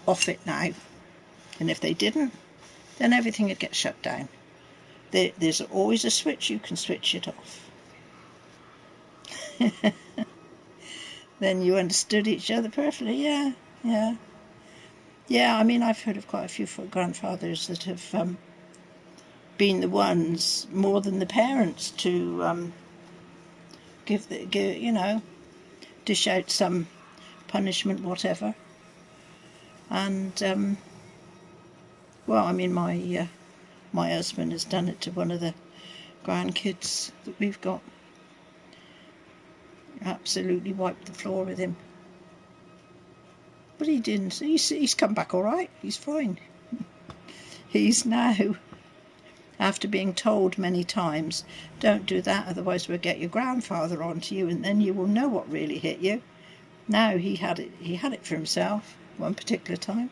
off it now. And if they didn't, then everything would get shut down. There's always a switch, you can switch it off. Then you understood each other perfectly, yeah. Yeah, I mean, I've heard of quite a few grandfathers that have been the ones more than the parents to dish out some punishment, whatever. And well, I mean, my husband has done it to one of the grandkids that we've got. Absolutely wiped the floor with him. But he didn't. He's come back all right. He's fine. He's now, after being told many times, don't do that, otherwise we'll get your grandfather onto you and then you will know what really hit you. Now he had it for himself one particular time.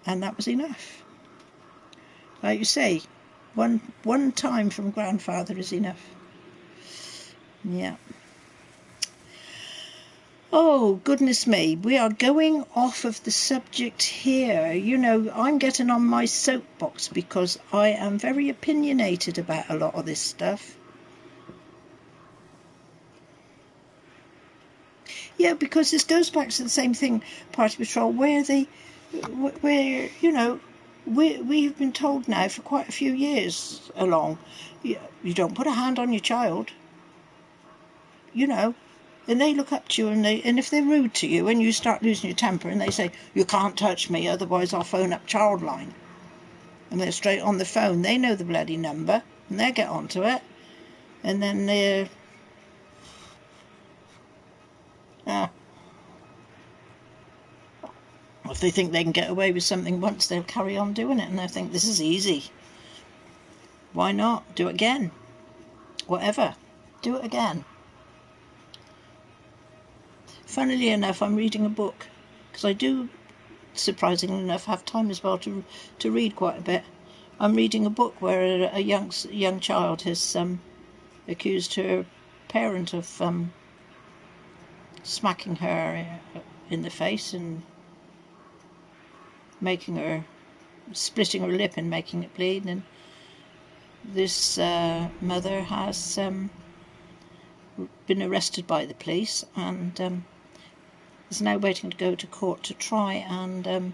And that was enough. Like you say, one time from grandfather is enough. Yeah. Oh, goodness me, we are going off of the subject here. You know, I'm getting on my soapbox because I am very opinionated about a lot of this stuff. Yeah, because this goes back to the same thing, Party Patrol, where you know, we've been told now for quite a few years along, you don't put a hand on your child, you know, and they look up to you and if they're rude to you and you start losing your temper and they say, you can't touch me, otherwise I'll phone up Childline. And they're straight on the phone, they know the bloody number, and they'll get onto it. And then they're... if they think they can get away with something once, they'll carry on doing it, and they'll think, this is easy. Why not? Do it again. Whatever. Do it again. Funnily enough, I'm reading a book, because I do, surprisingly enough, have time as well to read quite a bit. I'm reading a book where a young child has accused her parent of smacking her in the face and splitting her lip and making it bleed. And this mother has been arrested by the police and is now waiting to go to court to try and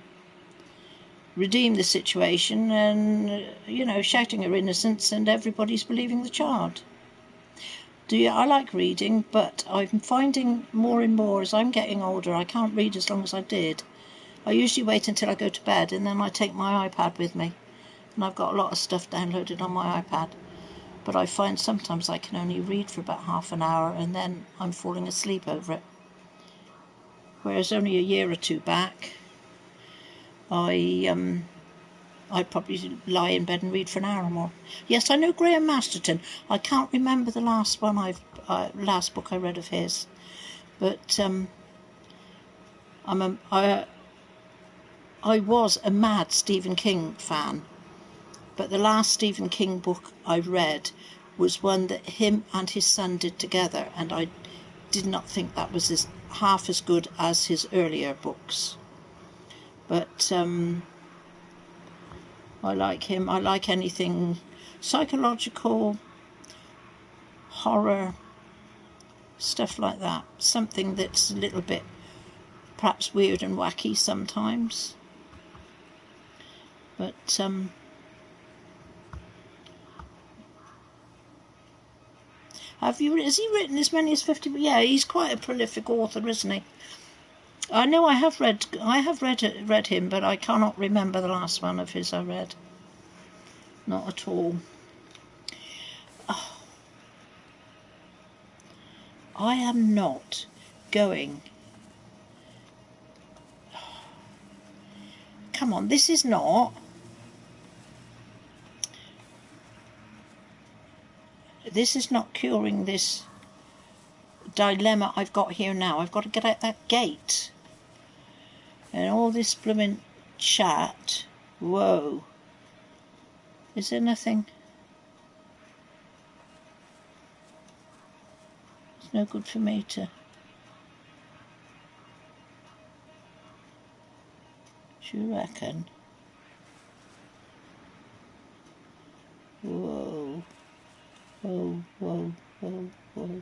redeem the situation, and you know, shouting her innocence, and everybody's believing the child. I like reading, but I'm finding more and more as I'm getting older I can't read as long as I did. I usually wait until I go to bed and then I take my iPad with me, and I've got a lot of stuff downloaded on my iPad, but I find sometimes I can only read for about half an hour and then I'm falling asleep over it. Whereas only a year or two back, I'd probably lie in bed and read for an hour or more. Yes, I know Graham Masterton. I can't remember the last last book I read of his, but I was a mad Stephen King fan. But the last Stephen King book I read was one that him and his son did together, and I did not think that was half as good as his earlier books. But I like him. I like anything psychological, horror, stuff like that. Something that's a little bit perhaps weird and wacky sometimes. But has he written as many as 50? Yeah, he's quite a prolific author, isn't he? I know I have read him, but I cannot remember the last one of his I read. Not at all. Oh. I am not going. Come on, this is not this is not curing this dilemma I've got here now. I've got to get out that gate. And all this blooming chat. Whoa. Is there nothing? It's no good for me to... Do you reckon? Whoa. Whoa, whoa, whoa, whoa.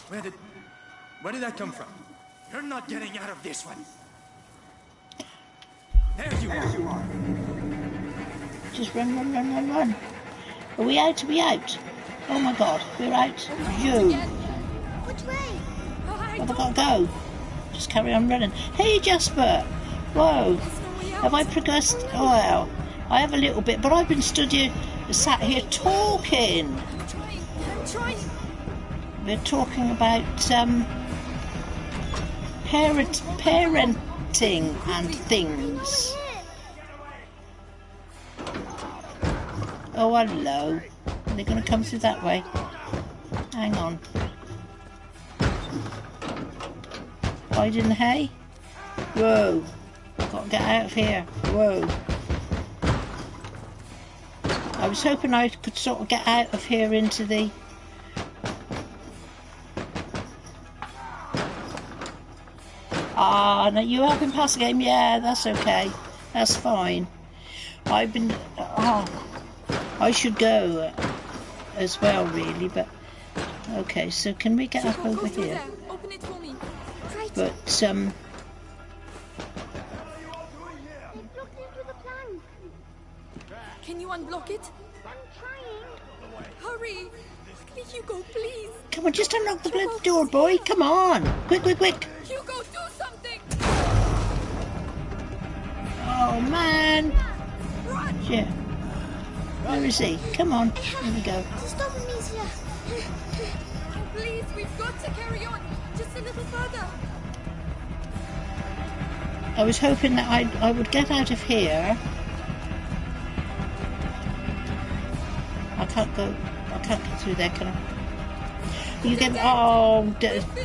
Where did that come from? You're not getting out of this one. There you are. Just run, run, run, run, run. Are we out? Are we out? Oh my god, we're out. You. Which way? Have I got to go? Just carry on running. Hey Jasper! Whoa. Have I progressed? Oh well. I have a little bit, but I've been sat here talking. I'm trying. We're talking about parenting and things. Oh hello. They're going to come through that way. Hang on. Hide in the hay. Whoa. Got to get out of here. Whoa. I was hoping I could sort of get out of here into the... Ah, no, you have been past the game? Yeah, that's okay. That's fine. I've been... I should go as well, really, but... Okay, so can we get up over here? Open it for me. But, Can you unblock it? I'm trying. Hurry! Hugo, please! Come on, just unlock the bloody door, boy! Come on! Quick, quick, quick! Hugo, do something! Oh, man! Run! Yeah. Where is he? Come on. Here we go. To stop Amicia. Please, we've got to carry on. Just a little further. I was hoping that I would get out of here. I can't get through there, can I? You get... Oh,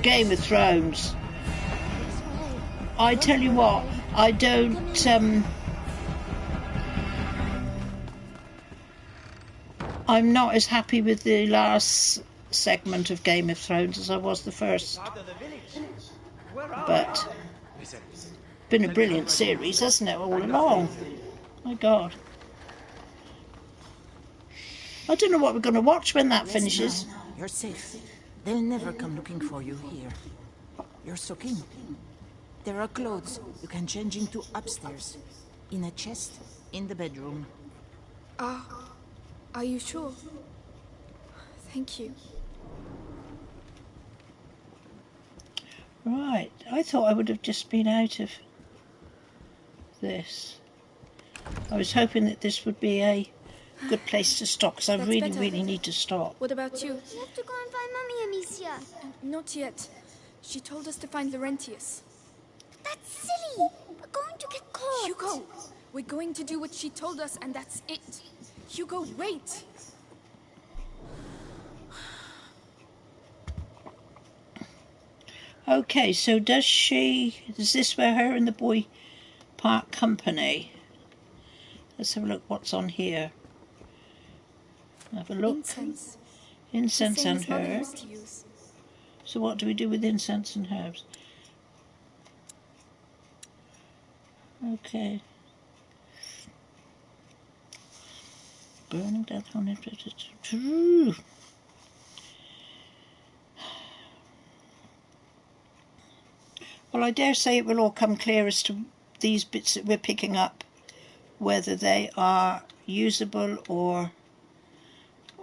Game of Thrones. I tell you what, I don't... I'm not as happy with the last segment of Game of Thrones as I was the first. But it's been a brilliant series, hasn't it, all along? My God. I don't know what we're going to watch when that finishes. No, you're safe. They'll never come looking for you here. You're soaking. There are clothes you can change into upstairs. In a chest in the bedroom. Are you sure? Thank you. Right, I thought I would have just been out of this. I was hoping that this would be a good place to stop, because I really need to stop. What about you? We have to go and find Mummy, Amicia. Not yet. She told us to find Laurentius. That's silly. We're going to get caught. Hugo, we're going to do what she told us, and that's it. Hugo, wait. Okay, so is this where her and the boy part company? Let's have a look what's on here. Have a look. Incense. Incense and herbs. So what do we do with incense and herbs? Okay. Burning death on it. Well, I dare say it will all come clear as to these bits that we're picking up, whether they are usable or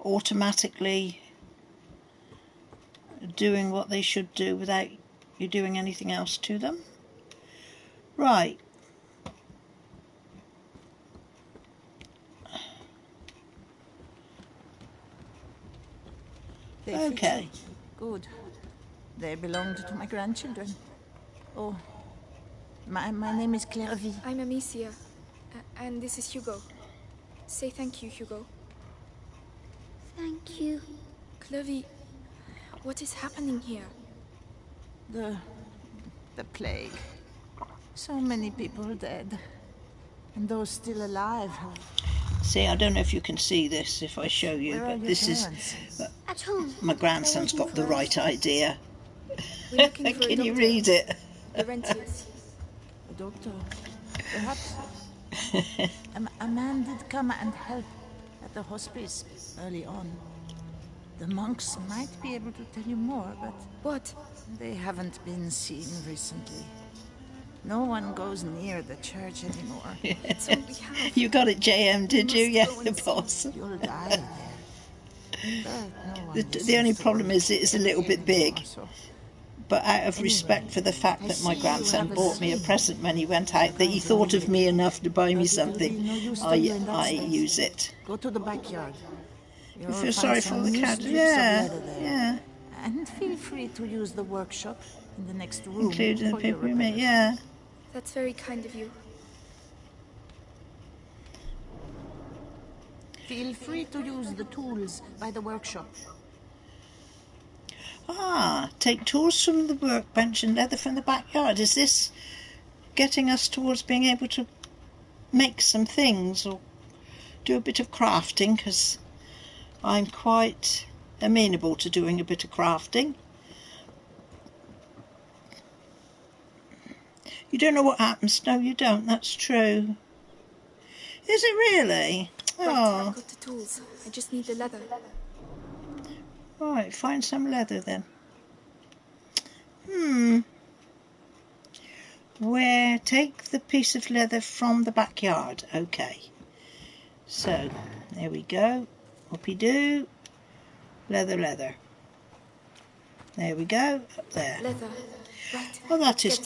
automatically doing what they should do without you doing anything else to them. Right. Okay. Good. They belonged to my grandchildren. Oh, my name is Clairvy. I'm Amicia, and this is Hugo. Say thank you, Hugo. Thank you. Clovey, what is happening here? The plague. So many people dead. And those still alive have... See, I don't know if you can see this if I show you, but this is... At home. My grandson's got the right idea. We're looking for Can you read it? Laurentius. A doctor. Perhaps. A man did come and help at the hospice early on. The monks might be able to tell you more, but... What? They haven't been seen recently. No one goes near the church anymore. That's all we have. You got it, JM, did you? Yeah, the boss. You'll die there. But no the only problem is it is a little bit big. But out of respect for the fact that my grandson bought me a present when he went out, that he thought of me enough to buy me something, I use it. Go to the backyard. I feel sorry for the cat. Yeah, yeah. And feel free to use the workshop in the next room. Including the paper we made, yeah. That's very kind of you. Feel free to use the tools by the workshop. Ah, take tools from the workbench and leather from the backyard. Is this getting us towards being able to make some things or do a bit of crafting? Because I'm quite amenable to doing a bit of crafting. You don't know what happens. No, you don't. That's true. Is it really? Right, Oh. I've got the tools. I just need the leather. Right, find some leather then. Where? Take the piece of leather from the backyard. Okay. So, there we go. Whoopie-doo. Leather, leather. There we go. Up there. Leather. Right. Well, that is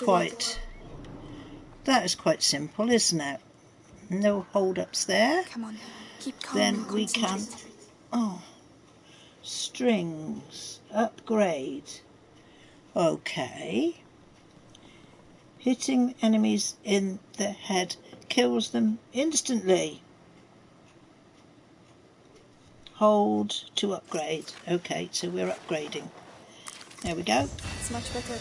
quite simple, isn't it? No hold-ups there. Come on. Keep calm. Then we can... Oh. Strings. Upgrade. Okay. Hitting enemies in the head kills them instantly. Hold to upgrade. Okay, so we're upgrading. There we go. It's much better.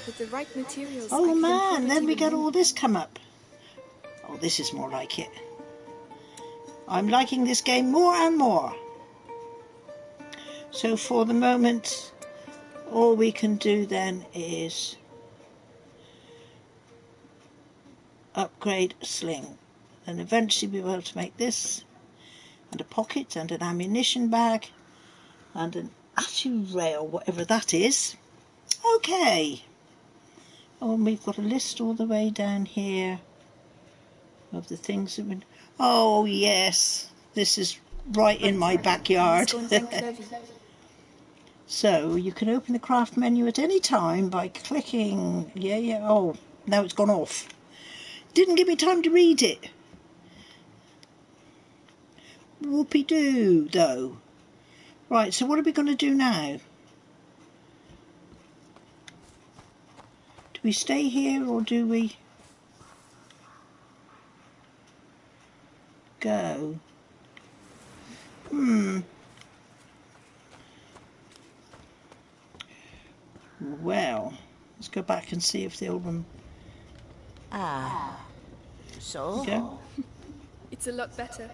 With the right materials. Oh man, then we get all this come up. Oh, this is more like it. I'm liking this game more and more. So for the moment, all we can do then is upgrade a sling. And eventually we'll be able to make this, and a pocket, and an ammunition bag, and an attue rail, whatever that is. Okay. Oh, and we've got a list all the way down here of the things that we... Oh, yes. This is right in my backyard. So, you can open the craft menu at any time by clicking... Yeah. Oh, now it's gone off. Didn't give me time to read it. Whoopie-doo, though. Right, so what are we going to do now? Do we stay here or do we go? Well, let's go back and see if the old one... So? Go. It's a lot better.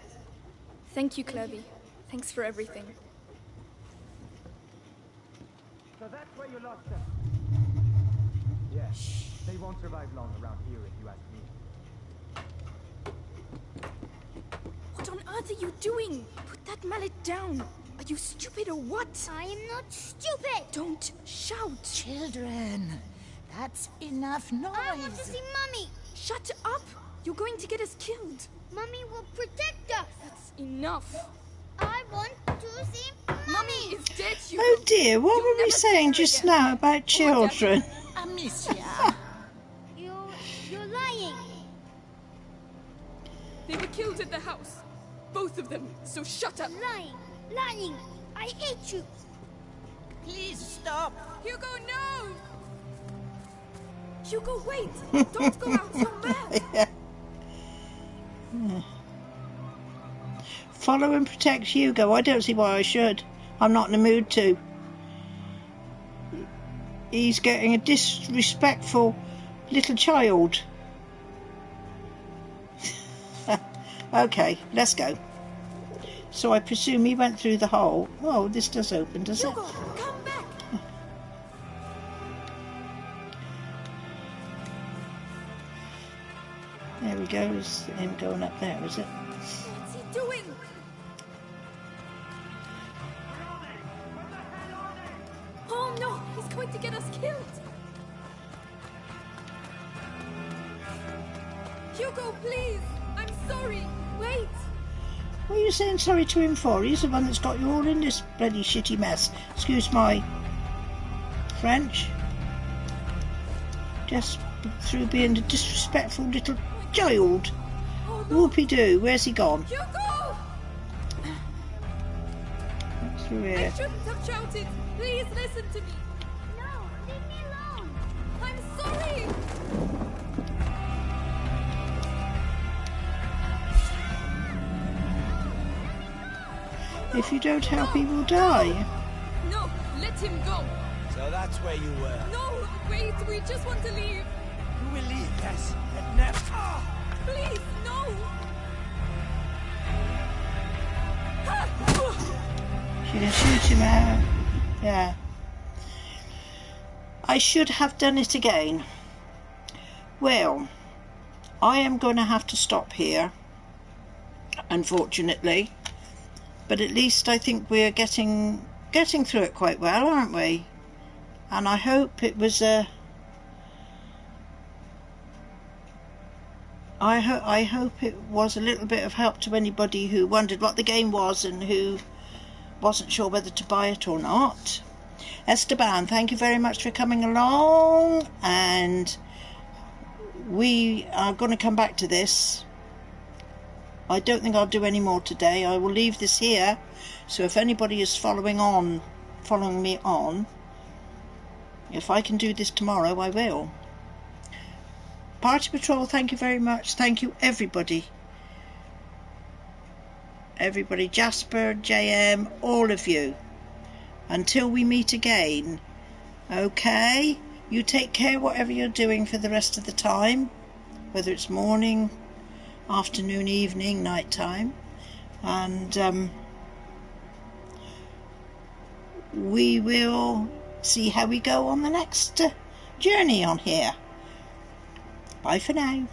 Thank you, Clovey. Thanks for everything. So that's where you lost them. Yes, they won't survive long around here if you ask me. What on earth are you doing? Put that mallet down. Are you stupid or what? I am not stupid. Don't shout. Children, that's enough noise. I want to see Mummy. Shut up. You're going to get us killed. Mummy will protect us. That's enough. I want to see Mummy is dead, Hugo. Oh dear, what were we saying just now about children? Amicia. You're lying. They were killed at the house. Both of them. So shut up. Lying. I hate you. Please stop. Hugo, no. Hugo, wait. Don't go out. You're mad. Follow and protect Hugo. I don't see why I should. I'm not in the mood to. He's getting a disrespectful little child. Okay, let's go. So I presume he went through the hole. Oh, this does open, does it? Come back. There we go. Is him going up there, is it? What's he doing? Oh no, he's going to get us killed. Hugo, please. I'm sorry. Wait. What are you saying sorry to him for? He's the one that's got you all in this bloody shitty mess. Excuse my French. Just through being a disrespectful little child. Oh, no. Whoopie-doo. Where's he gone? Hugo! Through here. I shouldn't have shouted. Please listen to me. No, leave me alone. I'm sorry. If you don't help, he will die. No, let him go. So that's where you were. No, wait, we just want to leave. You will leave, yes. And never. Please, no. She can shoot him out. Yeah. I should have done it again. Well, I am going to have to stop here, unfortunately. But at least I think we're getting through it quite well, aren't we? And I hope it was a... I hope it was a little bit of help to anybody who wondered what the game was and who wasn't sure whether to buy it or not. Esteban, thank you very much for coming along, and we are going to come back to this. I don't think I'll do any more today. I will leave this here, so if anybody is following me on, if I can do this tomorrow, I will. Party Patrol, thank you very much. Thank you, everybody. Everybody, Jasper, JM, all of you. Until we meet again, okay? You take care whatever you're doing for the rest of the time, whether it's morning, afternoon, evening, night time, and we will see how we go on the next journey on here. Bye for now.